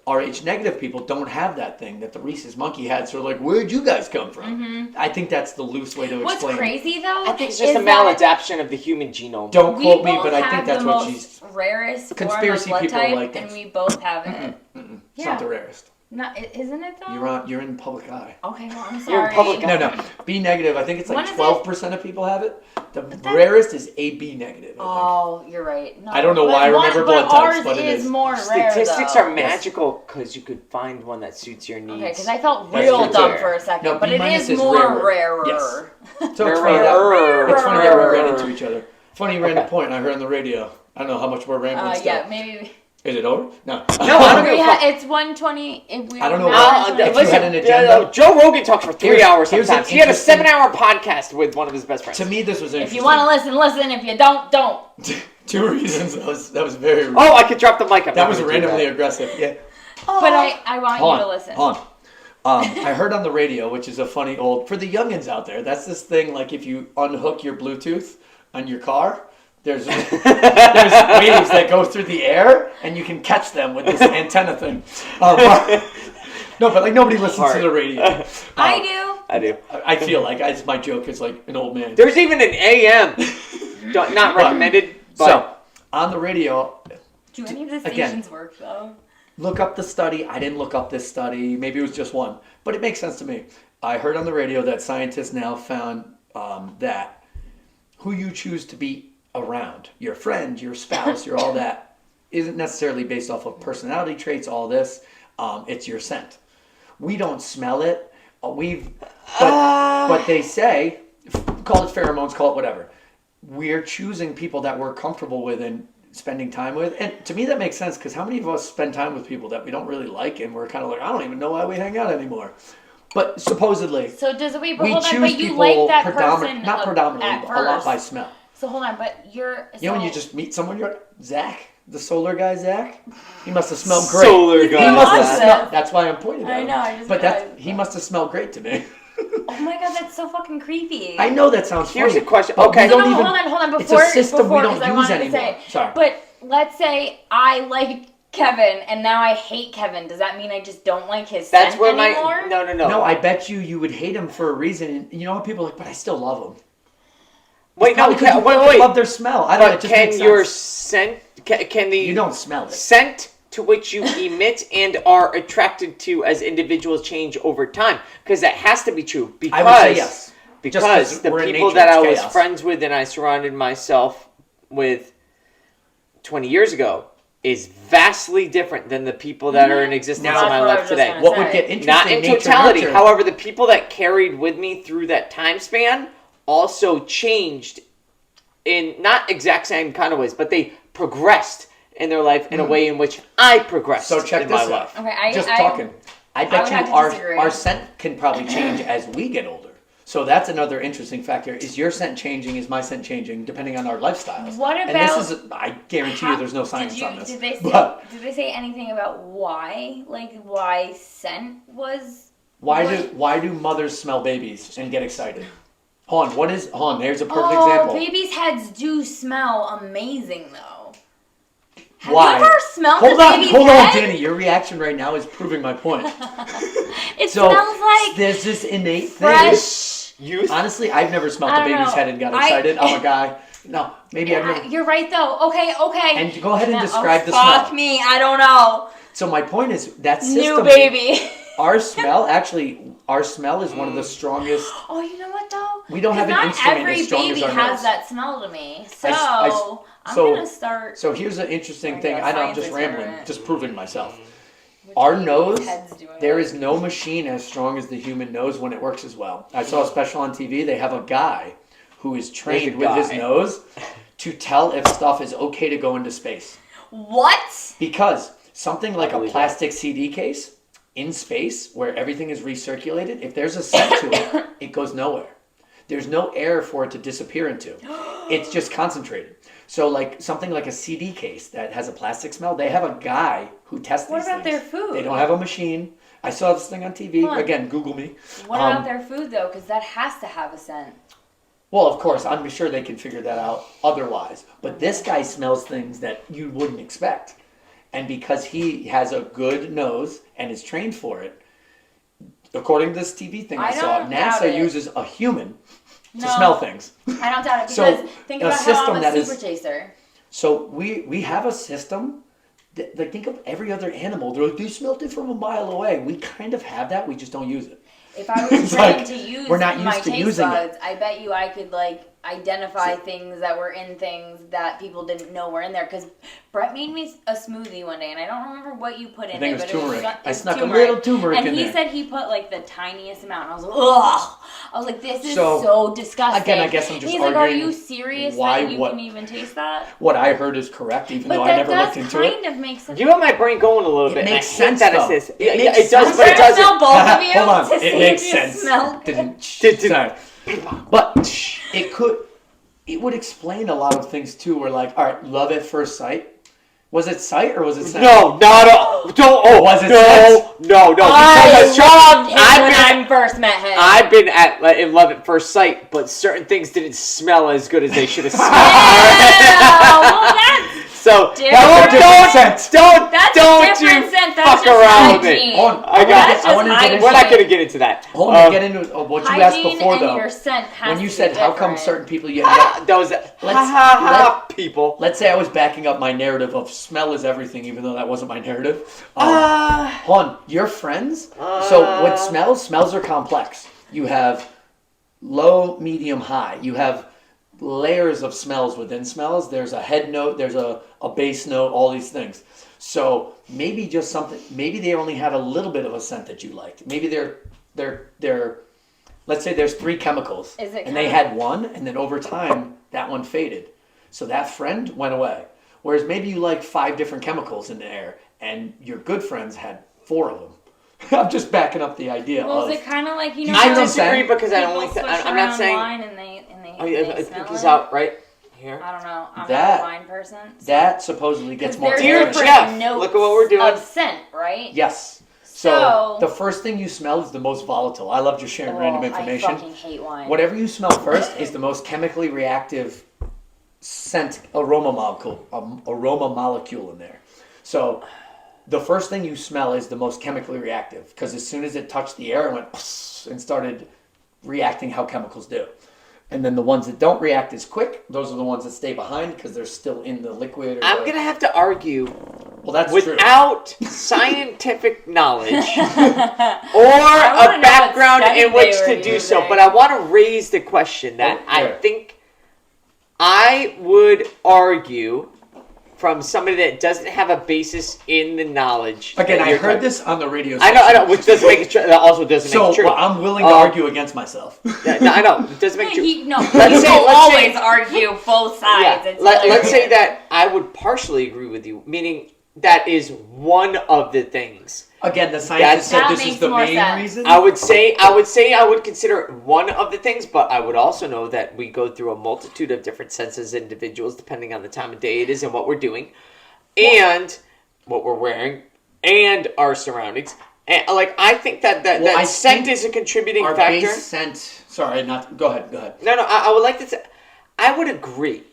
Speaker 2: RH negative people don't have that thing that the rhesus monkey had, so they're like, where'd you guys come from? I think that's the loose way to
Speaker 1: What's
Speaker 2: explain it.
Speaker 1: crazy though?
Speaker 3: I think it's just a
Speaker 1: is that
Speaker 3: maladaptation of the human genome.
Speaker 2: Don't
Speaker 1: we
Speaker 2: quote me,
Speaker 1: both
Speaker 2: but I
Speaker 1: have
Speaker 2: think that's
Speaker 1: the
Speaker 2: what
Speaker 1: most
Speaker 2: she's...
Speaker 1: rarest
Speaker 2: Conspiracy
Speaker 1: form of
Speaker 2: people
Speaker 1: blood
Speaker 2: are
Speaker 1: type,
Speaker 2: like
Speaker 1: and
Speaker 2: that.
Speaker 1: we both have it.
Speaker 2: It's not the rarest.
Speaker 1: Isn't it though?
Speaker 2: You're in public eye.
Speaker 1: Okay, well, I'm
Speaker 3: You're
Speaker 1: sorry.
Speaker 3: in public eye.
Speaker 2: No. B negative, I think it's like
Speaker 1: What is
Speaker 2: 12% of people have it. The rarest is AB negative, I think.
Speaker 1: Oh, you're right. No,
Speaker 2: I don't know
Speaker 1: but
Speaker 2: why I remember blood types,
Speaker 1: ours
Speaker 2: but it is.
Speaker 1: more rare
Speaker 3: Statistics
Speaker 1: though.
Speaker 3: are magical because you could find one that suits your needs.
Speaker 1: Okay, because I felt
Speaker 2: That's
Speaker 1: real
Speaker 2: true,
Speaker 1: dumb
Speaker 3: too.
Speaker 1: for a second,
Speaker 2: No,
Speaker 1: but
Speaker 2: B
Speaker 1: it
Speaker 2: minus
Speaker 1: is
Speaker 2: is
Speaker 1: more
Speaker 2: rarer.
Speaker 1: rarer.
Speaker 2: Yes. So it's funny that we ran into each other. Funny you ran a point I heard on the radio. I don't know how much we're rambling still.
Speaker 1: Yeah, maybe.
Speaker 2: Is it over? No.
Speaker 3: No, I don't give a fuck.
Speaker 1: It's 1:20. If we
Speaker 2: I don't know
Speaker 1: now
Speaker 2: why.
Speaker 1: it's
Speaker 2: If you had an agenda-
Speaker 3: Joe Rogan talks for 3
Speaker 2: Here's-
Speaker 3: hours
Speaker 2: here's
Speaker 3: sometimes.
Speaker 2: an
Speaker 3: He had a
Speaker 2: interesting-
Speaker 3: 7-hour podcast with one of his best friends.
Speaker 2: To me, this was interesting.
Speaker 1: If you want to listen, listen. If you don't, don't.
Speaker 2: 2 reasons. That was very rude.
Speaker 3: Oh, I could drop the mic up.
Speaker 2: That was randomly aggressive. Yeah.
Speaker 1: But I want you to listen.
Speaker 2: Hold on. I heard on the radio, which is a funny old... For the youngins out there, that's this thing, like if you unhook your Bluetooth on your car, there's waves that go through the air, and you can catch them with this antenna thing. No, but like nobody listens to the radio.
Speaker 1: I do.
Speaker 2: I feel like my joke is like an old man.
Speaker 3: There's even an AM. Not recommended. But
Speaker 2: So, on the radio...
Speaker 1: Do any of the
Speaker 2: Again.
Speaker 1: stations work though?
Speaker 2: Look up the study. I didn't look up this study. Maybe it was just one. But it makes sense to me. I heard on the radio that scientists now found that who you choose to be around, your friend, your spouse, your all that, isn't necessarily based off of personality traits, all this. It's your scent. We don't smell it. But they say, call it pheromones, call it whatever. We're choosing people that we're comfortable with and spending time with. And to me that makes sense because how many of us spend time with people that we don't really like and we're kind of like, I don't even know why we hang out anymore. But supposedly,
Speaker 1: So does it
Speaker 2: we
Speaker 1: hold on,
Speaker 2: choose
Speaker 1: but you
Speaker 2: people
Speaker 1: like that person
Speaker 2: not predominantly,
Speaker 1: at
Speaker 2: but
Speaker 1: first.
Speaker 2: a lot by smell.
Speaker 1: So hold on, but you're
Speaker 2: You know when you just meet someone, you're Zach, the solar guy Zach? He must have smelled great.
Speaker 3: Solar
Speaker 1: He
Speaker 3: guy.
Speaker 1: must have
Speaker 3: Zach.
Speaker 1: smelled-
Speaker 2: That's why I'm pointing at
Speaker 1: I
Speaker 2: him.
Speaker 1: know, I just
Speaker 2: But
Speaker 1: realized
Speaker 2: he
Speaker 1: that.
Speaker 2: must have smelled great to me.
Speaker 1: Oh my god, that's so fucking creepy.
Speaker 2: I know that sounds
Speaker 3: Here's
Speaker 2: funny.
Speaker 3: a question.
Speaker 2: but
Speaker 3: Okay.
Speaker 2: we don't
Speaker 1: No,
Speaker 2: even,
Speaker 1: hold on.
Speaker 2: it's a
Speaker 1: Before,
Speaker 2: system we don't
Speaker 1: because I
Speaker 2: use
Speaker 1: wanted
Speaker 2: anymore.
Speaker 1: to say,
Speaker 2: Sorry.
Speaker 1: But let's say I liked Kevin and now I hate Kevin. Does that mean I just don't like his
Speaker 3: That's
Speaker 1: scent
Speaker 3: where
Speaker 1: anymore?
Speaker 3: No.
Speaker 2: No, I bet you would hate him for a reason. And you know what? People are like, but I still love him.
Speaker 3: Wait, no.
Speaker 2: Probably 'cause you
Speaker 3: Wait.
Speaker 2: love their smell. I don't know. It
Speaker 3: But
Speaker 2: just
Speaker 3: can
Speaker 2: makes
Speaker 3: your
Speaker 2: sense.
Speaker 3: scent? Can the
Speaker 2: You don't smell it.
Speaker 3: scent to which you emit and are attracted to as individuals change over time? Because that has to be true. Because
Speaker 2: I would say yes. Just 'cause
Speaker 3: Because the
Speaker 2: we're in
Speaker 3: people
Speaker 2: nature,
Speaker 3: that I
Speaker 2: it's
Speaker 3: was
Speaker 2: chaos.
Speaker 3: friends with and I surrounded myself with 20 years ago is vastly different than the people that are in existence
Speaker 2: Now,
Speaker 3: in my
Speaker 1: that's what I
Speaker 3: life
Speaker 1: was just
Speaker 3: today.
Speaker 1: gonna
Speaker 2: What
Speaker 1: say.
Speaker 2: would get interesting?
Speaker 3: Not in
Speaker 2: nature,
Speaker 3: totality.
Speaker 2: nurture.
Speaker 3: However, the people that carried with me through that time span also changed in not exact same kind of ways, but they progressed in their life in a way in which I progressed
Speaker 2: So check
Speaker 3: in
Speaker 2: this
Speaker 3: my
Speaker 2: out.
Speaker 3: life.
Speaker 1: Okay,
Speaker 2: Just talking. I bet
Speaker 1: would
Speaker 2: you
Speaker 1: have to disagree.
Speaker 2: our scent can probably change as we get older. So that's another interesting factor. Is your scent changing? Is my scent changing? Depending on our lifestyles.
Speaker 1: What
Speaker 2: And
Speaker 1: about-
Speaker 2: this is, I guarantee you, there's no science on this.
Speaker 1: Did they say,
Speaker 2: But
Speaker 1: did they say anything about why? Like why scent was?
Speaker 2: why do mothers smell babies and get excited? Hold on. Hold on. There's a perfect
Speaker 1: Oh,
Speaker 2: example.
Speaker 1: babies' heads do smell amazing though. Have
Speaker 2: Why?
Speaker 1: you ever smelled
Speaker 2: Hold
Speaker 1: a
Speaker 2: on,
Speaker 1: baby's
Speaker 2: hold
Speaker 1: head?
Speaker 2: on, Danny. Your reaction right now is proving my point.
Speaker 1: It
Speaker 2: So
Speaker 1: smells like
Speaker 2: there's this innate thing.
Speaker 1: fresh.
Speaker 3: Youth?
Speaker 2: Honestly, I've never smelled
Speaker 1: I
Speaker 2: a
Speaker 1: don't
Speaker 2: baby's
Speaker 1: know.
Speaker 2: head and got excited. I'm a guy. No, maybe I've never.
Speaker 1: You're right though. Okay.
Speaker 2: And go ahead and describe the
Speaker 1: fuck
Speaker 2: smell.
Speaker 1: me. I don't know.
Speaker 2: So my point is that system.
Speaker 1: New baby.
Speaker 2: Our smell is one of the strongest.
Speaker 1: Oh, you know what though?
Speaker 2: We don't have an
Speaker 1: not
Speaker 2: instrument
Speaker 1: every
Speaker 2: as strong
Speaker 1: baby
Speaker 2: as our
Speaker 1: has
Speaker 2: nose.
Speaker 1: that smell to me. So I'm
Speaker 4: So-
Speaker 1: gonna start.
Speaker 4: So here's an interesting
Speaker 1: I
Speaker 4: thing.
Speaker 1: guess
Speaker 4: I know I'm
Speaker 1: science
Speaker 4: just rambling,
Speaker 1: experiment.
Speaker 4: just proving myself.
Speaker 1: Which
Speaker 4: Our
Speaker 1: maybe
Speaker 4: nose,
Speaker 1: Ted's doing
Speaker 4: there
Speaker 1: it.
Speaker 4: is no machine as strong as the human nose when it works as well. I saw a special on TV. They have a guy who is trained with his
Speaker 3: guy.
Speaker 4: nose to tell if stuff is okay to go into space.
Speaker 1: What?
Speaker 4: Because something like a
Speaker 3: believe
Speaker 4: plastic CD case in space where everything is recirculated, if there's a scent to it, it goes nowhere. There's no air for it to disappear into. It's just concentrated. So like something like a CD case that has a plastic smell, they have a guy who tests
Speaker 1: What
Speaker 4: these
Speaker 1: about
Speaker 4: things.
Speaker 1: their food?
Speaker 4: They don't have a machine. I saw this thing on TV.
Speaker 1: Hold on.
Speaker 4: Again, Google me.
Speaker 1: What about their food though? Because that has to have a scent.
Speaker 4: Well, of course, I'm sure they can figure that out otherwise. But this guy smells things that you wouldn't expect. And because he has a good nose and is trained for it, according to this TV thing I saw,
Speaker 1: don't doubt
Speaker 4: NASA
Speaker 1: it.
Speaker 4: uses a human to
Speaker 1: No.
Speaker 4: smell things.
Speaker 1: I don't doubt it
Speaker 4: So,
Speaker 1: because think
Speaker 4: a
Speaker 1: about how
Speaker 4: system
Speaker 1: I'm
Speaker 4: that
Speaker 1: a
Speaker 4: is-
Speaker 1: super chaser.
Speaker 4: So we have a system that, like, think of every other animal. They're like, they smelled it from a mile away. We kind of have that. We just don't use it.
Speaker 1: If I was
Speaker 4: It's
Speaker 1: trained
Speaker 4: like,
Speaker 1: to use
Speaker 4: we're not
Speaker 1: my
Speaker 4: used to
Speaker 1: taste
Speaker 4: using it.
Speaker 1: buds, I bet you I could like identify things that were in things that people didn't know were in there. Because Brett made me a smoothie one day, and I don't remember what you put in
Speaker 4: I think
Speaker 1: it.
Speaker 4: it was
Speaker 1: but
Speaker 4: turmeric.
Speaker 1: it
Speaker 4: I
Speaker 1: was
Speaker 4: snuck a
Speaker 1: turmeric.
Speaker 4: little turmeric
Speaker 1: and
Speaker 4: in
Speaker 1: he
Speaker 4: there.
Speaker 1: said he put like the tiniest amount. I was like, ugh. I was like, this is
Speaker 4: So,
Speaker 1: so disgusting.
Speaker 4: again, I guess I'm just
Speaker 1: He's like, are
Speaker 4: arguing
Speaker 1: you serious
Speaker 4: why
Speaker 1: that you
Speaker 4: what-
Speaker 1: can even taste that?
Speaker 4: What I heard is correct, even
Speaker 1: But
Speaker 4: though I
Speaker 1: that
Speaker 4: never
Speaker 1: does
Speaker 4: looked into it.
Speaker 1: kind of make sense.
Speaker 3: You have my brain going a little
Speaker 4: It
Speaker 3: bit. and
Speaker 4: makes
Speaker 3: I hate
Speaker 4: sense,
Speaker 3: that
Speaker 4: though.
Speaker 3: it says.
Speaker 4: It
Speaker 3: Yeah,
Speaker 4: makes
Speaker 3: it does,
Speaker 4: sense.
Speaker 3: but it
Speaker 1: I'm trying to
Speaker 3: doesn't.
Speaker 1: smell both of you
Speaker 4: Hold on,
Speaker 1: to
Speaker 4: it
Speaker 1: see
Speaker 4: makes
Speaker 1: if
Speaker 4: sense.
Speaker 1: you smell good.
Speaker 4: Sorry. But it would explain a lot of things too. We're like, all right, love at first sight. Was it sight or was it scent?
Speaker 3: No, not a. Don't. Oh,
Speaker 4: Was it
Speaker 3: no,
Speaker 4: sense?
Speaker 3: no.
Speaker 1: I
Speaker 3: Because
Speaker 1: loved him
Speaker 3: I've
Speaker 1: when
Speaker 3: been-
Speaker 1: I first met him.
Speaker 3: I've been in love at first sight, but certain things didn't smell as good as they should have smelled.
Speaker 1: Yeah, well, that's
Speaker 3: So
Speaker 1: Different.
Speaker 3: don't
Speaker 1: That's
Speaker 3: don't
Speaker 1: a different
Speaker 3: you
Speaker 1: scent. That's
Speaker 3: fuck
Speaker 1: just
Speaker 3: around with
Speaker 1: hygiene.
Speaker 3: it.
Speaker 4: Hold on,
Speaker 3: I got
Speaker 1: That's
Speaker 3: it.
Speaker 1: just
Speaker 4: wanna get
Speaker 1: hygiene.
Speaker 4: into
Speaker 3: We're not gonna get into that.
Speaker 4: Hold on, get into what you asked
Speaker 1: Hygiene
Speaker 4: before
Speaker 1: and
Speaker 4: though.
Speaker 1: your scent has
Speaker 4: When you
Speaker 1: to
Speaker 4: said
Speaker 1: be
Speaker 4: how come
Speaker 1: different.
Speaker 4: certain people you have
Speaker 3: Those people.
Speaker 4: let's say I was backing up my narrative of smell is everything, even though that wasn't my narrative. Hold on, your friends. So what smells are complex. You have low, medium, high. You have layers of smells within smells. There's a head note, there's a base note, all these things. So maybe just something, maybe they only had a little bit of a scent that you liked. Maybe they're let's say there's 3 chemicals
Speaker 1: Is it
Speaker 4: and they
Speaker 1: kind of-
Speaker 4: had one and then over time that one faded. So that friend went away. Whereas maybe you like 5 different chemicals in the air and your good friends had 4 of them. I'm just backing up the idea
Speaker 1: Well,
Speaker 4: of
Speaker 1: is it kind of like, you know,
Speaker 4: You see
Speaker 3: I
Speaker 4: what I'm
Speaker 3: disagree
Speaker 4: saying?
Speaker 3: because I
Speaker 1: people
Speaker 3: don't like
Speaker 1: swish
Speaker 3: that. I'm not
Speaker 1: around
Speaker 3: saying.
Speaker 1: wine and they
Speaker 3: Oh,
Speaker 1: they
Speaker 3: yeah,
Speaker 1: smell
Speaker 3: pick this
Speaker 1: it?
Speaker 3: out right here.
Speaker 1: I don't know. I'm
Speaker 4: That-
Speaker 1: not a wine person. So.
Speaker 4: that supposedly gets more
Speaker 1: There's
Speaker 3: Dear
Speaker 4: air.
Speaker 1: different
Speaker 3: Jeff,
Speaker 1: notes
Speaker 3: look at what we're doing.
Speaker 1: Of scent, right?
Speaker 4: Yes.
Speaker 1: So-
Speaker 4: the first thing you smell is the most volatile. I love just sharing random information.
Speaker 1: I fucking hate wine.
Speaker 4: Whatever you smell first is the most chemically reactive scent aroma molecule in there. So the first thing you smell is the most chemically reactive because as soon as it touched the air, it went and started reacting how chemicals do. And then the ones that don't react as quick, those are the ones that stay behind because they're still in the liquid. Or
Speaker 3: I'm gonna have to argue
Speaker 4: well, that's true.
Speaker 3: without scientific knowledge or
Speaker 1: wanna
Speaker 3: a
Speaker 1: know
Speaker 3: background
Speaker 1: what
Speaker 3: in
Speaker 1: study
Speaker 3: which
Speaker 1: they
Speaker 3: to
Speaker 1: were
Speaker 3: do so.
Speaker 1: using.
Speaker 3: But I want to raise the question that
Speaker 4: Oh,
Speaker 3: I
Speaker 4: yeah.
Speaker 3: think I would argue from somebody that doesn't have a basis in the knowledge.
Speaker 4: Again,
Speaker 3: that
Speaker 4: I
Speaker 3: you're
Speaker 4: heard
Speaker 3: talking-
Speaker 4: this on the radio
Speaker 3: I
Speaker 4: station.
Speaker 3: know, which doesn't make it true. That also doesn't make
Speaker 4: So
Speaker 3: it true.
Speaker 4: well, I'm willing to argue against myself.
Speaker 3: Yeah, no, I know it doesn't make it true.
Speaker 1: No,
Speaker 3: Let's
Speaker 1: people
Speaker 3: say-
Speaker 1: always argue both sides.
Speaker 3: Yeah,
Speaker 1: It's
Speaker 3: let's say
Speaker 1: hilarious.
Speaker 3: that I would partially agree with you, meaning that is one of the things.
Speaker 4: Again, the scientists said
Speaker 1: That
Speaker 4: this is
Speaker 1: makes
Speaker 4: the
Speaker 1: more
Speaker 4: main
Speaker 1: sense.
Speaker 4: reason.
Speaker 3: I would say I would consider it one of the things, but I would also know that we go through a multitude of different senses as individuals depending on the time of day it is and what we're doing, and what we're wearing, and our surroundings. And like I think that
Speaker 4: Well, I
Speaker 3: scent
Speaker 4: think
Speaker 3: is a contributing
Speaker 4: Our
Speaker 3: factor.
Speaker 4: base scent. Sorry, not. Go ahead. Go ahead.
Speaker 3: No, I would like to say, I would agree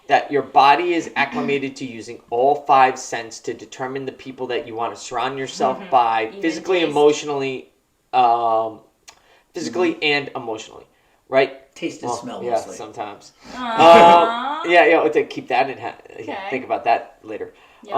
Speaker 3: that your body is acclimated to using all 5 senses to determine the people that you want to surround yourself by,
Speaker 1: Even
Speaker 3: physically,
Speaker 1: taste.
Speaker 3: emotionally, and emotionally, right?
Speaker 4: Taste and smell
Speaker 3: Yeah,
Speaker 4: mostly.
Speaker 3: sometimes.
Speaker 1: Aww.
Speaker 3: Yeah, to keep that in hand.
Speaker 1: Okay.
Speaker 3: Think about that later.
Speaker 1: Yep.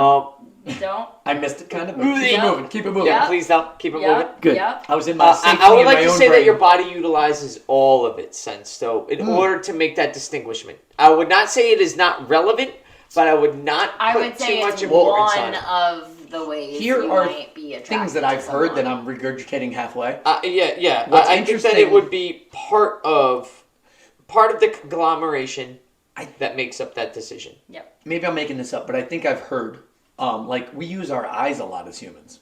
Speaker 1: Don't.
Speaker 4: I missed it kind of, but keep it
Speaker 1: Yep.
Speaker 4: moving. Keep it moving.
Speaker 3: Yeah,
Speaker 1: Yep.
Speaker 3: please don't keep it moving.
Speaker 1: Yep.
Speaker 4: Good.
Speaker 1: Yep.
Speaker 4: I was in my safety
Speaker 3: I would
Speaker 4: in
Speaker 3: like
Speaker 4: my
Speaker 3: to
Speaker 4: own
Speaker 3: say
Speaker 4: brain.
Speaker 3: that your body utilizes all of its sense, so in order to make that distinguishment. I would not say it is not relevant, but I would not
Speaker 1: I
Speaker 3: put
Speaker 1: would say
Speaker 3: too
Speaker 1: it's
Speaker 3: much importance on
Speaker 1: one
Speaker 3: it.
Speaker 1: of the ways
Speaker 4: Here
Speaker 1: you
Speaker 4: are
Speaker 1: might be attracted
Speaker 4: things that
Speaker 1: to
Speaker 4: I've heard that
Speaker 1: someone.
Speaker 4: I'm regurgitating halfway.
Speaker 3: Yeah.
Speaker 4: What's
Speaker 3: I think that
Speaker 4: interesting-
Speaker 3: it would be part of the conglomeration that makes up that decision.
Speaker 1: Yep.
Speaker 4: Maybe I'm making this up, but I think I've heard, like we use our eyes a lot as humans,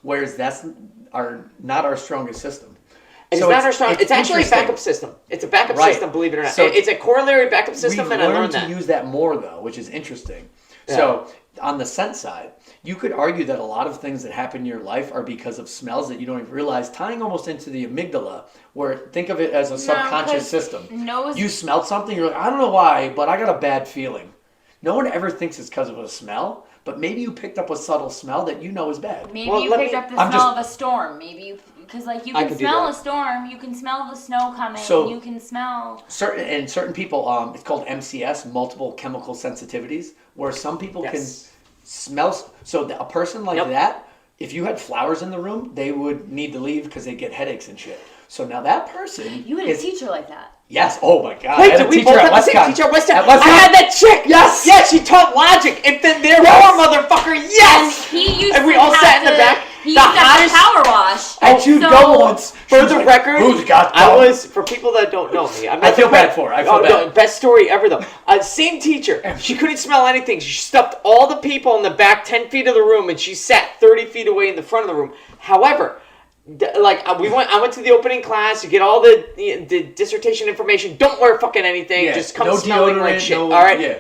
Speaker 4: whereas that's not our strongest system.
Speaker 3: It's
Speaker 4: So
Speaker 3: not our strong. It's actually a
Speaker 4: interesting.
Speaker 3: backup system. It's a backup
Speaker 4: Right.
Speaker 3: system, believe it or not.
Speaker 4: So
Speaker 3: it's a corollary backup system,
Speaker 4: We've
Speaker 3: and I
Speaker 4: learned
Speaker 3: learned
Speaker 4: to
Speaker 3: that.
Speaker 4: use that more though, which is interesting.
Speaker 3: Yeah.
Speaker 4: So on the scent side, you could argue that a lot of things that happen in your life are because of smells that you don't even realize, tying almost into the amygdala, where think of it as a subconscious
Speaker 1: 'cause
Speaker 4: system.
Speaker 1: nose-
Speaker 4: You smelled something, you're like, I don't know why, but I got a bad feeling. No one ever thinks it's because of a smell, but maybe you picked up a subtle smell that you know is bad.
Speaker 1: Maybe
Speaker 3: Well,
Speaker 1: you
Speaker 3: let
Speaker 1: picked
Speaker 3: me-
Speaker 1: up the
Speaker 4: I'm
Speaker 1: smell
Speaker 4: just-
Speaker 1: of a storm. Maybe you, because like you
Speaker 3: I
Speaker 1: can
Speaker 3: could do
Speaker 1: smell
Speaker 3: that.
Speaker 1: a storm, you can smell the snow coming,
Speaker 4: So-
Speaker 1: you can smell.
Speaker 4: Certain people, it's called MCS, multiple chemical sensitivities, where some people can
Speaker 3: Yes.
Speaker 4: smell. So a person like
Speaker 3: Yep.
Speaker 4: that, if you had flowers in the room, they would need to leave because they get headaches and shit. So now that person
Speaker 1: You had a teacher like that.
Speaker 4: Yes. Oh my God.
Speaker 3: Wait,
Speaker 4: I had
Speaker 3: did
Speaker 4: a
Speaker 3: we
Speaker 4: teacher
Speaker 3: both
Speaker 4: at
Speaker 3: have the same
Speaker 4: WestCon.
Speaker 3: teacher at Westcon?
Speaker 4: At WestCon.
Speaker 3: I had that chick.
Speaker 4: Yes.
Speaker 3: Yeah, she taught logic. And then there were motherfucker.
Speaker 1: And
Speaker 3: Yes.
Speaker 1: he used
Speaker 3: And we
Speaker 1: to
Speaker 3: all
Speaker 1: have
Speaker 3: sat in the
Speaker 1: to-
Speaker 3: back.
Speaker 1: He
Speaker 3: The
Speaker 1: used to have to
Speaker 3: hottest-
Speaker 1: power wash.
Speaker 4: I chewed
Speaker 1: So-
Speaker 4: gum once.
Speaker 3: For
Speaker 4: She was
Speaker 3: the
Speaker 4: like,
Speaker 3: record,
Speaker 4: who's got
Speaker 3: I
Speaker 4: gum?
Speaker 3: was, for people that don't know me,
Speaker 4: I feel bad for her. I feel bad.
Speaker 3: Best story ever though. Same teacher. She couldn't smell anything. She stuffed all the people in the back 10 feet of the room, and she sat 30 feet away in the front of the room. However, I went to the opening class. You get all the dissertation information. Don't wear fucking anything.
Speaker 4: Yeah,
Speaker 3: Just come
Speaker 4: no
Speaker 3: smelling like
Speaker 4: deodorant,
Speaker 3: shit.
Speaker 4: no-
Speaker 3: all right.
Speaker 4: yeah.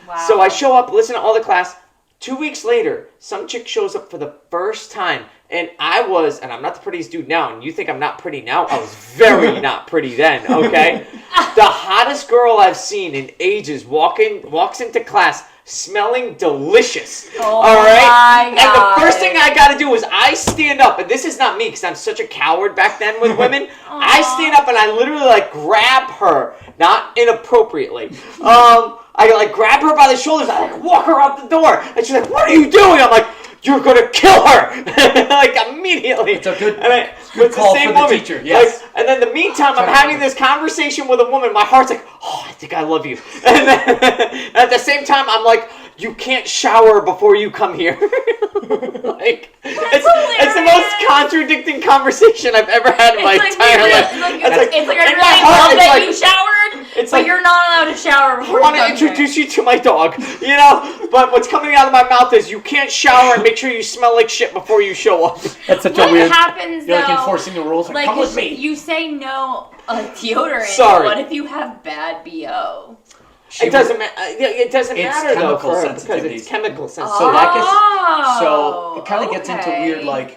Speaker 1: Wow.
Speaker 3: So I show up, listen to all the class. 2 weeks later, some chick shows up for the first time, and I'm not the prettiest dude now, and you think I'm not pretty now? I was very not pretty then, okay? The hottest girl I've seen in ages walks into class smelling delicious.
Speaker 1: Oh
Speaker 3: all right?
Speaker 1: my
Speaker 3: And
Speaker 1: God.
Speaker 3: the first thing I gotta do is I stand up, and this is not me, because I'm such a coward back then with women. I stand up and I literally grab her, not inappropriately. I grab her by the shoulders. I walk her out the door, and she's like, "What are you doing?" I'm like, "You're gonna kill her!" Immediately.
Speaker 4: It's a good
Speaker 3: it's
Speaker 4: call
Speaker 3: the same
Speaker 4: for the
Speaker 3: woman.
Speaker 4: teacher, yes.
Speaker 3: And then in the meantime, I'm having this conversation with a woman. My heart's like, "Oh, I think I love you." And then at the same time, I'm like, "You can't shower before you come here." It's the most contradicting conversation I've ever had in my entire life.
Speaker 1: It's like I
Speaker 3: in
Speaker 1: really
Speaker 3: my heart,
Speaker 1: love
Speaker 3: it's
Speaker 1: that
Speaker 3: like-
Speaker 1: you showered,
Speaker 3: it's
Speaker 1: but
Speaker 3: like-
Speaker 1: you're not allowed to shower
Speaker 3: I
Speaker 1: before
Speaker 3: want
Speaker 1: you
Speaker 3: to
Speaker 1: come here.
Speaker 3: introduce you to my dog, but what's coming out of my mouth is you can't shower and make sure you smell like shit before you show up.
Speaker 4: That's such
Speaker 1: What
Speaker 4: a weird.
Speaker 1: happens
Speaker 4: You're
Speaker 1: though?
Speaker 4: like enforcing the rules. Like, come with me.
Speaker 1: You say no deodorant.
Speaker 3: Sorry.
Speaker 1: What if you have bad BO?
Speaker 3: It doesn't matter. It doesn't
Speaker 4: It's
Speaker 3: matter though
Speaker 4: chemical
Speaker 3: for her because
Speaker 4: sensitivities.
Speaker 3: it's chemical sensitivity.
Speaker 4: So that gets.
Speaker 1: Oh,
Speaker 4: So it kind of gets into
Speaker 1: okay.
Speaker 4: weird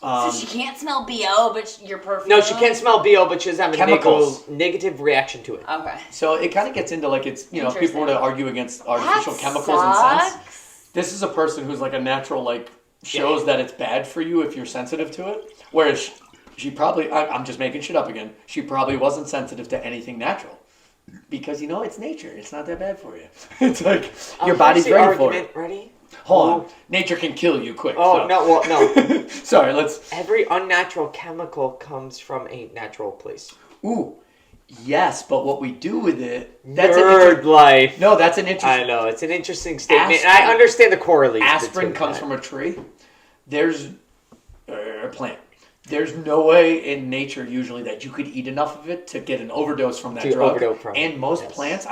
Speaker 1: So she can't smell BO, but you're perfect.
Speaker 3: No, she can't smell BO, but she doesn't have a
Speaker 4: Chemicals.
Speaker 3: negative reaction to it.
Speaker 1: Okay.
Speaker 4: So it kind of gets into if people were to
Speaker 1: Interesting.
Speaker 4: argue against artificial
Speaker 1: That
Speaker 4: chemicals and scents.
Speaker 1: sucks.
Speaker 4: This is a person who's a natural shows that it's bad for you if you're sensitive to it. Whereas she probably, I'm just making shit up again. She probably wasn't sensitive to anything natural. Because it's nature. It's not that bad for you. It's your body's
Speaker 3: Here's the
Speaker 4: ready for
Speaker 3: argument.
Speaker 4: it.
Speaker 3: Ready?
Speaker 4: Hold on. Nature can kill you quick.
Speaker 3: Oh,
Speaker 4: so.
Speaker 3: no, well, no.
Speaker 4: Sorry, let's.
Speaker 3: Every unnatural chemical comes from a natural place.
Speaker 4: Ooh. Yes, but what we do with it.
Speaker 3: Nerd life.
Speaker 4: No, that's an interesting.
Speaker 3: I know, it's an interesting statement.
Speaker 4: Aspirin-
Speaker 3: and I understand the correlation.
Speaker 4: Aspirin comes from a tree. There's a plant. There's no way in nature usually that you could eat enough of it to get an overdose from that
Speaker 3: To
Speaker 4: drug.
Speaker 3: overdose from it,
Speaker 4: And most
Speaker 3: yes.
Speaker 4: plants,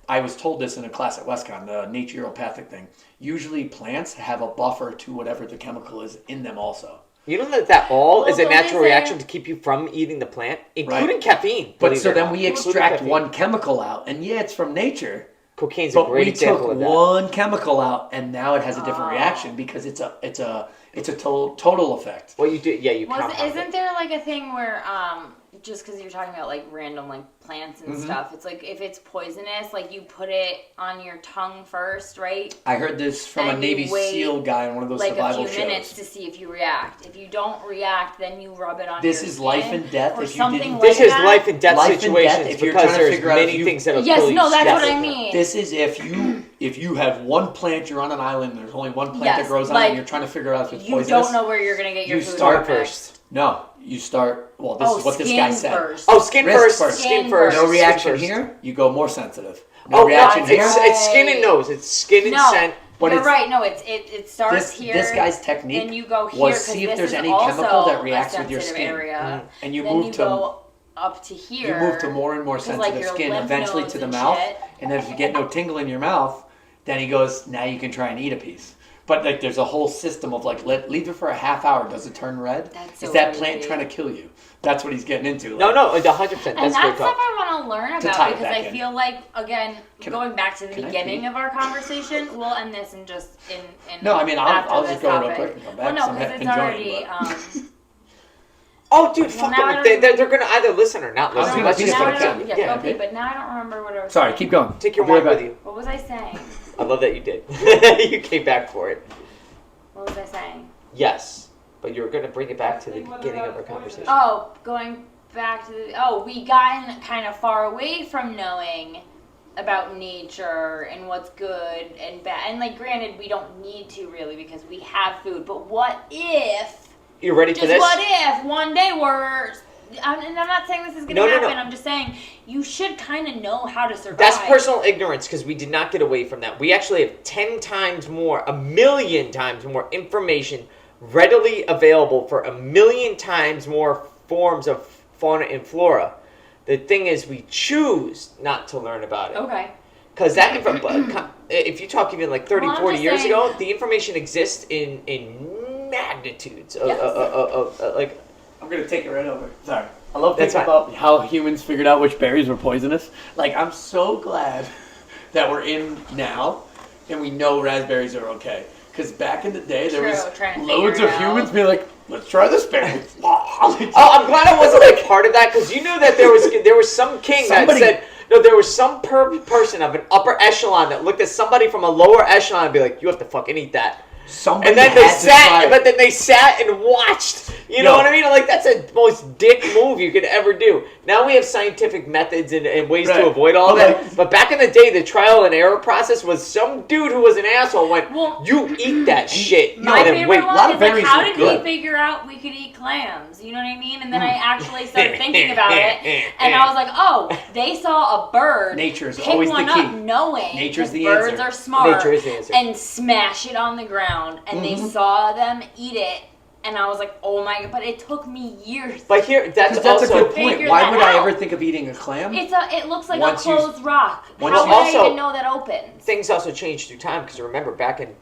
Speaker 4: I was told this in a class at WestCon, the naturopathic thing. Usually plants have a buffer to whatever the chemical is in them also.
Speaker 3: You know that all is a
Speaker 1: Well,
Speaker 3: natural
Speaker 1: don't they say-
Speaker 3: reaction to keep you from eating the plant, including caffeine.
Speaker 4: But
Speaker 3: believe
Speaker 4: so
Speaker 3: it or
Speaker 4: then
Speaker 3: not.
Speaker 4: we
Speaker 3: Including
Speaker 4: extract
Speaker 3: caffeine.
Speaker 4: one chemical out, and yeah, it's from nature.
Speaker 3: Cocaine's a
Speaker 4: But
Speaker 3: great
Speaker 4: we took
Speaker 3: example of that.
Speaker 4: one chemical out, and now it has a different
Speaker 1: Oh.
Speaker 4: reaction because it's a total effect.
Speaker 3: Well, you do, yeah, you compound it.
Speaker 1: Isn't there a thing where just because you're talking about random plants and
Speaker 4: Mm-hmm.
Speaker 1: stuff, it's if it's poisonous, you put it on your tongue first, right?
Speaker 4: I heard this from a
Speaker 1: And you
Speaker 4: Navy
Speaker 1: wait,
Speaker 4: SEAL guy on one of those
Speaker 1: A
Speaker 4: survival
Speaker 1: few
Speaker 4: shows.
Speaker 1: minutes to see if you react. If you don't react, then you rub it on
Speaker 4: This
Speaker 1: your
Speaker 4: is
Speaker 1: skin
Speaker 4: life and death
Speaker 1: or
Speaker 4: if you
Speaker 1: something
Speaker 4: didn't-
Speaker 1: like
Speaker 3: This is
Speaker 1: that.
Speaker 3: life and death
Speaker 4: Life and death
Speaker 3: situations
Speaker 4: if you're
Speaker 3: because
Speaker 4: trying to
Speaker 3: there's
Speaker 4: figure out if
Speaker 3: many
Speaker 4: you-
Speaker 3: things that'll
Speaker 1: Yes,
Speaker 3: kill you.
Speaker 1: no, that's
Speaker 4: Yes.
Speaker 1: what I mean.
Speaker 4: This is if you have one plant, you're on an island. There's only one plant
Speaker 1: Yes,
Speaker 4: that grows on it. And you're trying to figure out if it's
Speaker 1: You
Speaker 4: poisonous.
Speaker 1: don't know where you're gonna get your
Speaker 4: You
Speaker 1: food
Speaker 4: start
Speaker 1: from
Speaker 3: first.
Speaker 4: No, you start. Well, this is what this
Speaker 1: skin
Speaker 4: guy said.
Speaker 1: first.
Speaker 3: Oh, skin
Speaker 4: Wrist
Speaker 3: first.
Speaker 4: first.
Speaker 3: Skin
Speaker 1: Skin
Speaker 3: first.
Speaker 4: No
Speaker 1: first.
Speaker 4: reaction
Speaker 3: Skin first.
Speaker 4: here. You go more sensitive. No reaction here.
Speaker 3: It's skin and nose. It's skin and scent.
Speaker 1: But
Speaker 4: But
Speaker 1: you're right. No, it starts here.
Speaker 4: This guy's technique
Speaker 1: and you go here,
Speaker 4: was see if there's any chemical that reacts with your skin.
Speaker 1: Area.
Speaker 4: And you
Speaker 1: then
Speaker 4: move
Speaker 1: you
Speaker 4: to
Speaker 1: go up to here.
Speaker 4: you move to more and more sensitive
Speaker 1: your
Speaker 4: skin,
Speaker 1: lymph
Speaker 4: eventually
Speaker 1: nodes
Speaker 4: to the
Speaker 1: and
Speaker 4: mouth.
Speaker 1: shit.
Speaker 4: And then if you get no tingle in your mouth, then he goes, now you can try and eat a piece. But like, there's a whole system of like, leave it for a half hour. Does it turn red?
Speaker 1: That's so
Speaker 4: Is that
Speaker 1: crazy.
Speaker 4: plant trying to kill you? That's what he's getting into.
Speaker 3: No,
Speaker 4: Like,
Speaker 3: 100%. That's
Speaker 1: And
Speaker 3: great
Speaker 1: that's
Speaker 3: talk.
Speaker 1: stuff I want to learn
Speaker 4: To
Speaker 1: about
Speaker 4: tie it
Speaker 1: because
Speaker 4: back
Speaker 1: I
Speaker 4: in.
Speaker 1: feel like, again, going back to the
Speaker 4: can I
Speaker 1: beginning
Speaker 4: pee?
Speaker 1: of our conversation, we'll end this in just in
Speaker 4: No, I mean,
Speaker 1: after
Speaker 4: I'll
Speaker 1: this
Speaker 4: just go real
Speaker 1: topic.
Speaker 4: quick and come back.
Speaker 1: Well, no,
Speaker 4: 'cause I'm
Speaker 1: because it's
Speaker 4: enjoying
Speaker 1: already.
Speaker 4: it,
Speaker 3: Oh, dude, fuck
Speaker 1: now I
Speaker 3: them.
Speaker 1: don't
Speaker 3: They're going to either listen or not
Speaker 4: I was
Speaker 3: listen.
Speaker 4: gonna
Speaker 3: Let's
Speaker 4: pee
Speaker 3: just
Speaker 4: if I
Speaker 3: go
Speaker 4: can.
Speaker 3: to
Speaker 1: Yeah,
Speaker 4: Yeah,
Speaker 1: go pee,
Speaker 4: okay.
Speaker 1: but now I don't remember what I was
Speaker 4: Sorry,
Speaker 1: saying.
Speaker 4: keep going.
Speaker 3: Take your
Speaker 4: I'll be
Speaker 3: wine
Speaker 4: right
Speaker 3: with you.
Speaker 1: What was I saying?
Speaker 3: I love that you did. You came back for it.
Speaker 1: What was I saying?
Speaker 3: Yes, but you were going to bring it back to the beginning of our conversation.
Speaker 1: Oh, going back to we've gotten kind of far away from knowing about nature and what's good and bad. And like, granted, we don't need to really because we have food. But what if?
Speaker 3: You ready for
Speaker 1: Just
Speaker 3: this?
Speaker 1: what if one day we're? And I'm not saying this is going to happen. I'm just saying you should kind of know how to survive.
Speaker 3: That's personal ignorance because we did not get away from that. We actually have 10 times more, 1,000,000 times more information readily available for 1,000,000 times more forms of fauna and flora. The thing is, we choose not to learn about it.
Speaker 1: Okay.
Speaker 3: Because that if you talk even like 30,
Speaker 1: Well, I'm
Speaker 3: 40
Speaker 1: just
Speaker 3: years
Speaker 1: saying-
Speaker 3: ago, the information exists in magnitudes of like.
Speaker 4: I'm gonna take it right over. Sorry. I love
Speaker 3: That's
Speaker 4: thinking about how humans figured out which berries were poisonous. Like, I'm so glad that we're in now and we know raspberries are okay. Because back in the day, there was
Speaker 1: trying to
Speaker 4: loads
Speaker 1: figure
Speaker 4: of
Speaker 1: it
Speaker 4: humans
Speaker 1: out.
Speaker 4: being like, let's try this berry.
Speaker 3: Oh, I'm glad I wasn't like part of that because you knew that there was some king
Speaker 4: Somebody-
Speaker 3: that said no. There was some person of an upper echelon that looked at somebody from a lower echelon and be like, "You have to fucking eat that."
Speaker 4: Somebody
Speaker 3: And then they
Speaker 4: had to try
Speaker 3: sat,
Speaker 4: it.
Speaker 3: but then they sat and watched. You know
Speaker 4: Yo.
Speaker 3: what I mean? Like that's the most dick move you could ever do. Now we have scientific methods and ways
Speaker 4: Right.
Speaker 3: to avoid all
Speaker 4: But
Speaker 3: that.
Speaker 4: like-
Speaker 3: But back in the day, the trial and error process was some dude who was an asshole went,
Speaker 1: Well,
Speaker 3: "You eat that shit."
Speaker 1: My
Speaker 3: and then
Speaker 1: favorite
Speaker 3: wait.
Speaker 4: a lot
Speaker 1: one
Speaker 4: of
Speaker 1: is like,
Speaker 4: berries
Speaker 1: how
Speaker 4: are
Speaker 1: did
Speaker 4: good.
Speaker 1: we figure out we could eat clams? You know what I mean? And then I actually started thinking about it, and I was like, oh, they saw a bird.
Speaker 4: Nature is
Speaker 1: pick
Speaker 4: always the
Speaker 1: one
Speaker 4: key.
Speaker 1: up knowing
Speaker 4: Nature's
Speaker 1: 'cause
Speaker 4: the
Speaker 1: birds
Speaker 4: answer.
Speaker 1: are smart.
Speaker 3: Nature is the answer.
Speaker 1: And smash it on the ground, and they saw them eat it, and I was like, oh my god! But it took me years.
Speaker 3: But here, that's
Speaker 4: 'Cause that's a
Speaker 3: also
Speaker 4: good point.
Speaker 1: figure
Speaker 4: Why
Speaker 1: that
Speaker 4: would I
Speaker 1: out.
Speaker 4: ever think of eating a clam?
Speaker 1: It looks like
Speaker 4: Once
Speaker 1: a
Speaker 4: you-
Speaker 1: closed rock.
Speaker 4: once
Speaker 1: How
Speaker 4: you-
Speaker 1: would
Speaker 3: Also-
Speaker 1: I even know that opens?
Speaker 3: things also changed through time because remember back in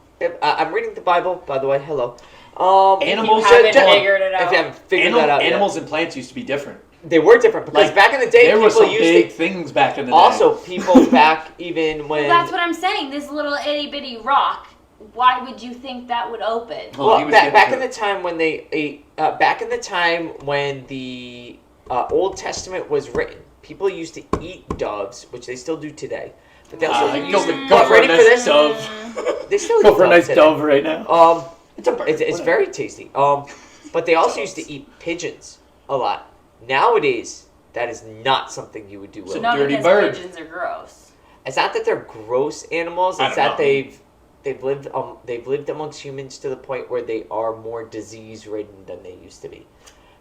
Speaker 3: I'm reading the Bible, by the way. Hello.
Speaker 4: Animals
Speaker 1: If you haven't
Speaker 3: just-
Speaker 1: figured it
Speaker 3: If
Speaker 1: out.
Speaker 3: you haven't figured that out,
Speaker 4: Animals and plants used to be different.
Speaker 3: yet. They were different because
Speaker 4: Like,
Speaker 3: back in the day,
Speaker 4: There were
Speaker 3: people
Speaker 4: some
Speaker 3: used
Speaker 4: big
Speaker 3: to.
Speaker 4: things back in the day.
Speaker 3: Also, people back even when.
Speaker 1: Well, that's what I'm saying. This little itty bitty rock. Why would you think that would open?
Speaker 4: Well, he
Speaker 3: Well,
Speaker 4: was
Speaker 3: back,
Speaker 4: getting
Speaker 3: back
Speaker 4: to
Speaker 3: in
Speaker 4: it.
Speaker 3: the time when they ate, back in the time when the Old Testament was written, people used to eat doves, which they still do today. But they also used to.
Speaker 4: go for a
Speaker 3: ready for
Speaker 4: nice
Speaker 3: this?
Speaker 4: dove.
Speaker 3: They still
Speaker 4: Go
Speaker 3: eat
Speaker 4: for a
Speaker 3: doves
Speaker 4: nice
Speaker 3: today.
Speaker 4: dove right now. It's a bird.
Speaker 3: It's
Speaker 4: whatever.
Speaker 3: very tasty. But they also used to eat pigeons a lot. Nowadays, that is not something you would do.
Speaker 4: So
Speaker 3: Will.
Speaker 1: No,
Speaker 4: dirty
Speaker 1: because
Speaker 4: bird.
Speaker 1: pigeons are gross.
Speaker 3: It's not that they're gross animals.
Speaker 4: I
Speaker 3: It's
Speaker 4: don't
Speaker 3: that
Speaker 4: know.
Speaker 3: they've lived amongst humans to the point where they are more disease ridden than they used to be.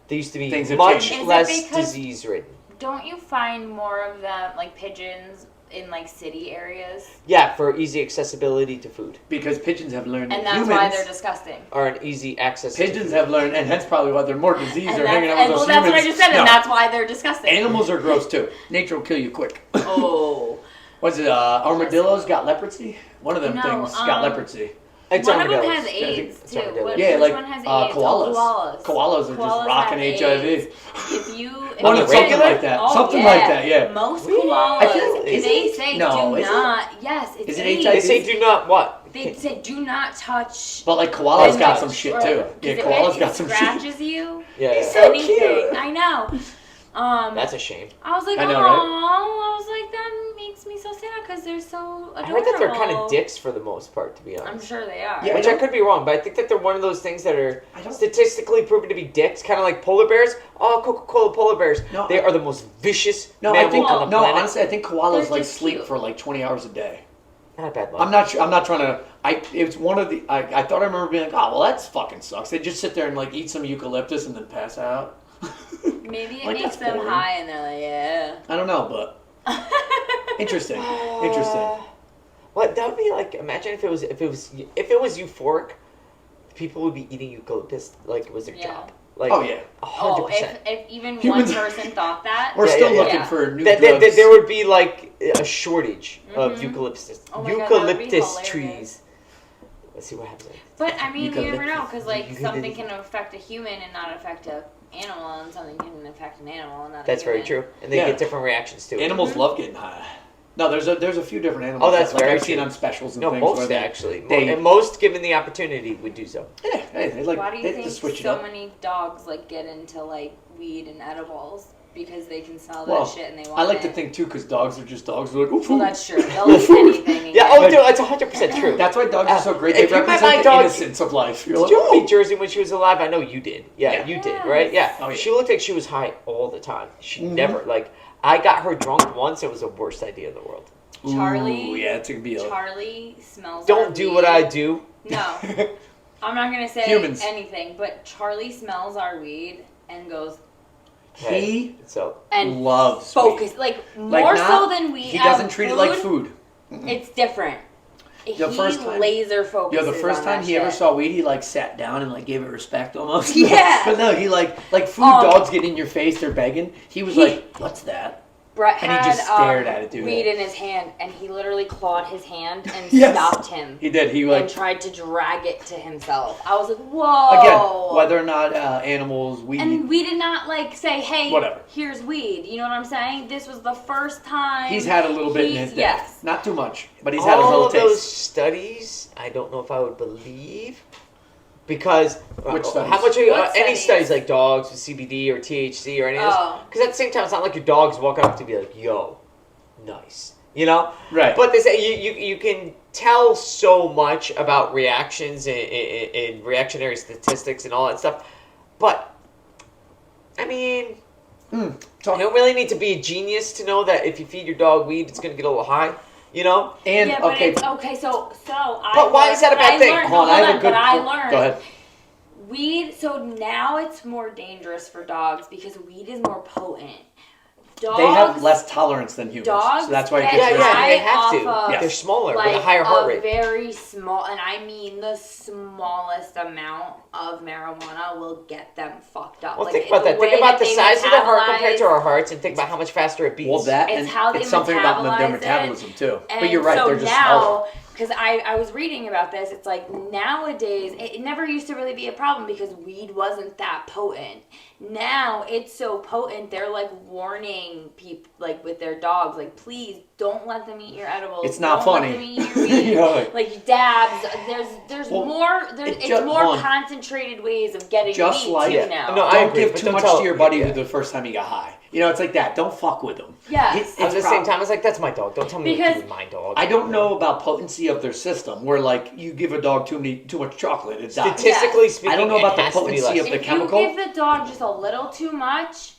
Speaker 3: They used to be
Speaker 4: Things have
Speaker 3: much
Speaker 4: changed.
Speaker 1: Is it
Speaker 3: less
Speaker 1: because-
Speaker 3: disease ridden.
Speaker 1: Don't you find more of them, like pigeons, in like city areas?
Speaker 3: Yeah, for easy accessibility to food
Speaker 4: Because pigeons have learned
Speaker 1: And
Speaker 4: that
Speaker 1: that's
Speaker 4: humans,
Speaker 1: why they're disgusting.
Speaker 3: or an easy access. to
Speaker 4: pigeons
Speaker 3: food.
Speaker 4: have learned, and hence probably why they're more diseased
Speaker 1: And
Speaker 4: or hanging out
Speaker 1: that's,
Speaker 4: with
Speaker 1: well,
Speaker 4: those
Speaker 1: that's
Speaker 4: humans.
Speaker 1: what I just said,
Speaker 4: No.
Speaker 1: and that's why they're disgusting.
Speaker 4: Animals are gross too. Nature will kill you quick.
Speaker 1: Oh.
Speaker 4: What's it? Armadillos got leprosy. One of them
Speaker 1: No,
Speaker 4: things got leprosy.
Speaker 3: It's
Speaker 1: One of them
Speaker 3: armadillos.
Speaker 1: has AIDS
Speaker 3: It's
Speaker 1: too.
Speaker 3: armadillos.
Speaker 1: Which
Speaker 4: Yeah, like
Speaker 1: one has AIDS?
Speaker 4: koalas.
Speaker 1: Oh,
Speaker 4: Koalas are
Speaker 1: Koalas
Speaker 4: just rocking
Speaker 1: have
Speaker 4: HIV.
Speaker 1: AIDS. If you
Speaker 4: One of something
Speaker 3: regular?
Speaker 4: like that.
Speaker 1: Oh,
Speaker 4: Something
Speaker 1: yeah.
Speaker 4: like that. Yeah.
Speaker 1: Most
Speaker 3: Really?
Speaker 1: koalas,
Speaker 4: I feel like- is
Speaker 1: they
Speaker 4: it?
Speaker 1: say
Speaker 4: No,
Speaker 1: do
Speaker 4: is it?
Speaker 1: not. Yes, it's
Speaker 4: Is it
Speaker 1: AIDS.
Speaker 4: HIV?
Speaker 3: They say do not what?
Speaker 1: They say do not touch.
Speaker 4: But like koalas
Speaker 1: and
Speaker 4: got
Speaker 1: like,
Speaker 4: some shit
Speaker 1: or-
Speaker 4: too.
Speaker 1: 'cause
Speaker 4: Yeah,
Speaker 1: it-
Speaker 4: koalas
Speaker 1: it
Speaker 4: got some shit.
Speaker 1: scratches you.
Speaker 3: Yeah,
Speaker 4: So
Speaker 1: Anything.
Speaker 4: cute.
Speaker 1: I know.
Speaker 3: that's a shame.
Speaker 1: I was like,
Speaker 4: I
Speaker 1: oh,
Speaker 4: know, right?
Speaker 1: I was like, that makes me so sad because they're so adorable.
Speaker 3: I heard that they're kind of dicks for the most part, to be honest.
Speaker 1: I'm sure they are.
Speaker 4: Yeah.
Speaker 3: Which I could be wrong, but I think that they're one of those things that are
Speaker 4: I don't-
Speaker 3: statistically proven to be dicks, kind of like polar bears. Oh, Coca-Cola polar bears.
Speaker 4: No,
Speaker 3: They are the most vicious
Speaker 4: No, I
Speaker 3: mammal
Speaker 4: think
Speaker 3: on the
Speaker 4: no.
Speaker 3: planet.
Speaker 4: Honestly, I think koalas
Speaker 1: They're
Speaker 4: like
Speaker 1: just
Speaker 4: sleep
Speaker 1: cute.
Speaker 4: for like 20 hours a day.
Speaker 3: Not a bad luck.
Speaker 4: I'm not sure. I'm not trying to. It's one of the. I thought I remember being like, oh well, that's fucking sucks. They just sit there and like eat some eucalyptus and then pass out.
Speaker 1: Maybe it
Speaker 4: Like,
Speaker 1: makes
Speaker 4: that's
Speaker 1: them
Speaker 4: boring.
Speaker 1: high and they're like, yeah.
Speaker 4: I don't know, but Interesting.
Speaker 3: Well, that would be like, imagine if it was euphoric, people would be eating eucalyptus like it was their job. Like,
Speaker 4: Oh, yeah.
Speaker 3: 100%.
Speaker 1: If even
Speaker 4: Humans-
Speaker 1: one person thought that,
Speaker 4: We're
Speaker 3: Yeah,
Speaker 4: still
Speaker 3: yeah,
Speaker 4: looking
Speaker 1: yeah.
Speaker 4: for new
Speaker 3: That
Speaker 4: drugs.
Speaker 3: there would be like a shortage of eucalyptus
Speaker 1: Oh my God, that would be
Speaker 3: eucalyptus
Speaker 1: hilarious.
Speaker 3: trees. Let's see what happens.
Speaker 1: but I mean, you never know
Speaker 4: Eucalyptus.
Speaker 1: because like something can affect a human and not affect a animal, and something can affect an animal and not.
Speaker 3: That's
Speaker 1: a
Speaker 3: very
Speaker 1: human.
Speaker 3: true, and they
Speaker 4: Yeah.
Speaker 3: get different reactions to it.
Speaker 4: Animals love getting high. No, there's a few different animals.
Speaker 3: Oh, that's
Speaker 4: like
Speaker 3: very
Speaker 4: I've seen
Speaker 3: true.
Speaker 4: on specials and
Speaker 3: No,
Speaker 4: things where
Speaker 3: most
Speaker 4: they
Speaker 3: actually,
Speaker 4: they-
Speaker 3: and most given the opportunity would do so.
Speaker 4: Yeah, hey, they like
Speaker 1: Why do you
Speaker 4: they
Speaker 1: think
Speaker 4: just switch it
Speaker 1: so
Speaker 4: up.
Speaker 1: many dogs like get into like weed and edibles because they can smell
Speaker 4: Well,
Speaker 1: that shit and they want
Speaker 4: I like
Speaker 1: it?
Speaker 4: to think too, because dogs are just dogs. They're like, ooh,
Speaker 1: Well,
Speaker 4: food.
Speaker 1: that's true. They'll eat anything. And
Speaker 3: Yeah,
Speaker 1: get
Speaker 3: oh,
Speaker 1: it.
Speaker 3: dude, that's 100% true.
Speaker 4: That's why dogs are so great.
Speaker 3: If
Speaker 4: They
Speaker 3: you met
Speaker 4: represent
Speaker 3: my
Speaker 4: the
Speaker 3: dog-
Speaker 4: innocence of life. You're
Speaker 3: Did
Speaker 4: like,
Speaker 3: you ever
Speaker 4: oh.
Speaker 3: meet Jersey when she was alive? I know you did. Yeah,
Speaker 4: Yeah.
Speaker 3: you did,
Speaker 1: Yes.
Speaker 3: right? Yeah.
Speaker 4: Oh, yeah.
Speaker 3: She looked like she was high all the time. She never, like, I got her drunk once. It was the worst idea in the world.
Speaker 1: Charlie-
Speaker 4: Ooh, yeah, it's gonna be a
Speaker 1: Charlie smells.
Speaker 3: Don't
Speaker 1: our
Speaker 3: do
Speaker 1: weed.
Speaker 3: what I do.
Speaker 1: No, I'm not gonna say
Speaker 4: Humans.
Speaker 1: anything. But Charlie smells our weed and goes
Speaker 4: he
Speaker 3: So,
Speaker 1: and
Speaker 4: loves
Speaker 1: focus like
Speaker 4: Like,
Speaker 1: more
Speaker 4: not-
Speaker 1: so than we.
Speaker 4: He
Speaker 1: as
Speaker 4: doesn't treat it like food.
Speaker 1: It's different.
Speaker 4: The
Speaker 1: he
Speaker 4: first time-
Speaker 1: laser focuses.
Speaker 4: Yeah, the first
Speaker 1: on
Speaker 4: time
Speaker 1: that
Speaker 4: he ever
Speaker 1: shit.
Speaker 4: saw weed, he like sat down and like gave it respect almost.
Speaker 1: Yeah.
Speaker 4: But no, he like food dogs get in your face, they're begging. He was like, "What's that?"
Speaker 1: Brett
Speaker 4: And he
Speaker 1: had
Speaker 4: just stared at it, dude.
Speaker 1: weed in his hand, and he literally clawed his hand and
Speaker 4: Yes.
Speaker 1: stopped him.
Speaker 4: He did. He
Speaker 1: And
Speaker 4: like
Speaker 1: tried to drag it to himself. I was like, whoa.
Speaker 4: again, whether or not animals weed.
Speaker 1: And we did not like say, hey,
Speaker 4: Whatever.
Speaker 1: here's weed. You know what I'm saying? This was the first time.
Speaker 4: He's had a little bit in his day.
Speaker 1: Yes.
Speaker 4: Not too much, but he's had a
Speaker 3: all
Speaker 4: little
Speaker 3: of those
Speaker 4: taste.
Speaker 3: studies, I don't know if I would believe. Because
Speaker 4: Which studies?
Speaker 3: how much are you,
Speaker 1: What
Speaker 3: any
Speaker 1: studies?
Speaker 3: studies like dogs with CBD or THC or any of this?
Speaker 1: Oh.
Speaker 3: Because at the same time, it's not like your dog's walking up to be like, "Yo, nice," you know.
Speaker 4: Right.
Speaker 3: But they say you can tell so much about reactions and reactionary statistics and all that stuff. But I mean, you don't really need to be a genius to know that if you feed your dog weed, it's going to get a little high. You know.
Speaker 4: And
Speaker 1: Yeah, but
Speaker 4: okay,
Speaker 1: it's okay. So I.
Speaker 3: But why is that a
Speaker 1: learned-
Speaker 3: bad thing?
Speaker 1: I learned,
Speaker 4: hold on, I have a good.
Speaker 1: but I learned.
Speaker 4: Go ahead.
Speaker 1: Weed. So now it's more dangerous for dogs because weed is more potent. Dogs.
Speaker 4: They have less tolerance than humans,
Speaker 1: Dogs.
Speaker 4: so that's why it
Speaker 1: get
Speaker 4: gets
Speaker 3: Yeah, yeah,
Speaker 1: high
Speaker 3: they have
Speaker 1: off
Speaker 3: to.
Speaker 1: Of,
Speaker 4: Yeah.
Speaker 3: They're smaller
Speaker 1: like
Speaker 3: with a higher heart rate.
Speaker 1: very small, and I mean the smallest amount of marijuana will get them fucked up.
Speaker 3: Well,
Speaker 1: Like,
Speaker 3: think about
Speaker 1: the
Speaker 3: that.
Speaker 1: way
Speaker 3: Think about the
Speaker 1: they
Speaker 3: size of their heart compared to
Speaker 1: metabolize-
Speaker 3: our hearts, and think about how much faster it beats.
Speaker 4: Well, that
Speaker 1: It's
Speaker 4: and
Speaker 1: how they
Speaker 4: it's something about their
Speaker 1: metabolize it.
Speaker 4: metabolism too.
Speaker 1: And
Speaker 4: But you're right;
Speaker 1: so
Speaker 4: they're just
Speaker 1: now,
Speaker 4: smaller.
Speaker 1: because I was reading about this, it's like nowadays it never used to really be a problem because weed wasn't that potent. Now it's so potent, they're like warning people, like with their dogs, like please don't let them eat your edibles.
Speaker 4: It's not
Speaker 1: don't
Speaker 4: funny.
Speaker 1: Let them eat your weed.
Speaker 4: You know,
Speaker 1: like dabs. There's
Speaker 4: Well,
Speaker 1: more. It's
Speaker 4: hold
Speaker 1: more
Speaker 4: on.
Speaker 1: concentrated ways of getting
Speaker 4: Just
Speaker 1: weed
Speaker 4: like-
Speaker 1: too
Speaker 3: Yeah.
Speaker 1: now.
Speaker 3: No, I
Speaker 4: Don't
Speaker 3: agree,
Speaker 4: give
Speaker 3: but
Speaker 4: too
Speaker 3: don't
Speaker 4: much
Speaker 3: tell-
Speaker 4: to your buddy
Speaker 3: yeah.
Speaker 4: the first time he got high. You know, it's like that. Don't fuck with him.
Speaker 1: Yes.
Speaker 3: At the same time, I was like, "That's my dog. Don't tell me what to
Speaker 1: Because-
Speaker 3: do with my dog."
Speaker 4: I don't know about potency of their system, where like you give a dog too much chocolate, it dies.
Speaker 3: Statistically speaking,
Speaker 4: I don't know about
Speaker 3: it
Speaker 4: the
Speaker 3: has to be
Speaker 4: potency
Speaker 3: less.
Speaker 4: of the
Speaker 1: if
Speaker 4: chemical.
Speaker 1: you give the dog just a little too much,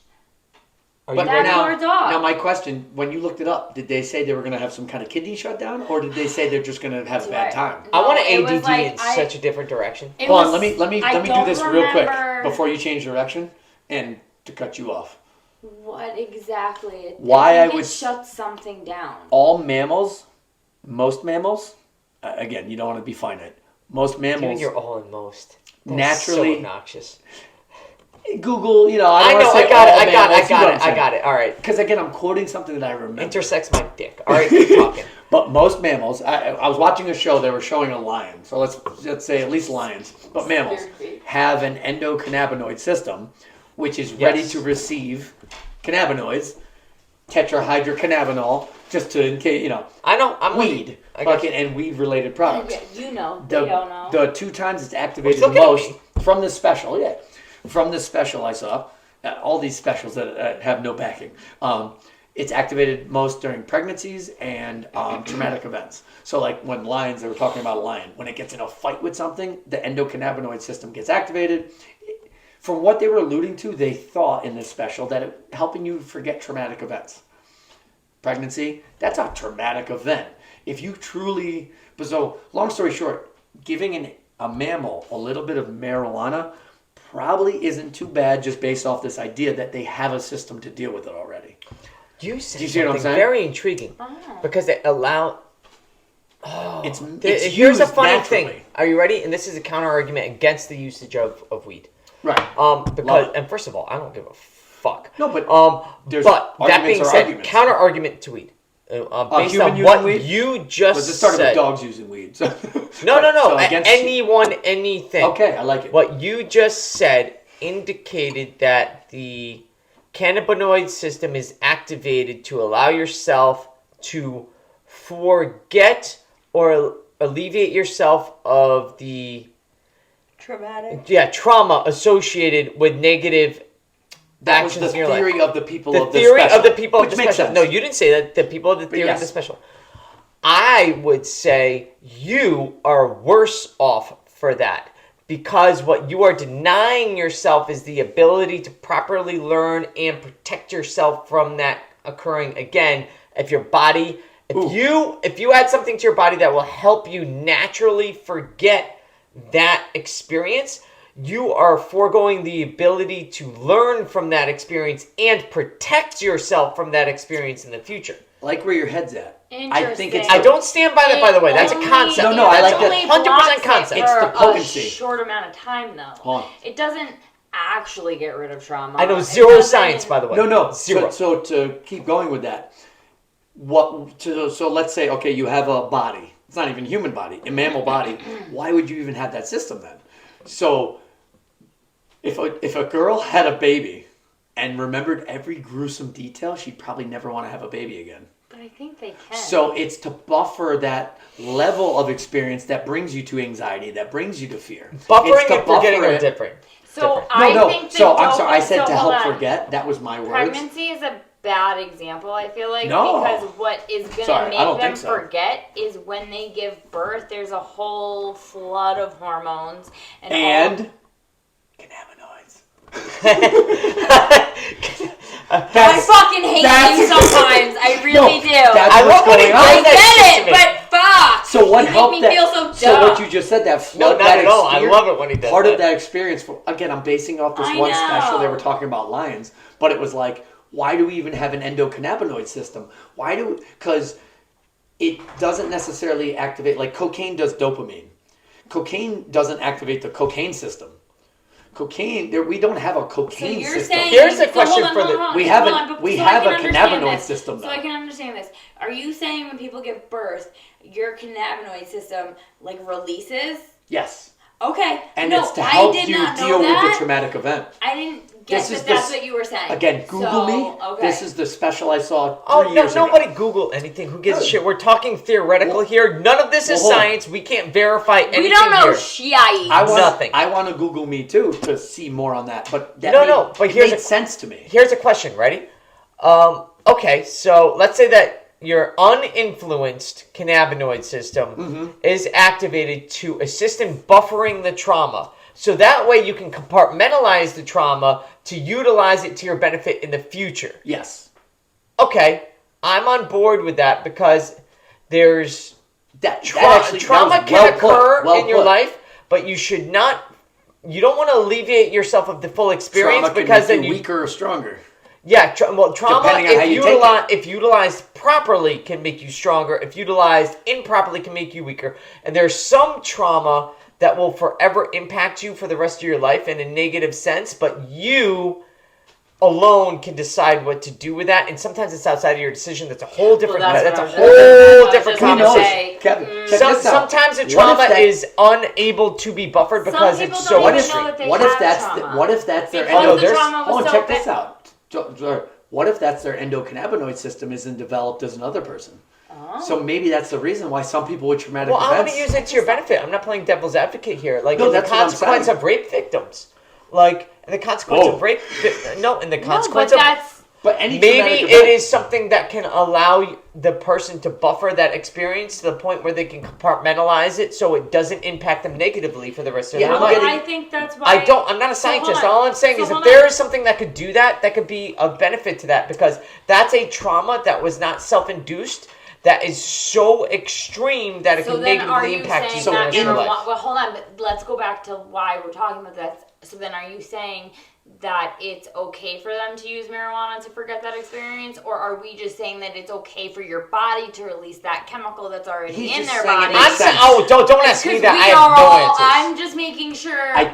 Speaker 3: Are
Speaker 4: But
Speaker 3: you
Speaker 1: that's
Speaker 3: ready?
Speaker 4: now,
Speaker 1: your dog.
Speaker 4: now my question: when you looked it up, did they say they were going to have some kind of kidney shutdown, or did they say they're just going to have a bad
Speaker 1: Right.
Speaker 4: time?
Speaker 3: I want to
Speaker 1: No, it was
Speaker 3: ADD
Speaker 1: like
Speaker 3: in such a different direction.
Speaker 1: It
Speaker 4: Hold on,
Speaker 1: was-
Speaker 4: let me
Speaker 1: I
Speaker 4: do
Speaker 1: don't
Speaker 4: this real quick
Speaker 1: remember
Speaker 4: before you change direction and to cut you off.
Speaker 1: What exactly?
Speaker 4: Why I
Speaker 1: think
Speaker 4: would
Speaker 1: it shuts something down.
Speaker 4: All mammals, most mammals, again, you don't want to be finite. Most
Speaker 3: Doing
Speaker 4: mammals
Speaker 3: your all in most. That's
Speaker 4: naturally
Speaker 3: so obnoxious.
Speaker 4: Google. You know,
Speaker 3: I
Speaker 4: don't
Speaker 3: know.
Speaker 4: wanna say
Speaker 3: I got it.
Speaker 4: all
Speaker 3: I got it.
Speaker 4: mammals,
Speaker 3: I
Speaker 4: you know
Speaker 3: got
Speaker 4: what
Speaker 3: it.
Speaker 4: I'm
Speaker 3: I
Speaker 4: saying.
Speaker 3: got it. All right.
Speaker 4: Because again, I'm quoting something that I remember.
Speaker 3: Intersex my dick. All right, keep talking.
Speaker 4: But most mammals, I was watching a show, they were showing a lion. So let's say at least lions, but mammals have an endocannabinoid system, which is ready
Speaker 3: Yes.
Speaker 4: to receive cannabinoids, tetrahydrocannabinol, just to, in case, you know,
Speaker 3: I know. I'm with you.
Speaker 4: weed,
Speaker 3: I got
Speaker 4: fucking, and weed-related products.
Speaker 1: Yeah, you know, they don't know.
Speaker 4: The 2 times it's activated
Speaker 3: Well,
Speaker 4: the
Speaker 3: still kidding
Speaker 4: most from this special, from this special I saw, all these specials that have no backing. It's activated most during pregnancies and traumatic events. So like when lions, they were talking about a lion, when it gets in a fight with something, the endocannabinoid system gets activated. From what they were alluding to, they thought in this special that it helping you forget traumatic events. Pregnancy, that's a traumatic event. If you truly, but so long story short, giving a mammal a little bit of marijuana probably isn't too bad just based off this idea that they have a system to deal with it already.
Speaker 3: You said
Speaker 4: Do you see what I'm
Speaker 3: something
Speaker 4: saying?
Speaker 3: very intriguing
Speaker 1: Oh.
Speaker 3: because it allowed.
Speaker 4: It's
Speaker 3: Here's a
Speaker 4: used
Speaker 3: funny
Speaker 4: naturally.
Speaker 3: thing. Are you ready? And this is a counter argument against the usage of weed.
Speaker 4: Right.
Speaker 3: Because
Speaker 4: Love it.
Speaker 3: and first of all, I don't give a fuck.
Speaker 4: No, but
Speaker 3: There's
Speaker 4: there's
Speaker 3: that being
Speaker 4: arguments are
Speaker 3: said,
Speaker 4: arguments.
Speaker 3: counter argument to weed. Based
Speaker 4: human
Speaker 3: on
Speaker 4: using
Speaker 3: what
Speaker 4: weed?
Speaker 3: you just
Speaker 4: Let's just start
Speaker 3: said.
Speaker 4: with dogs using weed. So.
Speaker 3: No.
Speaker 4: So against-
Speaker 3: Anyone, anything.
Speaker 4: Okay, I like it.
Speaker 3: What you just said indicated that the cannabinoid system is activated to allow yourself to forget or alleviate yourself of the trauma associated with negative
Speaker 4: That was
Speaker 3: actions
Speaker 4: the
Speaker 3: in your life.
Speaker 4: theory of the people
Speaker 3: The
Speaker 4: of the
Speaker 3: theory
Speaker 4: special.
Speaker 3: of the people of
Speaker 4: which
Speaker 3: the
Speaker 4: makes
Speaker 3: special.
Speaker 4: sense.
Speaker 3: No, you didn't say that. The people of the theory of the
Speaker 4: yes.
Speaker 3: special. I would say you are worse off for that because what you are denying yourself is the ability to properly learn and protect yourself from that occurring again. If your body, if you add something to your body that will help you naturally forget that experience, you are foregoing the ability to learn from that experience and protect yourself from that experience in the future.
Speaker 4: Like where your head's at. I think it's.
Speaker 1: Interesting.
Speaker 3: I don't stand by that, by the way. That's a concept.
Speaker 4: No, I like that.
Speaker 1: It
Speaker 3: 100% concept.
Speaker 4: It's the potency.
Speaker 1: A short amount of time, though.
Speaker 4: Hold on.
Speaker 1: It doesn't actually get rid of trauma.
Speaker 3: I know
Speaker 1: It
Speaker 3: zero
Speaker 1: doesn't-
Speaker 3: science, by the way.
Speaker 4: No.
Speaker 3: Zero.
Speaker 4: So to keep going with that, so let's say, okay, you have a body. It's not even a human body, a mammal body. Why would you even have that system then? So if a girl had a baby and remembered every gruesome detail, she'd probably never want to have a baby again.
Speaker 1: But I think they can.
Speaker 4: So it's to buffer that level of experience that brings you to anxiety, that brings you to fear.
Speaker 3: Buffering
Speaker 4: It's to
Speaker 3: and forgetting
Speaker 4: buffer
Speaker 3: are
Speaker 4: it.
Speaker 3: different.
Speaker 1: So
Speaker 3: Different.
Speaker 1: I
Speaker 4: No.
Speaker 1: think
Speaker 4: So
Speaker 1: the
Speaker 4: I'm sorry. I
Speaker 1: dopamine-
Speaker 4: said to
Speaker 1: hold
Speaker 4: help
Speaker 1: on.
Speaker 4: forget. That was my words.
Speaker 1: Pregnancy is a bad example, I feel like,
Speaker 4: No.
Speaker 1: because what is going to
Speaker 4: Sorry, I
Speaker 1: make
Speaker 4: don't
Speaker 1: them
Speaker 4: think so.
Speaker 1: forget is when they give birth, there's a whole flood of hormones.
Speaker 4: And cannabinoids.
Speaker 1: I fucking hate you sometimes. I really do.
Speaker 4: That's
Speaker 3: I
Speaker 4: what's
Speaker 3: love when
Speaker 4: going
Speaker 3: he
Speaker 4: on.
Speaker 3: does
Speaker 1: I
Speaker 3: that shit
Speaker 1: get
Speaker 3: to
Speaker 1: it,
Speaker 3: me.
Speaker 1: but fuck.
Speaker 4: So what
Speaker 1: you
Speaker 4: helped
Speaker 1: make
Speaker 4: that?
Speaker 1: me feel so dumb.
Speaker 4: So what you just said, that flood,
Speaker 3: not
Speaker 4: that
Speaker 3: at all. I
Speaker 4: experience-
Speaker 3: love it when he does
Speaker 4: part
Speaker 3: that.
Speaker 4: of that experience. Again, I'm basing off this
Speaker 1: I
Speaker 4: one special. They
Speaker 1: know.
Speaker 4: were talking about lions, but it was like, why do we even have an endocannabinoid system? Because it doesn't necessarily activate, like cocaine does dopamine. Cocaine doesn't activate the cocaine system. Cocaine, we don't have a
Speaker 1: So
Speaker 4: cocaine
Speaker 1: you're
Speaker 4: system.
Speaker 1: saying
Speaker 3: Here's a
Speaker 1: so
Speaker 3: question
Speaker 1: hold on,
Speaker 3: for the-
Speaker 1: hold on,
Speaker 4: we
Speaker 1: hold
Speaker 4: have
Speaker 1: on,
Speaker 4: a
Speaker 1: but-
Speaker 4: we
Speaker 1: so I
Speaker 4: have
Speaker 1: can
Speaker 4: a
Speaker 1: understand
Speaker 4: cannabinoid
Speaker 1: this.
Speaker 4: system
Speaker 1: So
Speaker 4: though.
Speaker 1: I can understand this. Are you saying when people give birth, your cannabinoid system like releases?
Speaker 4: Yes,
Speaker 1: Okay.
Speaker 4: and
Speaker 1: no,
Speaker 4: it's to help
Speaker 1: I did
Speaker 4: you
Speaker 1: not know
Speaker 4: deal with
Speaker 1: that.
Speaker 4: the traumatic event.
Speaker 1: I didn't get
Speaker 4: This is
Speaker 1: that that's
Speaker 4: the-
Speaker 1: what you were saying.
Speaker 4: Again, Google
Speaker 1: So,
Speaker 4: me.
Speaker 1: Okay.
Speaker 4: This is the special I saw 3
Speaker 3: Oh, no,
Speaker 4: years ago.
Speaker 3: nobody Google anything. Who gives a
Speaker 4: Good.
Speaker 3: shit? We're talking theoretical
Speaker 4: Well-
Speaker 3: here. None of this is
Speaker 4: well, hold on.
Speaker 3: science. We can't verify anything
Speaker 1: we don't know
Speaker 3: here.
Speaker 1: shit.
Speaker 3: Nothing.
Speaker 4: I want to Google me too to see more on that. But that
Speaker 3: But
Speaker 4: it
Speaker 3: here's
Speaker 4: made
Speaker 3: a-
Speaker 4: sense to me.
Speaker 3: Here's a question. Ready? Okay, so let's say that your uninfluenced cannabinoid system is activated to assist in buffering the trauma. So that way you can compartmentalize the trauma to utilize it to your benefit in the future.
Speaker 4: Yes,
Speaker 3: Okay, I'm on board with that because there's
Speaker 4: that
Speaker 3: trauma
Speaker 4: was
Speaker 3: can
Speaker 4: well
Speaker 3: occur
Speaker 4: put.
Speaker 3: in your life, but you should not. You don't want to alleviate yourself of the full experience
Speaker 4: Trauma can
Speaker 3: because
Speaker 4: make
Speaker 3: then
Speaker 4: you
Speaker 3: you
Speaker 4: weaker or stronger.
Speaker 3: yeah. Trauma
Speaker 4: Depending on how you take
Speaker 3: if utilized properly can make you stronger. If utilized improperly can make you weaker. And there's some trauma that will forever impact you for the rest of your life in a negative sense, but you alone can decide what to do with that, and sometimes it's outside of your decision. That's a whole different.
Speaker 1: that's
Speaker 3: that's a
Speaker 1: what I was
Speaker 3: whole
Speaker 1: just
Speaker 3: different
Speaker 1: gonna
Speaker 3: conversation.
Speaker 1: say.
Speaker 4: Kevin, check this out.
Speaker 3: Sometimes the
Speaker 4: What if
Speaker 3: trauma
Speaker 4: that-
Speaker 3: is unable to be buffered because
Speaker 1: people
Speaker 3: it's
Speaker 1: don't
Speaker 3: so
Speaker 1: even
Speaker 3: extreme.
Speaker 1: know that they
Speaker 4: What if
Speaker 1: have
Speaker 4: that's
Speaker 1: trauma.
Speaker 4: what if that's their
Speaker 1: Because
Speaker 3: know,
Speaker 1: the
Speaker 3: there's-
Speaker 1: trauma was
Speaker 4: Hold on,
Speaker 1: so
Speaker 4: check
Speaker 1: bad.
Speaker 4: this out. What if that's their endocannabinoid system isn't developed as another person? So maybe that's the reason why some people with traumatic
Speaker 3: Well, I'm going
Speaker 4: events.
Speaker 3: to use it to your benefit. I'm not playing devil's advocate here. Like
Speaker 4: No,
Speaker 3: in the
Speaker 4: that's what I'm
Speaker 3: consequence
Speaker 4: saying.
Speaker 3: of rape victims, like in the consequence
Speaker 4: Whoa.
Speaker 3: of rape. No, in the
Speaker 1: No, but
Speaker 3: consequence of
Speaker 1: that's
Speaker 4: But any
Speaker 3: maybe
Speaker 4: traumatic
Speaker 3: it
Speaker 4: event-
Speaker 3: is something that can allow the person to buffer that experience to the point where they can compartmentalize it so it doesn't impact them negatively for the rest of
Speaker 4: Yeah,
Speaker 3: their
Speaker 4: I'm
Speaker 3: life.
Speaker 4: getting-
Speaker 1: I think that's why
Speaker 3: I'm not a scientist.
Speaker 1: hold on.
Speaker 3: All I'm saying
Speaker 1: So
Speaker 3: is if
Speaker 1: hold
Speaker 3: there
Speaker 1: on.
Speaker 3: is something that could do that, that could be of benefit to that because that's a trauma that was not self-induced, that is so extreme that it
Speaker 1: So
Speaker 3: can
Speaker 1: then are
Speaker 3: negatively
Speaker 1: you
Speaker 3: impact you
Speaker 1: saying
Speaker 3: for the
Speaker 1: that
Speaker 3: rest of your life.
Speaker 1: well, hold on, but let's go back to why we're talking about that. So then are you saying that it's okay for them to use marijuana to forget that experience, or are we just saying that it's okay for your body to release that chemical that's already
Speaker 4: He's
Speaker 1: in
Speaker 4: just
Speaker 1: their
Speaker 4: saying it
Speaker 1: body?
Speaker 4: makes sense.
Speaker 3: Don't ask me that. I
Speaker 1: We
Speaker 3: have
Speaker 1: are
Speaker 3: no
Speaker 1: all,
Speaker 3: answers.
Speaker 1: I'm just making sure
Speaker 3: I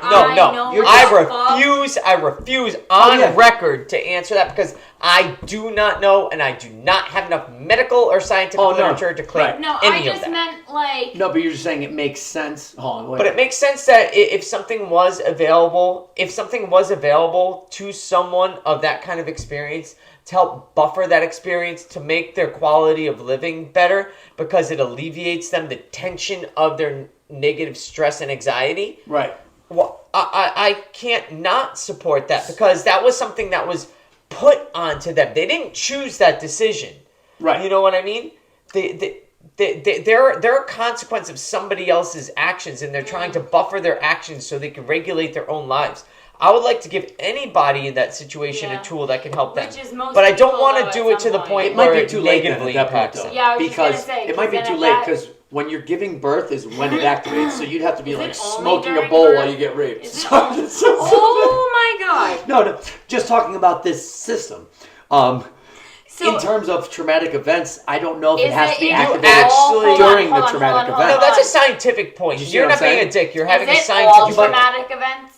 Speaker 3: refuse on record to answer that because I do not know and I do not have enough medical or scientific literature to claim
Speaker 1: No,
Speaker 3: any
Speaker 1: I just
Speaker 3: of that.
Speaker 1: meant like...
Speaker 4: No, but you're just saying it makes sense. Hold on, wait.
Speaker 3: But it makes sense that if something was available to someone of that kind of experience to help buffer that experience to make their quality of living better because it alleviates them the tension of their negative stress and anxiety.
Speaker 4: Right.
Speaker 3: Well, I can't not support that because that was something that was put onto them. They didn't choose that decision.
Speaker 4: Right.
Speaker 3: You know what I mean? They're a consequence of somebody else's actions, and they're trying to buffer their actions so they can regulate their own lives. I would like to give anybody in that situation a tool that can help them.
Speaker 1: Which is most
Speaker 3: but I don't
Speaker 1: people,
Speaker 3: want
Speaker 1: though,
Speaker 3: to do
Speaker 1: at
Speaker 3: it to
Speaker 1: some
Speaker 3: the
Speaker 1: point.
Speaker 3: point
Speaker 4: It might
Speaker 3: where
Speaker 4: be too late then
Speaker 3: negatively
Speaker 4: at that point,
Speaker 3: impacts
Speaker 4: though.
Speaker 3: them.
Speaker 1: Yeah, I was
Speaker 4: because
Speaker 1: just gonna say,
Speaker 4: it might be
Speaker 1: 'cause
Speaker 4: too
Speaker 1: then
Speaker 4: late
Speaker 1: if
Speaker 4: because when you're giving birth is when it activates. So you'd have to be
Speaker 1: Is
Speaker 4: like
Speaker 1: it only
Speaker 4: smoking a
Speaker 1: during
Speaker 4: bowl
Speaker 1: birth?
Speaker 4: while you get raped.
Speaker 1: Is it oh my god!
Speaker 4: No, just talking about this system.
Speaker 1: So
Speaker 4: in terms of traumatic events, I don't know if it
Speaker 1: is
Speaker 4: has to be
Speaker 1: it
Speaker 4: activated
Speaker 3: actually-
Speaker 4: during
Speaker 1: hold
Speaker 4: the
Speaker 1: on,
Speaker 4: traumatic
Speaker 1: hold on,
Speaker 4: event.
Speaker 3: No, that's a scientific point.
Speaker 4: You see
Speaker 3: You're
Speaker 4: what
Speaker 3: not
Speaker 4: I'm
Speaker 3: being
Speaker 4: saying?
Speaker 3: a dick. You're having a
Speaker 1: is it all
Speaker 3: scientific point.
Speaker 1: traumatic events?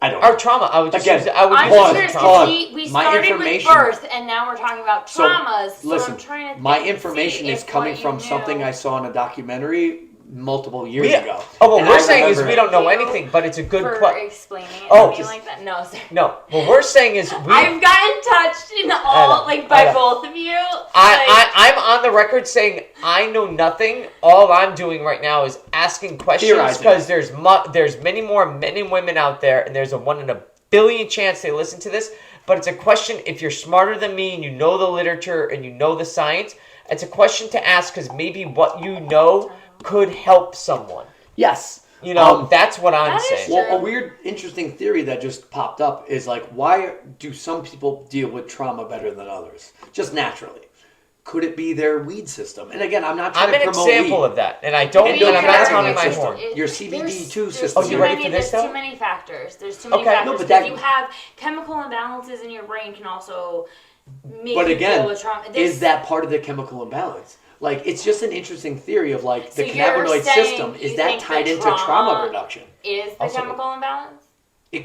Speaker 4: I don't know.
Speaker 3: Or trauma. I would just
Speaker 4: Again,
Speaker 3: use it. I would
Speaker 1: I'm
Speaker 3: use
Speaker 1: just
Speaker 3: it
Speaker 1: curious
Speaker 3: as trauma.
Speaker 1: because we
Speaker 4: My
Speaker 1: started with
Speaker 4: information-
Speaker 1: birth and now we're talking about
Speaker 4: So,
Speaker 1: traumas. So
Speaker 4: listen,
Speaker 1: I'm trying to
Speaker 4: my
Speaker 1: see
Speaker 4: information is
Speaker 1: if
Speaker 4: coming
Speaker 1: what you
Speaker 4: from
Speaker 1: knew-
Speaker 4: something I saw in a documentary multiple years ago.
Speaker 3: Oh, what
Speaker 4: And
Speaker 3: we're
Speaker 4: I
Speaker 3: saying is
Speaker 4: remember
Speaker 3: we
Speaker 4: it.
Speaker 3: don't know anything, but it's a good
Speaker 1: for
Speaker 3: question.
Speaker 1: explaining it
Speaker 3: Oh,
Speaker 1: to me
Speaker 3: just-
Speaker 1: like that. No, sorry.
Speaker 3: No, what we're saying is we.
Speaker 1: I've gotten touched in all
Speaker 3: I
Speaker 1: by
Speaker 3: know.
Speaker 1: both of you.
Speaker 3: I'm on the record saying I know nothing. All I'm doing right now is asking questions
Speaker 4: Theorizing.
Speaker 3: because there's many more men and women out there, and there's a 1 in a billion chance they listen to this. But it's a question. If you're smarter than me and you know the literature and you know the science, it's a question to ask because maybe what you know could help someone.
Speaker 4: Yes.
Speaker 3: You know, that's what I'm
Speaker 1: that is
Speaker 3: saying.
Speaker 1: true.
Speaker 4: Well, a weird, interesting theory that just popped up is like, why do some people deal with trauma better than others? Just naturally. Could it be their weed system? And again, I'm not trying
Speaker 3: I'm
Speaker 4: to
Speaker 3: an
Speaker 4: promote
Speaker 3: example
Speaker 4: weed.
Speaker 3: of that, and I don't.
Speaker 4: And
Speaker 3: And I'm not
Speaker 4: your
Speaker 3: counting my
Speaker 4: system.
Speaker 3: horn.
Speaker 4: Your CBD2
Speaker 1: there's
Speaker 4: system.
Speaker 3: Oh, you ready for this,
Speaker 1: There's
Speaker 3: though?
Speaker 1: too many factors. There's too many
Speaker 3: Okay.
Speaker 1: factors.
Speaker 4: No, but
Speaker 1: because
Speaker 4: that-
Speaker 1: you have chemical imbalances in your brain can also make
Speaker 4: But
Speaker 1: you
Speaker 4: again,
Speaker 1: deal with trauma.
Speaker 4: is that part of the chemical imbalance? Like, it's just an interesting theory of like the
Speaker 1: So you're
Speaker 4: cannabinoid
Speaker 1: saying
Speaker 4: system. Is
Speaker 1: you
Speaker 4: that
Speaker 1: think
Speaker 4: tied
Speaker 1: that
Speaker 4: into trauma
Speaker 1: trauma
Speaker 4: reduction?
Speaker 1: is the
Speaker 3: Also-
Speaker 1: chemical imbalance?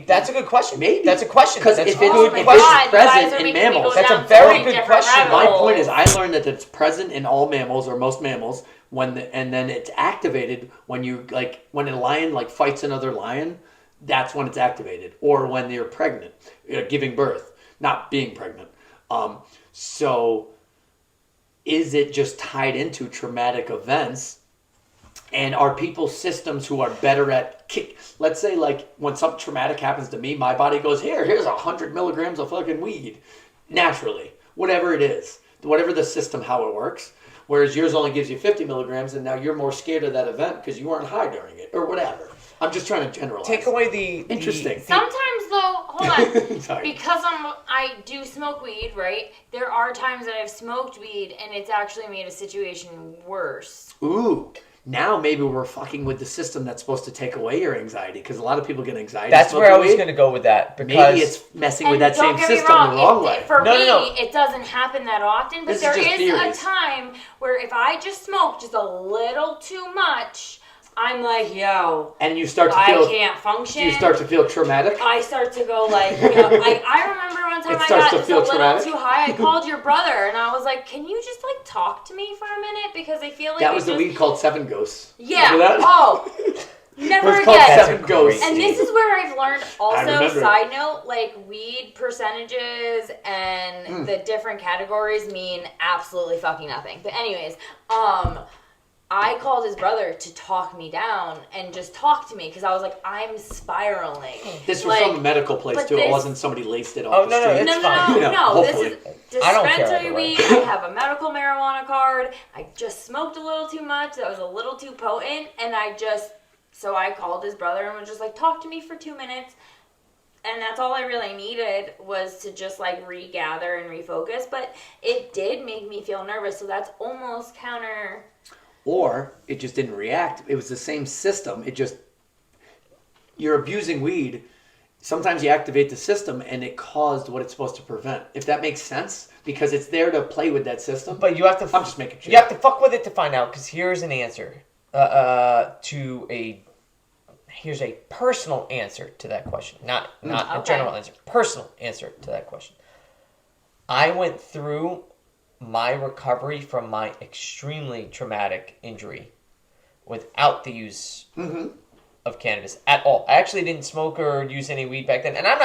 Speaker 3: That's a good question.
Speaker 4: Maybe.
Speaker 3: That's a question.
Speaker 4: Because
Speaker 3: That's
Speaker 4: if
Speaker 3: a
Speaker 4: it's,
Speaker 3: good
Speaker 1: my
Speaker 4: if
Speaker 3: question.
Speaker 1: God,
Speaker 4: it's
Speaker 1: you guys
Speaker 4: present
Speaker 1: are
Speaker 4: in
Speaker 1: making me go
Speaker 4: mammals,
Speaker 3: That's a
Speaker 1: down so
Speaker 3: very
Speaker 1: many
Speaker 3: good
Speaker 1: different
Speaker 3: question.
Speaker 4: my
Speaker 1: rabbit
Speaker 4: point is,
Speaker 1: holes.
Speaker 4: I learned that it's present in all mammals or most mammals and then it's activated when when a lion like fights another lion, that's when it's activated, or when you're pregnant, giving birth, not being pregnant. So is it just tied into traumatic events? And are people's systems who are better at let's say like when something traumatic happens to me, my body goes, here's 100 milligrams of fucking weed. Naturally, whatever it is, whatever the system, how it works. Whereas yours only gives you 50 milligrams and now you're more scared of that event because you weren't high during it or whatever. I'm just trying to generalize.
Speaker 3: Take away the
Speaker 4: Interesting.
Speaker 1: Sometimes though, hold on.
Speaker 4: Sorry.
Speaker 1: Because I do smoke weed, right? There are times that I've smoked weed and it's actually made a situation worse.
Speaker 4: Ooh. Now maybe we're fucking with the system that's supposed to take away your anxiety because a lot of people get anxiety.
Speaker 3: That's where I was
Speaker 4: weed.
Speaker 3: going to go with that because
Speaker 4: Maybe it's messing with
Speaker 1: And
Speaker 4: that
Speaker 1: don't
Speaker 4: same
Speaker 1: get me
Speaker 4: system
Speaker 1: wrong,
Speaker 4: the wrong
Speaker 1: it-
Speaker 4: way.
Speaker 1: For
Speaker 3: No,
Speaker 1: me,
Speaker 3: no, no.
Speaker 1: it doesn't happen that often, but
Speaker 4: This is
Speaker 1: there
Speaker 4: just
Speaker 1: is
Speaker 4: theories.
Speaker 1: a time where if I just smoke just a little too much, I'm like, yo,
Speaker 4: And you start to
Speaker 1: I
Speaker 4: feel.
Speaker 1: can't function.
Speaker 4: You start to feel traumatic.
Speaker 1: I start to go like, you know, I remember one time
Speaker 4: It
Speaker 1: I
Speaker 4: starts
Speaker 1: got
Speaker 4: to
Speaker 1: just a
Speaker 4: feel
Speaker 1: little
Speaker 4: traumatic?
Speaker 1: too high. I called your brother and I was like, can you just like talk to me for a minute? Because I feel like
Speaker 4: That was
Speaker 1: it
Speaker 4: the
Speaker 1: just,
Speaker 4: weed called Seven Ghosts.
Speaker 1: Yeah.
Speaker 4: Remember that?
Speaker 1: Oh, never
Speaker 4: It was called
Speaker 1: again.
Speaker 3: That's
Speaker 4: Seven
Speaker 3: a
Speaker 4: Ghosts.
Speaker 3: great
Speaker 1: And this is where I've learned also,
Speaker 4: remember.
Speaker 1: side note, like weed percentages and the different categories mean absolutely fucking nothing. But anyways, I called his brother to talk me down and just talk to me because I was like, I'm spiraling.
Speaker 4: This was
Speaker 1: Like,
Speaker 4: from a medical place
Speaker 1: but
Speaker 4: too. It
Speaker 1: this-
Speaker 4: wasn't somebody laced it off
Speaker 3: Oh,
Speaker 4: the
Speaker 3: no, no,
Speaker 4: street.
Speaker 3: it's
Speaker 1: No,
Speaker 3: fine.
Speaker 1: no,
Speaker 4: You
Speaker 1: no,
Speaker 4: know,
Speaker 1: no. This
Speaker 4: hopefully.
Speaker 1: is
Speaker 3: I don't care
Speaker 1: dispensary
Speaker 3: either way.
Speaker 1: weed. I have a medical marijuana card. I just smoked a little too much. That was a little too potent. And so I called his brother and was just like, talk to me for 2 minutes. And that's all I really needed was to just like regather and refocus. But it did make me feel nervous. So that's almost counter.
Speaker 4: Or it just didn't react. It was the same system. It just, you're abusing weed sometimes you activate the system and it caused what it's supposed to prevent. If that makes sense, because it's there to play with that system.
Speaker 3: But you have to.
Speaker 4: I'm just making sure.
Speaker 3: You have to fuck with it to find out. Because here's an answer Here's a personal answer to that question, not a general answer. Personal answer to that question. I went through my recovery from my extremely traumatic injury without the use of cannabis at all. I actually didn't smoke or use any weed back then, and I'm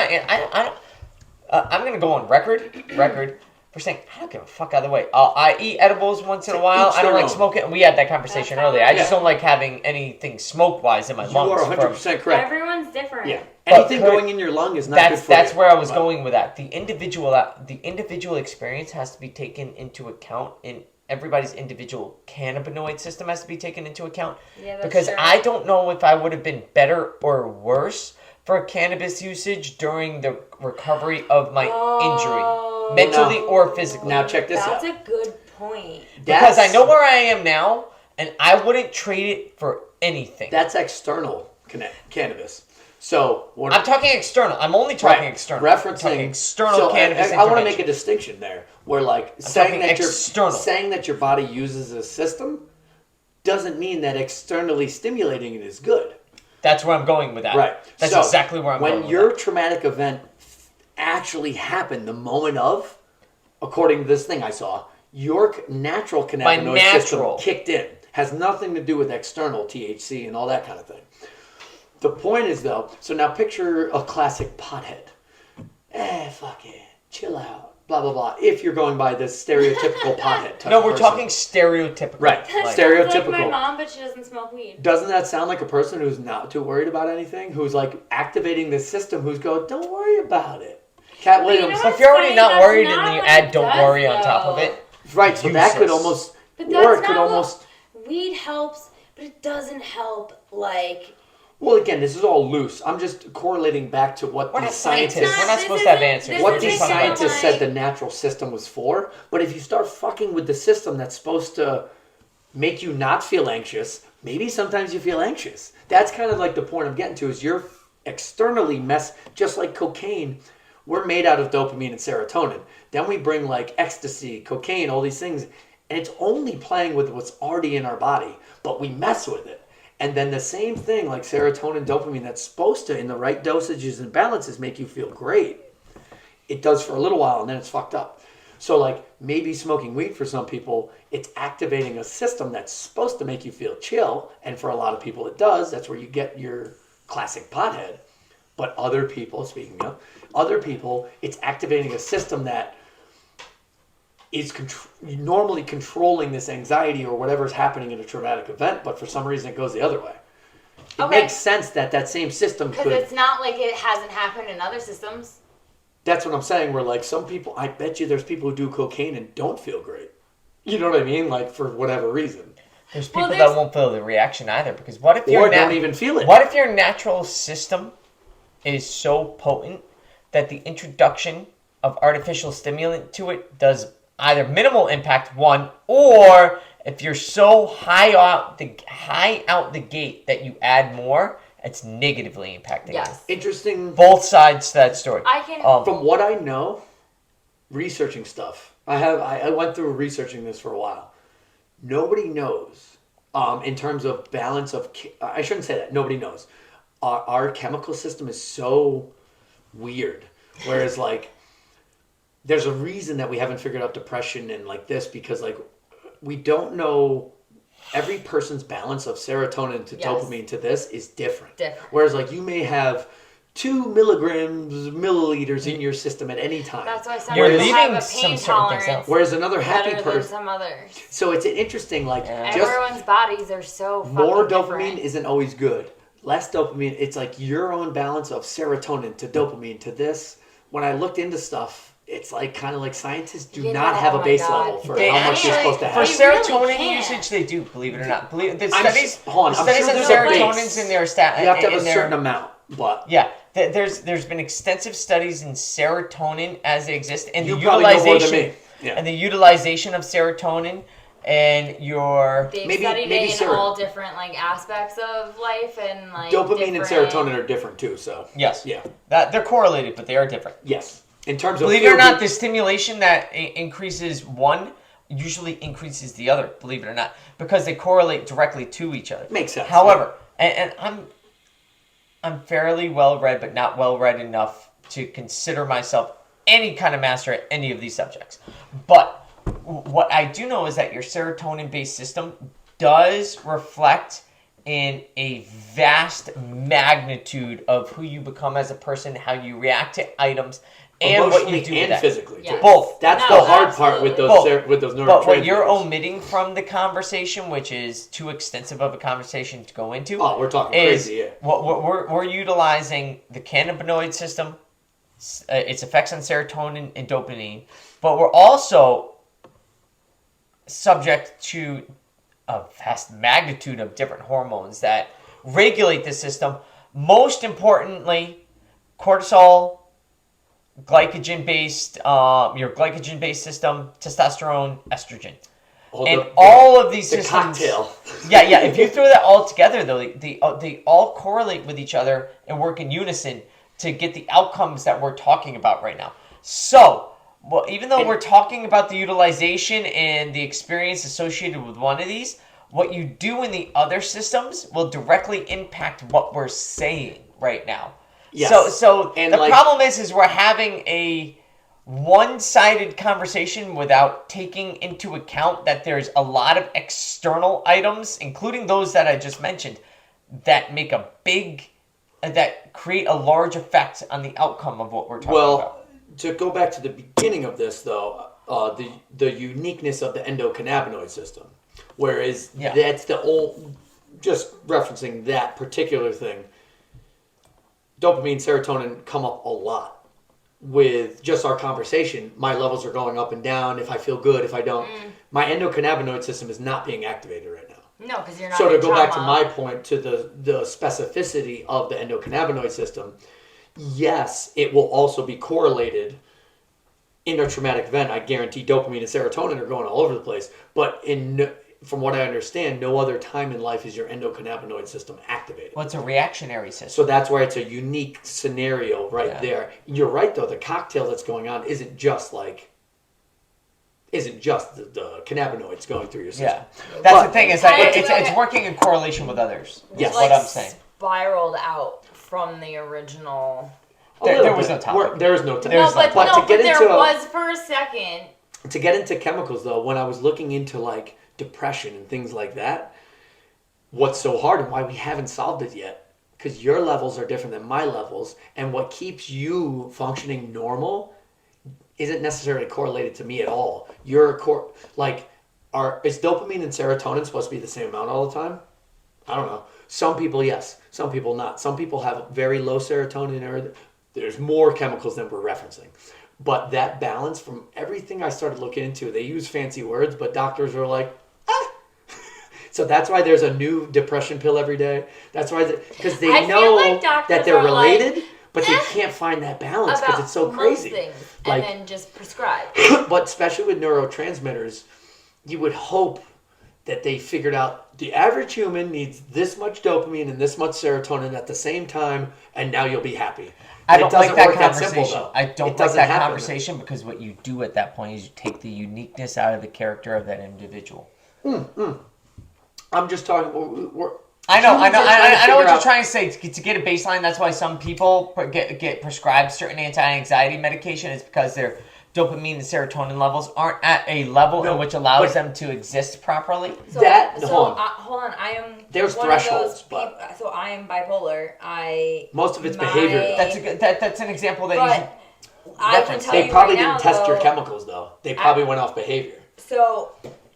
Speaker 3: going to go on record for saying I don't give a fuck either way. I eat edibles once in a while. I don't like smoking, and we had that conversation earlier. I just don't like having anything smoke-wise in my lungs.
Speaker 4: You are 100% correct.
Speaker 1: Everyone's different.
Speaker 4: Yeah. Anything going in your lung is not good for you.
Speaker 3: That's where I was going with that. The individual experience has to be taken into account in everybody's individual cannabinoid system has to be taken into account.
Speaker 1: Yeah, that's
Speaker 3: because
Speaker 1: true.
Speaker 3: I don't know if I would have been better or worse for cannabis usage during the recovery of my injury, mentally or physically.
Speaker 4: Now check this out.
Speaker 1: That's a good point.
Speaker 3: Because I know where I am now, and I wouldn't trade it for anything.
Speaker 4: That's external cannabis. So
Speaker 3: I'm talking external. I'm only talking external.
Speaker 4: Referencing
Speaker 3: external cannabis.
Speaker 4: I want to make a distinction there, where like saying that your body uses a system doesn't mean that externally stimulating it is good.
Speaker 3: That's where I'm going with that.
Speaker 4: Right.
Speaker 3: That's exactly where I'm going with that.
Speaker 4: When your traumatic event actually happened, the moment of, according to this thing I saw, your natural cannabinoid system kicked in. Has nothing to do with external THC and all that kind of thing. The point is, though, so now picture a classic pothead. Fuck it. Chill out. Blah, blah, blah. If you're going by this stereotypical pothead type.
Speaker 3: No, we're talking stereotypical.
Speaker 4: Right.
Speaker 1: That
Speaker 4: Stereotypical.
Speaker 1: sounds like my mom, but she doesn't smoke weed.
Speaker 4: Doesn't that sound like a person who's not too worried about anything? Who's like activating the system, who's going, don't worry about it. Cat Williams.
Speaker 3: If you're already not worried and you add don't worry on top of it.
Speaker 4: Right, so that could almost, or it could almost.
Speaker 1: Weed helps, but it doesn't help like.
Speaker 4: Well, again, this is all loose. I'm just correlating back to what the scientists.
Speaker 3: We're not supposed to have answers.
Speaker 4: What these scientists said the natural system was for. But if you start fucking with the system that's supposed to make you not feel anxious, maybe sometimes you feel anxious. That's kind of like the point I'm getting to. Is you're externally just like cocaine. We're made out of dopamine and serotonin. Then we bring like ecstasy, cocaine, all these things, and it's only playing with what's already in our body, but we mess with it. And then the same thing, like serotonin, dopamine, that's supposed to, in the right dosages and balances, make you feel great. It does for a little while, and then it's fucked up. So, like, maybe smoking weed for some people, it's activating a system that's supposed to make you feel chill, and for a lot of people it does. That's where you get your classic pothead. But other people, it's activating a system that is normally controlling this anxiety or whatever's happening in a traumatic event, but for some reason it goes the other way. It makes sense that same system could...
Speaker 1: Because it's not like it hasn't happened in other systems.
Speaker 4: That's what I'm saying, where like some people, I bet you there's people who do cocaine and don't feel great. You know what I mean? Like for whatever reason.
Speaker 3: There's people that won't feel the reaction either, because what if you're
Speaker 4: don't even feel it?
Speaker 3: What if your natural system is so potent that the introduction of artificial stimulant to it does either minimal impact, one, or if you're so high out the gate that you add more, it's negatively impacting.
Speaker 1: Yes.
Speaker 4: Interesting.
Speaker 3: Both sides to that story.
Speaker 4: From what I know, researching stuff, I went through researching this for a while. Nobody knows, in terms of balance of, I shouldn't say that, nobody knows. Our chemical system is so weird. Whereas like, there's a reason that we haven't figured out depression and like this, because like we don't know, every person's balance of serotonin to dopamine to this is different. Whereas like you may have 2 milliliters in your system at any time.
Speaker 1: That's why some
Speaker 3: you're
Speaker 1: people
Speaker 3: leaving
Speaker 1: have a
Speaker 3: some
Speaker 1: pain
Speaker 3: certain things out.
Speaker 1: tolerance.
Speaker 4: Whereas another happy
Speaker 1: Than
Speaker 4: person.
Speaker 1: some others.
Speaker 4: So it's an interesting like
Speaker 1: everyone's bodies are so fucking
Speaker 4: more dopamine
Speaker 1: different.
Speaker 4: isn't always good. Less dopamine, it's like your own balance of serotonin to dopamine to this. When I looked into stuff, it's like kind of like scientists do not have a base level for how much you're supposed to have.
Speaker 3: For serotonin usage, they do, believe it or not. The studies of serotonins in their
Speaker 4: you have to have a certain amount, but
Speaker 3: yeah, there's been extensive studies in serotonin as they exist, and the
Speaker 4: probably know more than me.
Speaker 3: and the utilization of serotonin and your
Speaker 1: They've
Speaker 4: Maybe-
Speaker 1: studied
Speaker 4: maybe
Speaker 1: it in all different like aspects of life and like
Speaker 4: Dopamine and
Speaker 1: different-
Speaker 4: serotonin are different too. So
Speaker 3: yes,
Speaker 4: yeah,
Speaker 3: that they're correlated, but they are different.
Speaker 4: yes. In terms of
Speaker 3: Believe it or not, the stimulation that increases one usually increases the other. Believe it or not, because they correlate directly to each other.
Speaker 4: Makes sense.
Speaker 3: However, and I'm fairly well read, but not well read enough to consider myself any kind of master at any of these subjects. But what I do know is that your serotonin-based system does reflect in a vast magnitude of who you become as a person, how you react to items, and what you do
Speaker 4: and
Speaker 3: with
Speaker 4: physically.
Speaker 1: Yeah.
Speaker 4: Too.
Speaker 3: Both.
Speaker 4: That's
Speaker 1: No,
Speaker 4: the hard part with those
Speaker 3: Both.
Speaker 4: with those neurotransmitters.
Speaker 3: But what you're omitting from the conversation, which is too extensive of a conversation to go into,
Speaker 4: we're talking
Speaker 3: is
Speaker 4: crazy. Yeah.
Speaker 3: we're utilizing the cannabinoid system, its effects on serotonin and dopamine, but we're also subject to a vast magnitude of different hormones that regulate the system. Most importantly, cortisol, glycogen-based, your glycogen-based system, testosterone, estrogen. And all of these systems,
Speaker 4: cocktail.
Speaker 3: yeah. If you throw that all together, though, they all correlate with each other and work in unison to get the outcomes that we're talking about right now. So, well, even though we're talking about the utilization and the experience associated with one of these, what you do in the other systems will directly impact what we're saying right now.
Speaker 4: Yes.
Speaker 3: So
Speaker 4: And
Speaker 3: the
Speaker 4: like-
Speaker 3: problem is we're having a one-sided conversation without taking into account that there's a lot of external items, including those that I just mentioned, that make that create a large effect on the outcome of what we're talking about.
Speaker 4: To go back to the beginning of this, though, the uniqueness of the endocannabinoid system, whereas that's the old, just referencing that particular thing, dopamine, serotonin come up a lot with just our conversation. My levels are going up and down. If I feel good, if I don't, my endocannabinoid system is not being activated right now.
Speaker 1: No, because you're not.
Speaker 4: So to
Speaker 1: in
Speaker 4: go back to
Speaker 1: trauma.
Speaker 4: my point, to the specificity of the endocannabinoid system, yes, it will also be correlated in a traumatic event. I guarantee dopamine and serotonin are going all over the place. But from what I understand, no other time in life is your endocannabinoid system activated.
Speaker 3: Well, it's a reactionary system.
Speaker 4: So that's why it's a unique scenario there. You're right, though. The cocktail that's going on isn't just the cannabinoids going through your system.
Speaker 3: Yeah, that's the thing is that
Speaker 1: Okay.
Speaker 3: it's working in correlation with others.
Speaker 4: Yes.
Speaker 3: Is what I'm saying.
Speaker 1: Spiraled out from the original.
Speaker 3: There was no topic.
Speaker 4: There was no topic.
Speaker 1: No, but there
Speaker 4: into
Speaker 1: was for a second.
Speaker 4: to get into chemicals, though, when I was looking into like depression and things like that, what's so hard and why we haven't solved it yet, because your levels are different than my levels, and what keeps you functioning normal isn't necessarily correlated to me at all. Is dopamine and serotonin supposed to be the same amount all the time? I don't know. Some people, yes. Some people not. Some people have very low serotonin, or there's more chemicals than we're referencing. But that balance, from everything I started looking into, they use fancy words, but doctors are like, So that's why there's a new depression pill every day. That's why, because they
Speaker 1: I
Speaker 4: know
Speaker 1: feel like doctors
Speaker 4: that they're
Speaker 1: are
Speaker 4: related,
Speaker 1: like,
Speaker 4: but they can't find that balance because it's so
Speaker 1: most
Speaker 4: crazy.
Speaker 1: things,
Speaker 4: Like-
Speaker 1: and then just prescribe.
Speaker 4: But especially with neurotransmitters, you would hope that they figured out the average human needs this much dopamine and this much serotonin at the same time, and now you'll be happy.
Speaker 3: I
Speaker 4: It
Speaker 3: don't
Speaker 4: doesn't
Speaker 3: like that
Speaker 4: work that
Speaker 3: conversation.
Speaker 4: simple, though.
Speaker 3: I
Speaker 4: It
Speaker 3: don't like
Speaker 4: doesn't
Speaker 3: that
Speaker 4: happen.
Speaker 3: conversation because what you do at that point is you take the uniqueness out of the character of that individual.
Speaker 4: I'm just talking.
Speaker 3: I know
Speaker 4: humans are trying to
Speaker 3: what
Speaker 4: figure
Speaker 3: you're
Speaker 4: out-
Speaker 3: trying to say. To get a baseline, that's why some people get prescribed certain anti-anxiety medication. It's because their dopamine and serotonin levels aren't at a level in which allows
Speaker 4: but-
Speaker 3: them to exist properly.
Speaker 1: So,
Speaker 4: hold on.
Speaker 1: hold on. I am.
Speaker 4: There's
Speaker 1: one
Speaker 4: thresholds,
Speaker 1: of those
Speaker 4: but-
Speaker 1: so I am bipolar.
Speaker 4: Most of it's behavior, though.
Speaker 3: That's a good. That's an example that you should.
Speaker 1: But I can
Speaker 3: reference.
Speaker 1: tell
Speaker 4: They
Speaker 1: you
Speaker 4: probably
Speaker 1: right now,
Speaker 4: didn't test your
Speaker 1: though,
Speaker 4: chemicals, though. They probably went off behavior.
Speaker 1: So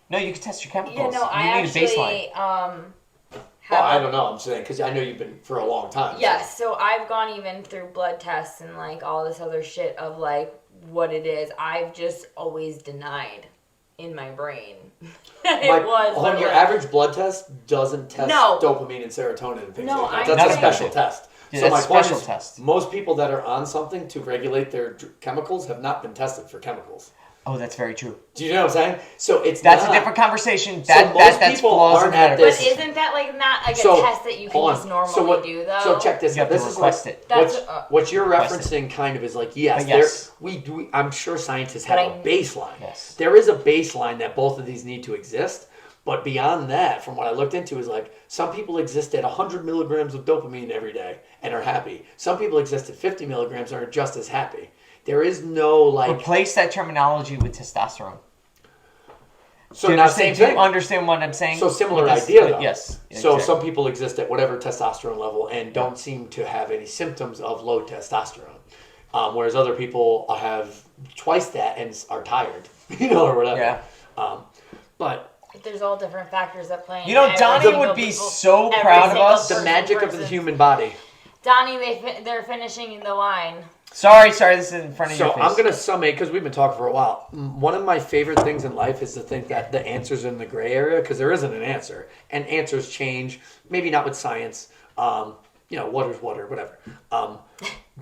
Speaker 3: No, you can test your chemicals.
Speaker 1: yeah, no,
Speaker 3: you
Speaker 1: I
Speaker 3: need a baseline.
Speaker 1: actually
Speaker 4: Well,
Speaker 1: have
Speaker 4: I don't know. I'm saying because I know you've been for a long time. so-
Speaker 1: Yes, so I've gone even through blood tests and like all this other shit of like what it is. I've just always denied in my brain. It was
Speaker 4: on your
Speaker 1: literally-
Speaker 4: average blood test doesn't test
Speaker 1: No.
Speaker 4: dopamine and serotonin and things
Speaker 1: No,
Speaker 4: like that.
Speaker 1: I'm
Speaker 4: That's
Speaker 3: Not
Speaker 4: a
Speaker 3: a
Speaker 4: special
Speaker 3: big
Speaker 4: test.
Speaker 3: Yeah,
Speaker 4: So
Speaker 3: that's
Speaker 4: my
Speaker 3: a
Speaker 4: point
Speaker 3: special
Speaker 4: is,
Speaker 3: test.
Speaker 4: most people that are on something to regulate their chemicals have not been tested for chemicals.
Speaker 3: Oh, that's very true.
Speaker 4: Do you know what I'm saying? So
Speaker 3: That's
Speaker 4: not,
Speaker 3: a different conversation.
Speaker 4: So most
Speaker 3: That's
Speaker 4: people
Speaker 3: flaws
Speaker 4: aren't
Speaker 3: in
Speaker 4: at
Speaker 3: the
Speaker 4: this.
Speaker 1: But isn't that like not like
Speaker 4: So,
Speaker 1: a test that you can
Speaker 4: hold
Speaker 1: just
Speaker 4: on.
Speaker 1: normally do though?
Speaker 4: So check this
Speaker 3: You
Speaker 4: out.
Speaker 3: have to
Speaker 4: This is
Speaker 3: request
Speaker 4: like
Speaker 3: it.
Speaker 1: That's
Speaker 4: what you're
Speaker 3: request
Speaker 4: referencing kind of is like yes,
Speaker 3: But yes.
Speaker 4: I'm sure scientists have a baseline.
Speaker 3: Yes.
Speaker 4: There is a baseline that both of these need to exist. But beyond that, from what I looked into, is like some people exist at 100 milligrams of dopamine every day and are happy. Some people exist at 50 milligrams and are just as happy. There is no like.
Speaker 3: Replace that terminology with testosterone.
Speaker 4: So
Speaker 3: Do you
Speaker 4: now
Speaker 3: understand,
Speaker 4: same
Speaker 3: do you
Speaker 4: thing.
Speaker 3: understand what I'm saying?
Speaker 4: So similar
Speaker 3: With this-
Speaker 4: idea though.
Speaker 3: Yes.
Speaker 4: So
Speaker 3: exactly.
Speaker 4: some people exist at whatever testosterone level and don't seem to have any symptoms of low testosterone, whereas other people have twice that and are tired, or whatever.
Speaker 3: Yeah.
Speaker 4: But
Speaker 1: There's all different factors at play.
Speaker 3: You know,
Speaker 1: Every
Speaker 3: Donnie
Speaker 1: single
Speaker 3: would be
Speaker 1: people-
Speaker 3: so
Speaker 1: every
Speaker 3: proud of
Speaker 1: single
Speaker 3: us.
Speaker 4: the
Speaker 1: person-
Speaker 4: magic of the
Speaker 1: person-
Speaker 4: human body.
Speaker 1: Donnie, they're finishing the wine.
Speaker 3: Sorry, this is in front of
Speaker 4: So
Speaker 3: your face.
Speaker 4: I'm going to sum it because we've been talking for a while. One of my favorite things in life is to think that the answer's in the gray area because there isn't an answer. And answers change, maybe not with science. Water's water, whatever.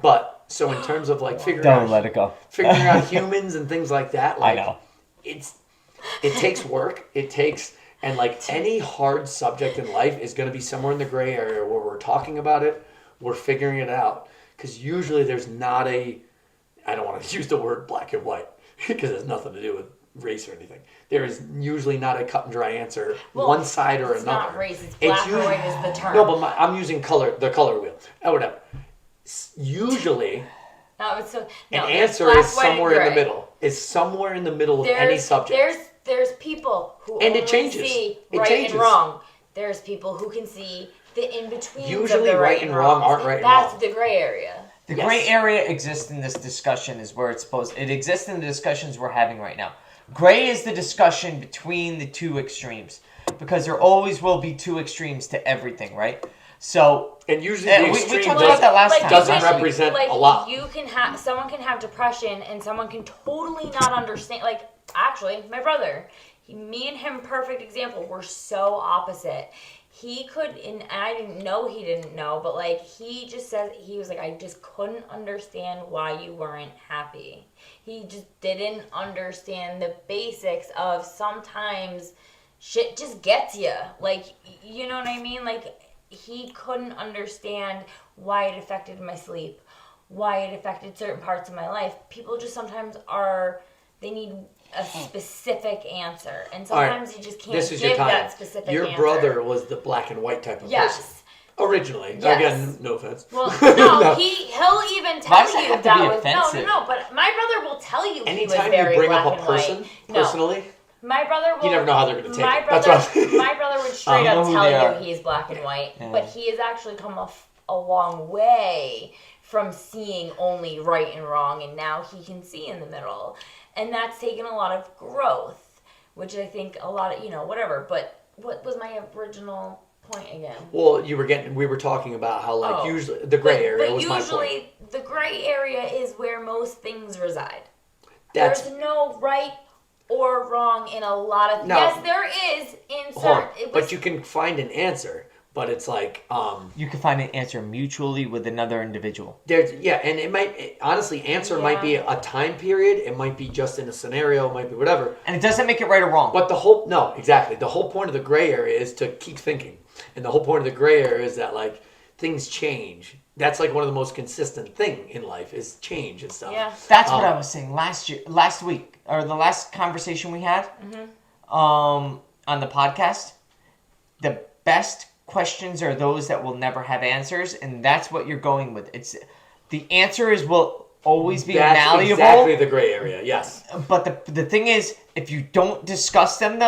Speaker 4: But so in terms of like figuring
Speaker 3: let it go.
Speaker 4: figuring out humans and things like that, like
Speaker 3: I know.
Speaker 4: it takes work. It takes and like any hard subject in life is going to be somewhere in the gray area where we're talking about it, we're figuring it out. Because usually there's not I don't want to use the word black and white because it has nothing to do with race or anything. There is usually not a cut and dry answer, one side or
Speaker 1: it's
Speaker 4: another.
Speaker 1: It's not race, it's black or white is the term.
Speaker 4: No, but I'm using the color wheel. Whatever. Usually,
Speaker 1: an
Speaker 4: answer is somewhere in the middle. Is somewhere in the middle of any subject.
Speaker 1: There's people who
Speaker 4: And
Speaker 1: only
Speaker 4: it changes.
Speaker 1: see
Speaker 4: It
Speaker 1: right
Speaker 4: changes.
Speaker 1: and wrong. There's people who can see the in-betweens
Speaker 4: Usually
Speaker 1: of the
Speaker 4: right and wrong aren't right and
Speaker 1: That's
Speaker 4: wrong.
Speaker 1: the gray area.
Speaker 3: The
Speaker 4: Yes.
Speaker 3: gray area exists in this discussion is where it's supposed. It exists in the discussions we're having right now. Gray is the discussion between the two extremes because there always will be two extremes to everything, right? So
Speaker 4: And usually
Speaker 3: Yeah,
Speaker 4: the
Speaker 3: we
Speaker 4: extreme
Speaker 3: talked about that last time.
Speaker 4: doesn't
Speaker 3: Last week.
Speaker 4: represent a lot.
Speaker 1: You can have someone can have depression and someone can totally not understand. Like actually, my brother, me and him, perfect example. We're so opposite. He could, and I didn't know he didn't know, but like he just said he was like, I just couldn't understand why you weren't happy. He just didn't understand the basics of sometimes shit just gets you. Like, you know what I mean? Like, he couldn't understand why it affected my sleep, why it affected certain parts of my life. People just sometimes they need a specific answer, and sometimes you just can't
Speaker 4: This is your
Speaker 1: give
Speaker 4: time.
Speaker 1: that specific
Speaker 4: Your
Speaker 1: answer.
Speaker 4: brother was the black and white type of person.
Speaker 1: Yes.
Speaker 4: Originally.
Speaker 1: Yes.
Speaker 4: Again, no offense.
Speaker 1: Well, no, he'll even tell
Speaker 3: Why does that
Speaker 1: you
Speaker 3: have to
Speaker 1: that
Speaker 3: be
Speaker 1: was
Speaker 3: offensive?
Speaker 1: no. But my brother will tell you he was
Speaker 4: Anytime
Speaker 1: very
Speaker 4: you bring
Speaker 1: black
Speaker 4: up a
Speaker 1: and
Speaker 4: person,
Speaker 1: white. No,
Speaker 4: personally,
Speaker 1: my brother will.
Speaker 4: you never know how they're going to take
Speaker 1: my
Speaker 4: it.
Speaker 1: brother,
Speaker 4: That's what
Speaker 1: my brother would straight
Speaker 3: I know
Speaker 1: up
Speaker 3: who
Speaker 1: tell
Speaker 3: they
Speaker 1: you
Speaker 3: are.
Speaker 1: he's black and white,
Speaker 3: Yeah.
Speaker 1: but he has actually come a long way from seeing only right and wrong, and now he can see in the middle, and that's taken a lot of growth, which I think a lot of whatever. But what was my original point again?
Speaker 4: Well, we were talking about how like
Speaker 1: Oh.
Speaker 4: usually the gray area
Speaker 1: but
Speaker 4: was my point.
Speaker 1: usually the gray area is where most things reside.
Speaker 4: That's
Speaker 1: There's no right or wrong in a lot of
Speaker 4: No.
Speaker 1: yes, there is in
Speaker 4: hold on,
Speaker 1: certain.
Speaker 4: but you can find an answer. But it's like
Speaker 3: you can find an answer mutually with another individual.
Speaker 4: there's and it might honestly answer might be a time period. It might be just in a scenario. It might be whatever.
Speaker 3: And it doesn't make it right or wrong.
Speaker 4: But the whole point of the gray area is to keep thinking, and the whole point of the gray area is that like things change. That's like one of the most consistent thing in life is change and stuff.
Speaker 1: Yeah.
Speaker 3: That's what I was saying last week, or the last conversation we had on the podcast. The best questions are those that will never have answers, and that's what you're going with. It's the answers will always be
Speaker 4: That's
Speaker 3: malleable.
Speaker 4: exactly the gray area. Yes.
Speaker 3: But the thing is, if you don't discuss them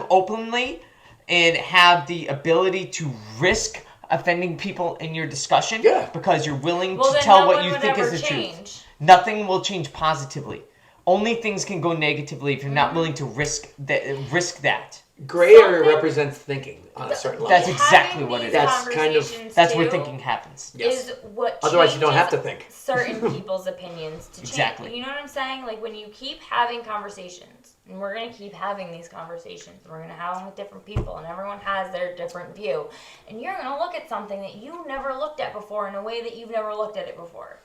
Speaker 3: openly and have the ability to risk offending people in your discussion because you're willing to
Speaker 1: then
Speaker 3: tell
Speaker 1: no
Speaker 3: what
Speaker 1: one
Speaker 3: you
Speaker 1: would
Speaker 3: think is
Speaker 1: ever
Speaker 3: the
Speaker 1: change.
Speaker 3: truth. Nothing will change positively. Only things can go negatively if you're not willing to risk that.
Speaker 4: Gray area represents thinking on a certain level.
Speaker 3: That's exactly what it is.
Speaker 4: That's kind of
Speaker 3: That's where thinking happens.
Speaker 4: Yes.
Speaker 1: Is what
Speaker 4: Otherwise, you don't have to
Speaker 1: changes
Speaker 4: think.
Speaker 1: certain people's opinions to change.
Speaker 3: Exactly.
Speaker 1: You know what I'm saying? Like when you keep having conversations, and we're gonna keep having these conversations, and we're gonna have them with different people, and everyone has their different view, and you're gonna look at something that you never looked at before in a way that you've never looked at it before.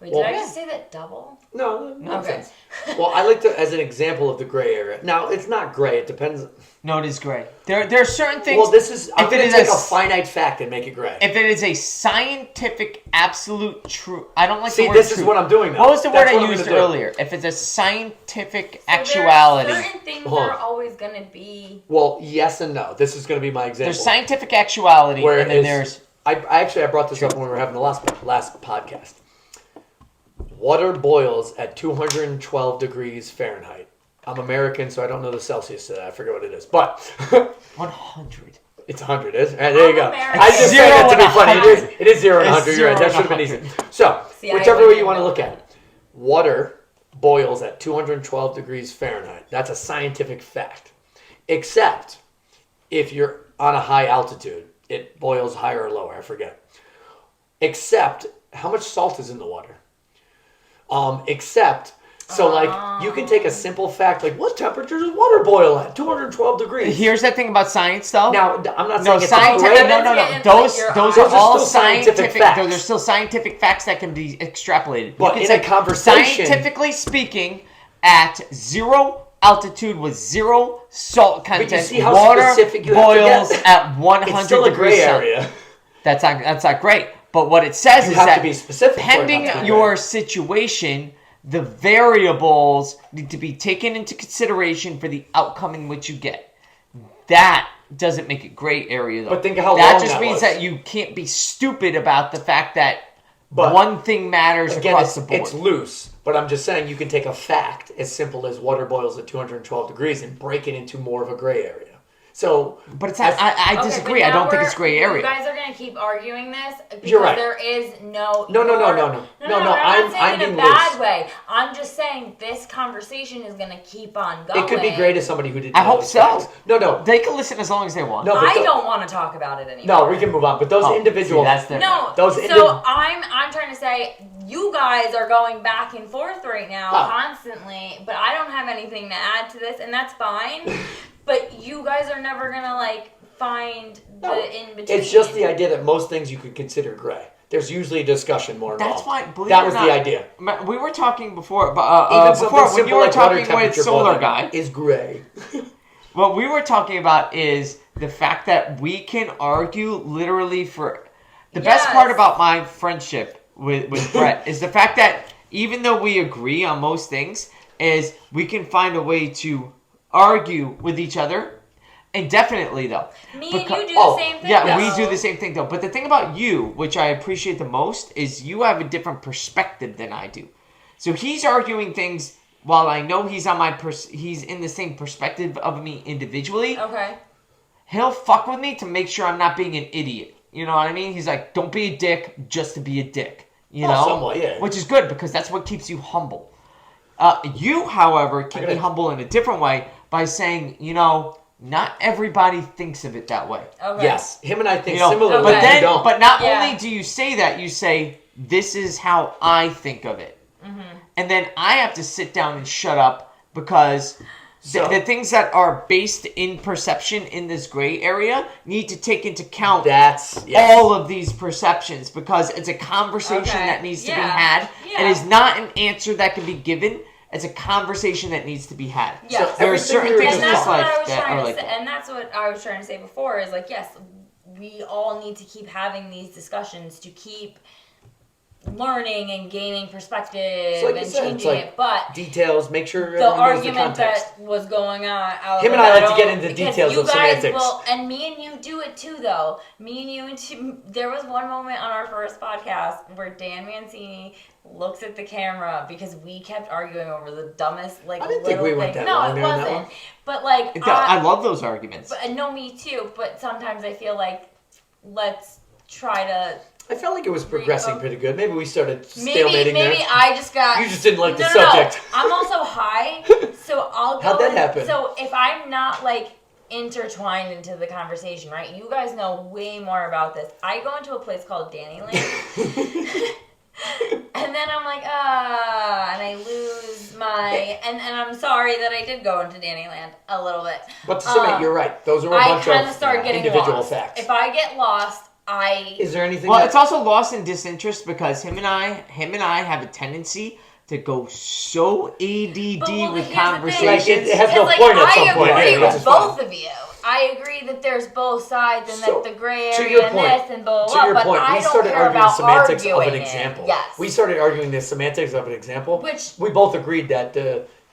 Speaker 1: Wait,
Speaker 4: Well,
Speaker 1: did I just say that double?
Speaker 4: No,
Speaker 1: Okay.
Speaker 4: nonsense. Well, I like to, as an example of the gray area. Now, it's not gray. It depends.
Speaker 3: No, it is gray. There are certain things.
Speaker 4: Well, this is. I'm
Speaker 3: if
Speaker 4: going
Speaker 3: it
Speaker 4: to
Speaker 3: is
Speaker 4: take
Speaker 3: a
Speaker 4: a
Speaker 3: s-
Speaker 4: finite fact and make it gray.
Speaker 3: If it is a scientific, absolute true, I don't like
Speaker 4: See,
Speaker 3: the word
Speaker 4: this
Speaker 3: true.
Speaker 4: is what I'm doing now.
Speaker 3: What was the word
Speaker 4: That's
Speaker 3: I
Speaker 4: what I'm
Speaker 3: used
Speaker 4: gonna do.
Speaker 3: earlier? If it's a scientific
Speaker 1: So
Speaker 3: actuality,
Speaker 1: there are certain things
Speaker 4: Hold
Speaker 1: that
Speaker 4: on.
Speaker 1: are always going to be.
Speaker 4: Well, yes and no. This is going to be my example.
Speaker 3: there's scientific actuality,
Speaker 4: Where
Speaker 3: and then
Speaker 4: is-
Speaker 3: there's
Speaker 4: I brought this up when we were having the last podcast. Water boils at 212 degrees Fahrenheit. I'm American, so I don't know the Celsius to that. I forget what it is, but
Speaker 3: 100.
Speaker 4: it's 100. Is there you
Speaker 1: I'm
Speaker 4: go.
Speaker 1: American.
Speaker 4: I just
Speaker 3: Zero
Speaker 4: said that to be
Speaker 3: and
Speaker 4: funny.
Speaker 3: 100.
Speaker 4: It is 0 and
Speaker 3: It's
Speaker 4: 100. You're right.
Speaker 3: 0
Speaker 4: That
Speaker 3: and
Speaker 4: should have been easy.
Speaker 3: 100.
Speaker 4: So
Speaker 1: See, I
Speaker 4: whichever
Speaker 1: wouldn't
Speaker 4: way you want to
Speaker 1: know
Speaker 4: look at it, water boils at 212 degrees Fahrenheit. That's a scientific fact. Except if you're on a high altitude, it boils higher or lower. I forget. Except how much salt is in the water. Except so like you can take a simple fact like what temperature does water boil at? 212 degrees.
Speaker 3: Here's the thing about science, though.
Speaker 4: Now I'm not
Speaker 3: No,
Speaker 4: saying it's
Speaker 3: scientific.
Speaker 4: great.
Speaker 3: No.
Speaker 1: Getting
Speaker 3: Those
Speaker 1: your
Speaker 3: those
Speaker 1: eyes.
Speaker 3: are all
Speaker 4: still scientific
Speaker 3: scientific.
Speaker 4: facts.
Speaker 3: Those are still scientific facts that can be extrapolated.
Speaker 4: But
Speaker 3: you
Speaker 4: in
Speaker 3: can
Speaker 4: a
Speaker 3: say,
Speaker 4: conversation-
Speaker 3: scientifically speaking, at 0 altitude with 0 salt content,
Speaker 4: see how
Speaker 3: water
Speaker 4: specific you have to
Speaker 3: boils
Speaker 4: get?
Speaker 3: at 100
Speaker 4: It's still a
Speaker 3: degrees
Speaker 4: gray
Speaker 3: Celsius.
Speaker 4: area.
Speaker 3: That's not great. But what it says
Speaker 4: You
Speaker 3: is
Speaker 4: have
Speaker 3: that
Speaker 4: to be specific for it
Speaker 3: pending
Speaker 4: not to be
Speaker 3: your
Speaker 4: gray.
Speaker 3: situation, the variables need to be taken into consideration for the outcome in which you get. That doesn't make it gray area, though.
Speaker 4: But think of how
Speaker 3: that
Speaker 4: long
Speaker 3: just
Speaker 4: that
Speaker 3: means
Speaker 4: was.
Speaker 3: that you can't be stupid about the fact that
Speaker 4: But
Speaker 3: one thing matters
Speaker 4: Again,
Speaker 3: across the board.
Speaker 4: it's loose, but I'm just saying you can take a fact as simple as water boils at 212 degrees and break it into more of a gray area. So,
Speaker 3: But it's not, I
Speaker 1: Okay,
Speaker 3: disagree.
Speaker 1: but
Speaker 3: I don't
Speaker 1: now
Speaker 3: think it's gray
Speaker 1: You
Speaker 3: area.
Speaker 1: guys are gonna keep arguing this because
Speaker 4: You're right.
Speaker 1: there is no.
Speaker 4: No.
Speaker 1: No,
Speaker 4: I'm
Speaker 1: I'm not saying
Speaker 4: being
Speaker 1: in a bad
Speaker 4: loose.
Speaker 1: way. I'm just saying this conversation is gonna keep on going.
Speaker 4: It could be great as somebody who didn't.
Speaker 3: I
Speaker 4: know
Speaker 3: hope
Speaker 4: these
Speaker 3: so.
Speaker 4: facts. No.
Speaker 3: They can listen as long as they want.
Speaker 4: No, but
Speaker 1: I don't want to talk about it anymore.
Speaker 4: No, we can move on. But those
Speaker 3: Oh,
Speaker 4: individual.
Speaker 3: see, that's different.
Speaker 1: No,
Speaker 4: Those
Speaker 1: so I'm trying to say you guys are going back and forth right now
Speaker 4: Oh.
Speaker 1: constantly, but I don't have anything to add to this, and that's fine. But you guys are never gonna like find
Speaker 4: No,
Speaker 1: the in between.
Speaker 4: It's just the idea that most things you could consider gray. There's usually a discussion more involved.
Speaker 3: That's why. Believe
Speaker 4: That
Speaker 3: it or
Speaker 4: was
Speaker 3: not,
Speaker 4: the idea.
Speaker 3: We were talking before,
Speaker 4: Even something
Speaker 3: before when
Speaker 4: simple
Speaker 3: you were
Speaker 4: like water
Speaker 3: talking with
Speaker 4: temperature
Speaker 3: Solar
Speaker 4: boiling
Speaker 3: Guy.
Speaker 4: is gray.
Speaker 3: What we were talking about is the fact that we can argue literally for. The best
Speaker 1: Yes.
Speaker 3: part about my friendship with Brett is the fact that even though we agree on most things, is we can find a way to argue with each other. Indefinitely, though.
Speaker 1: Me and you do
Speaker 4: Oh,
Speaker 1: the same thing.
Speaker 3: Yeah,
Speaker 1: though.
Speaker 3: we do the same thing, though. But the thing about you, which I appreciate the most, is you have a different perspective than I do. So he's arguing things while I know he's on my he's in the same perspective of me individually.
Speaker 1: Okay.
Speaker 3: He'll fuck with me to make sure I'm not being an idiot. You know what I mean? He's like, don't be a dick just to be a dick. You know?
Speaker 4: Somewhat, yeah.
Speaker 3: Which is good because that's what keeps you humble. You, however, can be humble in a different way by saying, not everybody thinks of it that way.
Speaker 1: Okay.
Speaker 4: Yes, him and I think
Speaker 3: You know,
Speaker 4: similarly.
Speaker 3: but
Speaker 1: Okay.
Speaker 3: then,
Speaker 4: you don't.
Speaker 3: but not
Speaker 1: Yeah.
Speaker 3: only do you say that, you say, this is how I think of it.
Speaker 1: Mm-hmm.
Speaker 3: And then I have to sit down and shut up because the things that are based in perception in this gray area need to take into account
Speaker 4: That's yes.
Speaker 3: all of these perceptions because it's a conversation
Speaker 1: Okay.
Speaker 3: that needs to be
Speaker 1: Yeah.
Speaker 3: had.
Speaker 1: Yeah.
Speaker 3: It is not an answer that can be given. It's a conversation that needs to be had.
Speaker 1: Yes.
Speaker 4: So
Speaker 3: There are
Speaker 4: everything
Speaker 3: certain
Speaker 4: we were
Speaker 3: things
Speaker 1: And
Speaker 3: in
Speaker 1: that's
Speaker 3: this
Speaker 1: what
Speaker 3: life
Speaker 1: I was
Speaker 3: that
Speaker 1: trying
Speaker 3: are
Speaker 1: to
Speaker 3: like
Speaker 1: say,
Speaker 3: that.
Speaker 1: and that's what I was trying to say before is like, yes, we all need to keep having these discussions to keep learning and gaining perspective
Speaker 4: So like you
Speaker 1: and
Speaker 4: said, it's
Speaker 1: changing
Speaker 4: like
Speaker 1: it. But
Speaker 4: details. Make sure
Speaker 1: the
Speaker 4: everyone knows the
Speaker 1: argument
Speaker 4: context.
Speaker 1: that was going on, I was
Speaker 4: Him and
Speaker 1: like,
Speaker 4: I like to get
Speaker 1: don't-
Speaker 4: into
Speaker 1: because
Speaker 4: details
Speaker 1: you
Speaker 4: of
Speaker 1: guys
Speaker 4: semantics.
Speaker 1: Will, and me and you do it too, though. Me and you too. There was one moment on our first podcast where Dan Mancini looks at the camera because we kept arguing over the dumbest
Speaker 4: I didn't think
Speaker 1: little
Speaker 4: we
Speaker 1: thing.
Speaker 4: went that
Speaker 1: no,
Speaker 4: long
Speaker 1: it
Speaker 4: there on that
Speaker 1: wasn't.
Speaker 4: one.
Speaker 1: But like
Speaker 3: I love those arguments.
Speaker 1: but, no, me too. But sometimes I feel like let's try to.
Speaker 4: I felt like it was progressing pretty good. Maybe we started
Speaker 1: Maybe
Speaker 4: stalemating there.
Speaker 1: I just got.
Speaker 4: You just didn't like the
Speaker 1: No.
Speaker 4: subject.
Speaker 1: I'm also high, so I'll go.
Speaker 4: How'd that happen?
Speaker 1: So if I'm not like intertwined into the conversation, right? You guys know way more about this. I go into a place called Dannyland. And then I'm like, and I lose my, and I'm sorry that I did go into Dannyland a little bit.
Speaker 4: But to submit, you're right. Those are a
Speaker 1: I
Speaker 4: bunch
Speaker 1: kind of
Speaker 4: of
Speaker 1: start getting
Speaker 4: individual
Speaker 1: lost.
Speaker 4: facts.
Speaker 1: If I get lost,
Speaker 2: Is there anything?
Speaker 3: Well, it's also lost in disinterest because him and I have a tendency to go so ADD with conversations.
Speaker 2: It has no point at some point.
Speaker 1: I agree
Speaker 2: which is
Speaker 1: with
Speaker 2: fine.
Speaker 1: both of you. I agree that there's both sides and
Speaker 2: So,
Speaker 1: that the gray
Speaker 2: to
Speaker 1: area
Speaker 2: your
Speaker 1: and
Speaker 2: point-
Speaker 1: this and blah,
Speaker 2: To
Speaker 1: blah,
Speaker 2: your
Speaker 1: blah,
Speaker 2: point,
Speaker 1: but I
Speaker 2: we
Speaker 1: don't
Speaker 2: started
Speaker 1: care
Speaker 2: arguing the
Speaker 1: about
Speaker 2: semantics of an
Speaker 1: arguing
Speaker 2: example.
Speaker 1: it. Yes.
Speaker 2: We started arguing the semantics of an example.
Speaker 1: Which-
Speaker 2: we both agreed that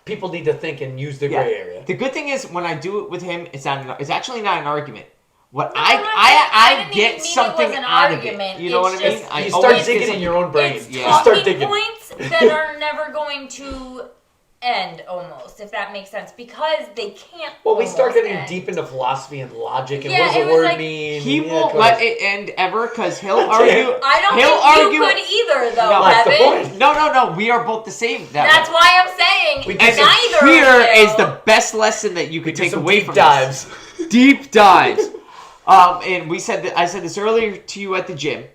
Speaker 2: people need to think and use the gray area.
Speaker 3: The good thing is when I do it with him, it's actually not an argument. What
Speaker 1: No,
Speaker 3: I
Speaker 1: didn't
Speaker 3: get
Speaker 1: even mean
Speaker 3: something
Speaker 1: it was an
Speaker 3: out of
Speaker 1: argument.
Speaker 3: it. You know what I mean?
Speaker 1: Just-
Speaker 3: I
Speaker 2: You
Speaker 3: always
Speaker 2: start
Speaker 3: get
Speaker 2: digging in
Speaker 3: something-
Speaker 2: your own brain.
Speaker 1: It's
Speaker 2: You start
Speaker 1: talking
Speaker 2: digging.
Speaker 1: points that are never going to end, almost, if that makes sense, because they can't.
Speaker 2: Well, we start
Speaker 1: almost
Speaker 2: getting
Speaker 1: end.
Speaker 2: deep into philosophy and logic and
Speaker 1: Yeah,
Speaker 2: what does
Speaker 1: it
Speaker 2: a
Speaker 1: was
Speaker 2: word
Speaker 1: like-
Speaker 2: mean.
Speaker 3: He
Speaker 2: Yeah,
Speaker 3: won't
Speaker 2: go
Speaker 3: let
Speaker 2: ahead.
Speaker 3: it end ever because he'll argue.
Speaker 1: I don't
Speaker 3: he'll
Speaker 1: think
Speaker 3: argue.
Speaker 1: you could either, though,
Speaker 3: No,
Speaker 2: that's the
Speaker 1: Kevin.
Speaker 2: point.
Speaker 3: No. We are both the same.
Speaker 1: That's why I'm saying
Speaker 2: We
Speaker 3: And
Speaker 2: do
Speaker 1: neither
Speaker 3: here
Speaker 1: of you.
Speaker 3: is the best lesson that you could
Speaker 2: Do
Speaker 3: take
Speaker 2: some
Speaker 3: away
Speaker 2: deep
Speaker 3: from
Speaker 2: dives.
Speaker 3: this. Deep dives. And we said that I said this earlier to you at the gym.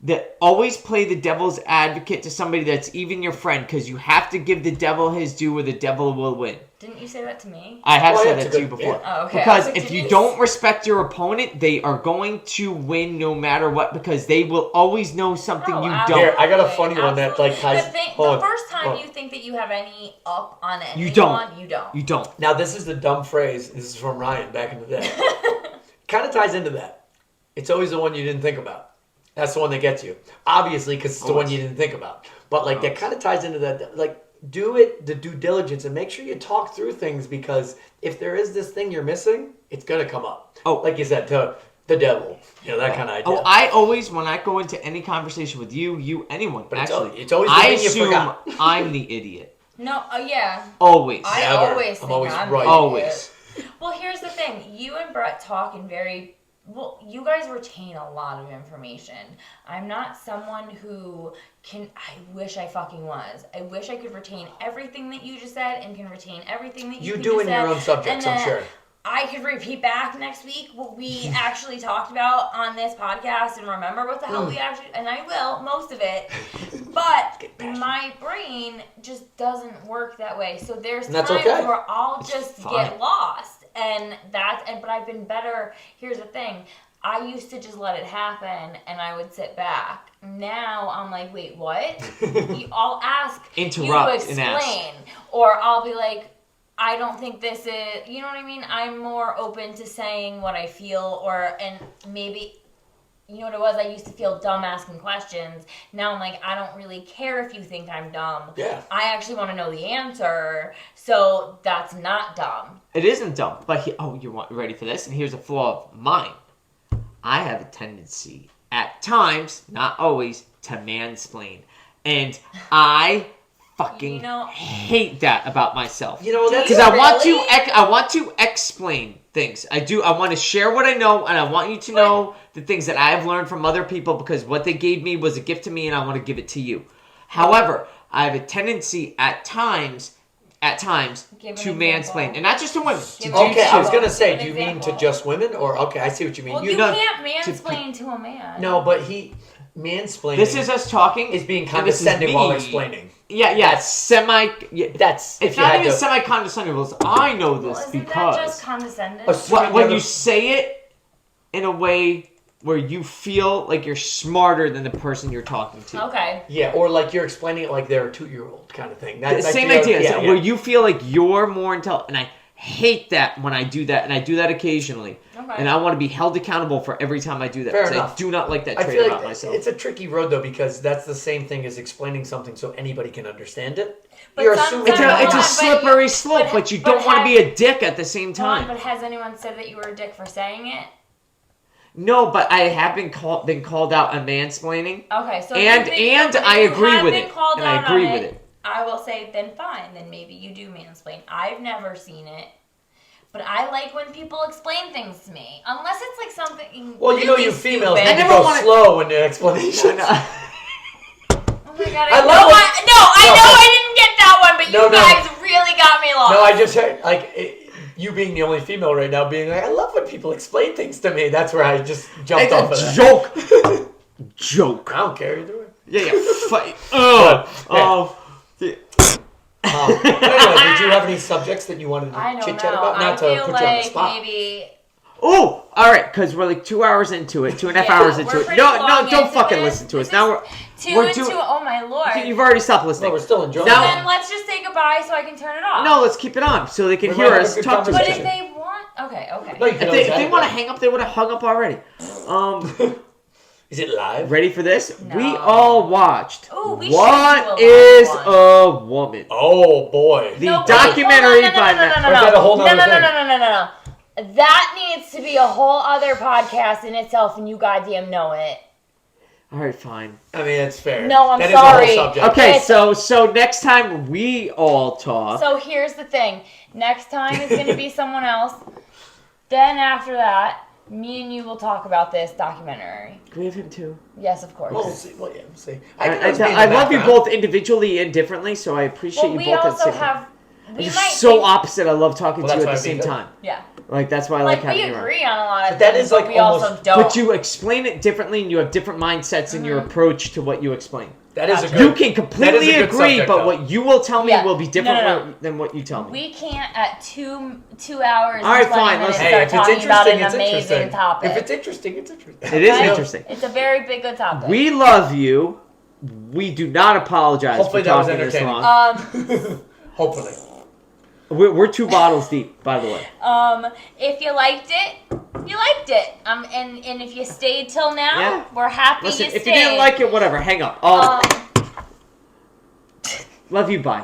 Speaker 3: That always play the devil's advocate to somebody that's even your friend because you have to give the devil his due or the devil will win.
Speaker 1: Didn't you say that to me?
Speaker 3: I have
Speaker 2: Well,
Speaker 3: said
Speaker 2: yeah,
Speaker 3: that to you
Speaker 2: good-
Speaker 3: before.
Speaker 2: yeah.
Speaker 1: Oh, okay.
Speaker 3: Because
Speaker 1: I was like,
Speaker 3: if
Speaker 1: did
Speaker 3: you
Speaker 1: you
Speaker 3: don't respect your opponent, they are going to win no matter what because they will always know something
Speaker 1: Oh,
Speaker 3: you
Speaker 1: absolutely.
Speaker 3: don't.
Speaker 2: Here, I got a funny one that, like, ties-
Speaker 1: The
Speaker 2: hold on,
Speaker 1: first time
Speaker 2: hold on.
Speaker 1: you think that you have any up on anyone,
Speaker 3: You don't.
Speaker 1: You don't.
Speaker 3: You don't.
Speaker 2: Now, this is the dumb phrase. This is from Ryan back in the day. Kind of ties into that. It's always the one you didn't think about. That's the one that gets you. Obviously, because it's the one you didn't think about. But, like, that kind of ties into that. Like, do it, the due diligence, and make sure you talk through things because if there is this thing you're missing, it's going to come up.
Speaker 3: Oh.
Speaker 2: Like you said, to the devil. You know, that kind of idea.
Speaker 3: Oh, I always, when I go into any conversation with you, anyone,
Speaker 2: But it's
Speaker 3: actually,
Speaker 2: it's always the
Speaker 3: I
Speaker 2: thing you
Speaker 3: assume
Speaker 2: forgot.
Speaker 3: I'm the idiot.
Speaker 1: No, yeah.
Speaker 3: Always.
Speaker 1: I
Speaker 2: Never.
Speaker 1: always
Speaker 2: I'm
Speaker 1: think
Speaker 2: always
Speaker 1: I'm
Speaker 2: right.
Speaker 1: the
Speaker 3: Always.
Speaker 1: idiot. Well, here's the thing. You and Brett talk in very... Well, you guys retain a lot of information. I'm not someone who can... I wish I fucking was. I wish I could retain everything that you just said and can retain everything that you
Speaker 2: You do in
Speaker 1: just said.
Speaker 2: your own subjects,
Speaker 1: And
Speaker 2: I'm
Speaker 1: then
Speaker 2: sure.
Speaker 1: I could repeat back next week what we actually talked about on this podcast and remember what the hell we actually... And I will, most of it. But my brain just doesn't work that way. So there's
Speaker 2: And that's
Speaker 1: times
Speaker 2: okay.
Speaker 1: where I'll just
Speaker 3: fine.
Speaker 1: get lost. But I've been better. Here's the thing. I used to just let it happen and I would sit back. Now I'm like, wait, what? I'll ask
Speaker 3: Interrupt
Speaker 1: you
Speaker 3: and
Speaker 1: to
Speaker 3: ask.
Speaker 1: explain. Or I'll be like, I don't think this is, you know what I mean? I'm more open to saying what I feel and maybe, you know what it was? I used to feel dumb asking questions. Now I'm like, I don't really care if you think I'm dumb.
Speaker 2: Yeah.
Speaker 1: I actually want to know the answer. So that's not dumb.
Speaker 3: It isn't dumb, but you ready for this? And here's a flaw of mine. I have a tendency, at times, not always, to mansplain, and I fucking hate that about myself.
Speaker 2: You know, that's...
Speaker 3: Because
Speaker 1: Really?
Speaker 3: I want to explain things. I do. I want to share what I know, and I want you to know the things that I have learned from other people because what they gave me was a gift to me, and I want to give it to you. However, I have a tendency at times
Speaker 1: Give an
Speaker 3: to
Speaker 1: example.
Speaker 3: mansplain, and not just to women.
Speaker 1: Give
Speaker 3: to
Speaker 1: an
Speaker 2: Okay, I was
Speaker 3: dudes,
Speaker 2: going to say,
Speaker 1: An
Speaker 2: do you mean to
Speaker 1: example.
Speaker 2: just women? Or, okay, I see what you mean.
Speaker 1: Well,
Speaker 2: You
Speaker 1: you
Speaker 3: know-
Speaker 1: can't mansplain to a man.
Speaker 2: No, but mansplaining
Speaker 3: This is us talking.
Speaker 2: is being
Speaker 3: and this is
Speaker 2: condescending while
Speaker 3: me.
Speaker 2: explaining.
Speaker 3: Yeah, semi. Yeah,
Speaker 2: That's...
Speaker 3: it's
Speaker 2: if you
Speaker 3: not
Speaker 2: had
Speaker 3: even
Speaker 2: to-
Speaker 3: semi-condescending. I know this
Speaker 1: Well, isn't
Speaker 3: because
Speaker 1: that just condescending?
Speaker 2: Assuming
Speaker 3: when
Speaker 2: the
Speaker 3: you
Speaker 2: other-
Speaker 3: say it in a way where you feel like you're smarter than the person you're talking to.
Speaker 1: Okay.
Speaker 2: Yeah, or like you're explaining it like they're a 2-year-old kind of thing.
Speaker 3: The same idea. Where you feel like you're more intelligent. And I hate that when I do that. And I do that occasionally.
Speaker 1: Okay.
Speaker 3: And I want to be held accountable for every time I do that.
Speaker 2: Fair
Speaker 3: because I
Speaker 2: enough.
Speaker 3: do not like that
Speaker 2: I
Speaker 3: trait
Speaker 2: feel
Speaker 3: about
Speaker 2: like
Speaker 3: myself.
Speaker 2: it's a tricky road, though, because that's the same thing as explaining something so anybody can understand it.
Speaker 1: But
Speaker 2: You're
Speaker 1: sometimes-
Speaker 2: assuming...
Speaker 3: It's a
Speaker 1: Hold on, but
Speaker 3: slippery slope, but you don't want to be a dick at the same
Speaker 1: Hold on,
Speaker 3: time.
Speaker 1: but has anyone said that you were a dick for saying it?
Speaker 3: No, but I have been called out on mansplaining.
Speaker 1: Okay, so
Speaker 3: And-
Speaker 1: if you
Speaker 3: and
Speaker 1: if
Speaker 3: I
Speaker 1: you
Speaker 3: agree
Speaker 1: have
Speaker 3: with
Speaker 1: been
Speaker 3: it,
Speaker 1: called
Speaker 3: and I
Speaker 1: out
Speaker 3: agree
Speaker 1: on
Speaker 3: with it.
Speaker 1: I will say, then fine, then maybe you do mansplain. I've never seen it. But I like when people explain things to me. Unless it's like something
Speaker 2: Well, you know
Speaker 1: really
Speaker 2: you females
Speaker 1: stupid.
Speaker 2: need to
Speaker 3: never
Speaker 2: go
Speaker 3: wanna-
Speaker 2: slow in the explanation.
Speaker 1: Oh my god,
Speaker 2: I
Speaker 1: I know
Speaker 2: love
Speaker 1: I didn't get that one, but
Speaker 2: No,
Speaker 1: you guys really got me lost.
Speaker 2: No, I just heard, you being the only female right now being like, I love when people explain things to me. That's where I just jumped off of
Speaker 3: It's
Speaker 2: that.
Speaker 3: a joke. Joke.
Speaker 2: I don't care either way.
Speaker 3: Yeah. Fight.
Speaker 2: Anyway, did you have any subjects that you wanted
Speaker 1: I
Speaker 2: to
Speaker 1: don't
Speaker 2: chit chat
Speaker 1: know.
Speaker 2: about?
Speaker 1: I
Speaker 2: Not to
Speaker 1: feel
Speaker 2: put you on the
Speaker 1: like
Speaker 2: spot.
Speaker 1: maybe
Speaker 3: Oh, all right, because we're like 2 hours into it, 2.5 hours into
Speaker 1: we're
Speaker 3: it.
Speaker 1: pretty
Speaker 3: No,
Speaker 1: long
Speaker 3: don't
Speaker 1: into
Speaker 3: fucking
Speaker 1: it.
Speaker 3: listen to us.
Speaker 1: This
Speaker 3: Now
Speaker 1: Two
Speaker 3: we're
Speaker 1: and
Speaker 3: doing.
Speaker 1: two. Oh my lord.
Speaker 3: You've already stopped listening.
Speaker 2: No, we're still enjoying
Speaker 3: Now-
Speaker 2: it.
Speaker 1: Then let's just say goodbye so I can turn it off.
Speaker 3: No, let's keep it on so they can
Speaker 2: We
Speaker 3: hear
Speaker 2: might have
Speaker 3: us
Speaker 2: a good
Speaker 3: talk to
Speaker 1: But
Speaker 3: each
Speaker 1: if
Speaker 2: conversation.
Speaker 3: other.
Speaker 1: they want, okay.
Speaker 2: No, you can
Speaker 3: If
Speaker 2: always
Speaker 3: they
Speaker 2: edit
Speaker 3: want to
Speaker 2: that.
Speaker 3: hang up, they would have hung up already.
Speaker 2: Is it live?
Speaker 3: Ready for this?
Speaker 1: No.
Speaker 3: We all watched.
Speaker 1: Ooh, we should
Speaker 3: What
Speaker 1: do a live
Speaker 3: is
Speaker 1: one.
Speaker 3: a woman?
Speaker 2: Oh boy.
Speaker 3: The
Speaker 1: No, wait,
Speaker 3: documentary
Speaker 1: hold on,
Speaker 3: by
Speaker 1: no,
Speaker 3: Matt.
Speaker 1: no,
Speaker 2: Or is that a whole nother thing?
Speaker 1: no. That needs to be a whole other podcast in itself, and you goddamn know it.
Speaker 3: All right, fine.
Speaker 2: I mean, it's fair.
Speaker 1: No, I'm
Speaker 2: That
Speaker 1: sorry.
Speaker 2: is a whole subject.
Speaker 3: Okay,
Speaker 1: It's-
Speaker 3: so next time we all talk.
Speaker 1: So here's the thing. Next time it's going to be someone else. Then after that, me and you will talk about this documentary.
Speaker 3: We have him too.
Speaker 1: Yes, of course.
Speaker 2: We'll see. Well, yeah, we'll see.
Speaker 3: I love you both individually and differently, so I appreciate
Speaker 1: Well,
Speaker 3: you
Speaker 1: we
Speaker 3: both at the
Speaker 1: also
Speaker 3: same time.
Speaker 1: have. We
Speaker 3: It's
Speaker 1: might
Speaker 3: so
Speaker 1: think-
Speaker 3: opposite. I love talking
Speaker 2: Well,
Speaker 3: to you
Speaker 2: that's
Speaker 3: at the
Speaker 2: why
Speaker 3: same
Speaker 2: we do.
Speaker 3: time.
Speaker 1: Yeah.
Speaker 3: Like that's why I like
Speaker 1: Like
Speaker 3: having
Speaker 1: we
Speaker 3: you around.
Speaker 1: agree on a lot of
Speaker 2: But that
Speaker 1: things,
Speaker 2: is, like,
Speaker 1: but we also
Speaker 2: almost-
Speaker 1: don't.
Speaker 3: But you explain it differently, and you have different mindsets in your approach to what you explain.
Speaker 2: That is a
Speaker 1: Gotcha.
Speaker 2: good.
Speaker 3: You can
Speaker 2: that
Speaker 3: completely
Speaker 2: is a good
Speaker 3: agree,
Speaker 2: subject,
Speaker 3: but
Speaker 2: though.
Speaker 3: what you will tell me
Speaker 1: Yeah.
Speaker 3: will be different
Speaker 1: No.
Speaker 3: than what you tell me.
Speaker 1: We can't at 2 hours
Speaker 3: All right,
Speaker 1: and 20
Speaker 3: fine,
Speaker 1: minutes
Speaker 3: listen.
Speaker 2: Hey,
Speaker 1: start
Speaker 2: if it's
Speaker 1: talking about
Speaker 2: interesting,
Speaker 1: an
Speaker 2: it's
Speaker 1: amazing
Speaker 2: interesting.
Speaker 1: topic.
Speaker 2: If it's interesting, it's interesting.
Speaker 3: It is
Speaker 1: Okay?
Speaker 3: interesting.
Speaker 1: It's a very big good topic.
Speaker 3: We love you. We do not apologize
Speaker 2: Hopefully
Speaker 3: for
Speaker 2: that was
Speaker 3: talking this
Speaker 2: entertaining.
Speaker 3: long.
Speaker 2: Hopefully.
Speaker 3: We're 2 bottles deep, by the way.
Speaker 1: If you liked it, you liked it. And if you stayed till now,
Speaker 3: Yeah.
Speaker 1: we're happy
Speaker 3: Listen,
Speaker 1: you
Speaker 3: if
Speaker 1: stayed.
Speaker 3: you didn't like it, whatever, hang up. Love you, bye.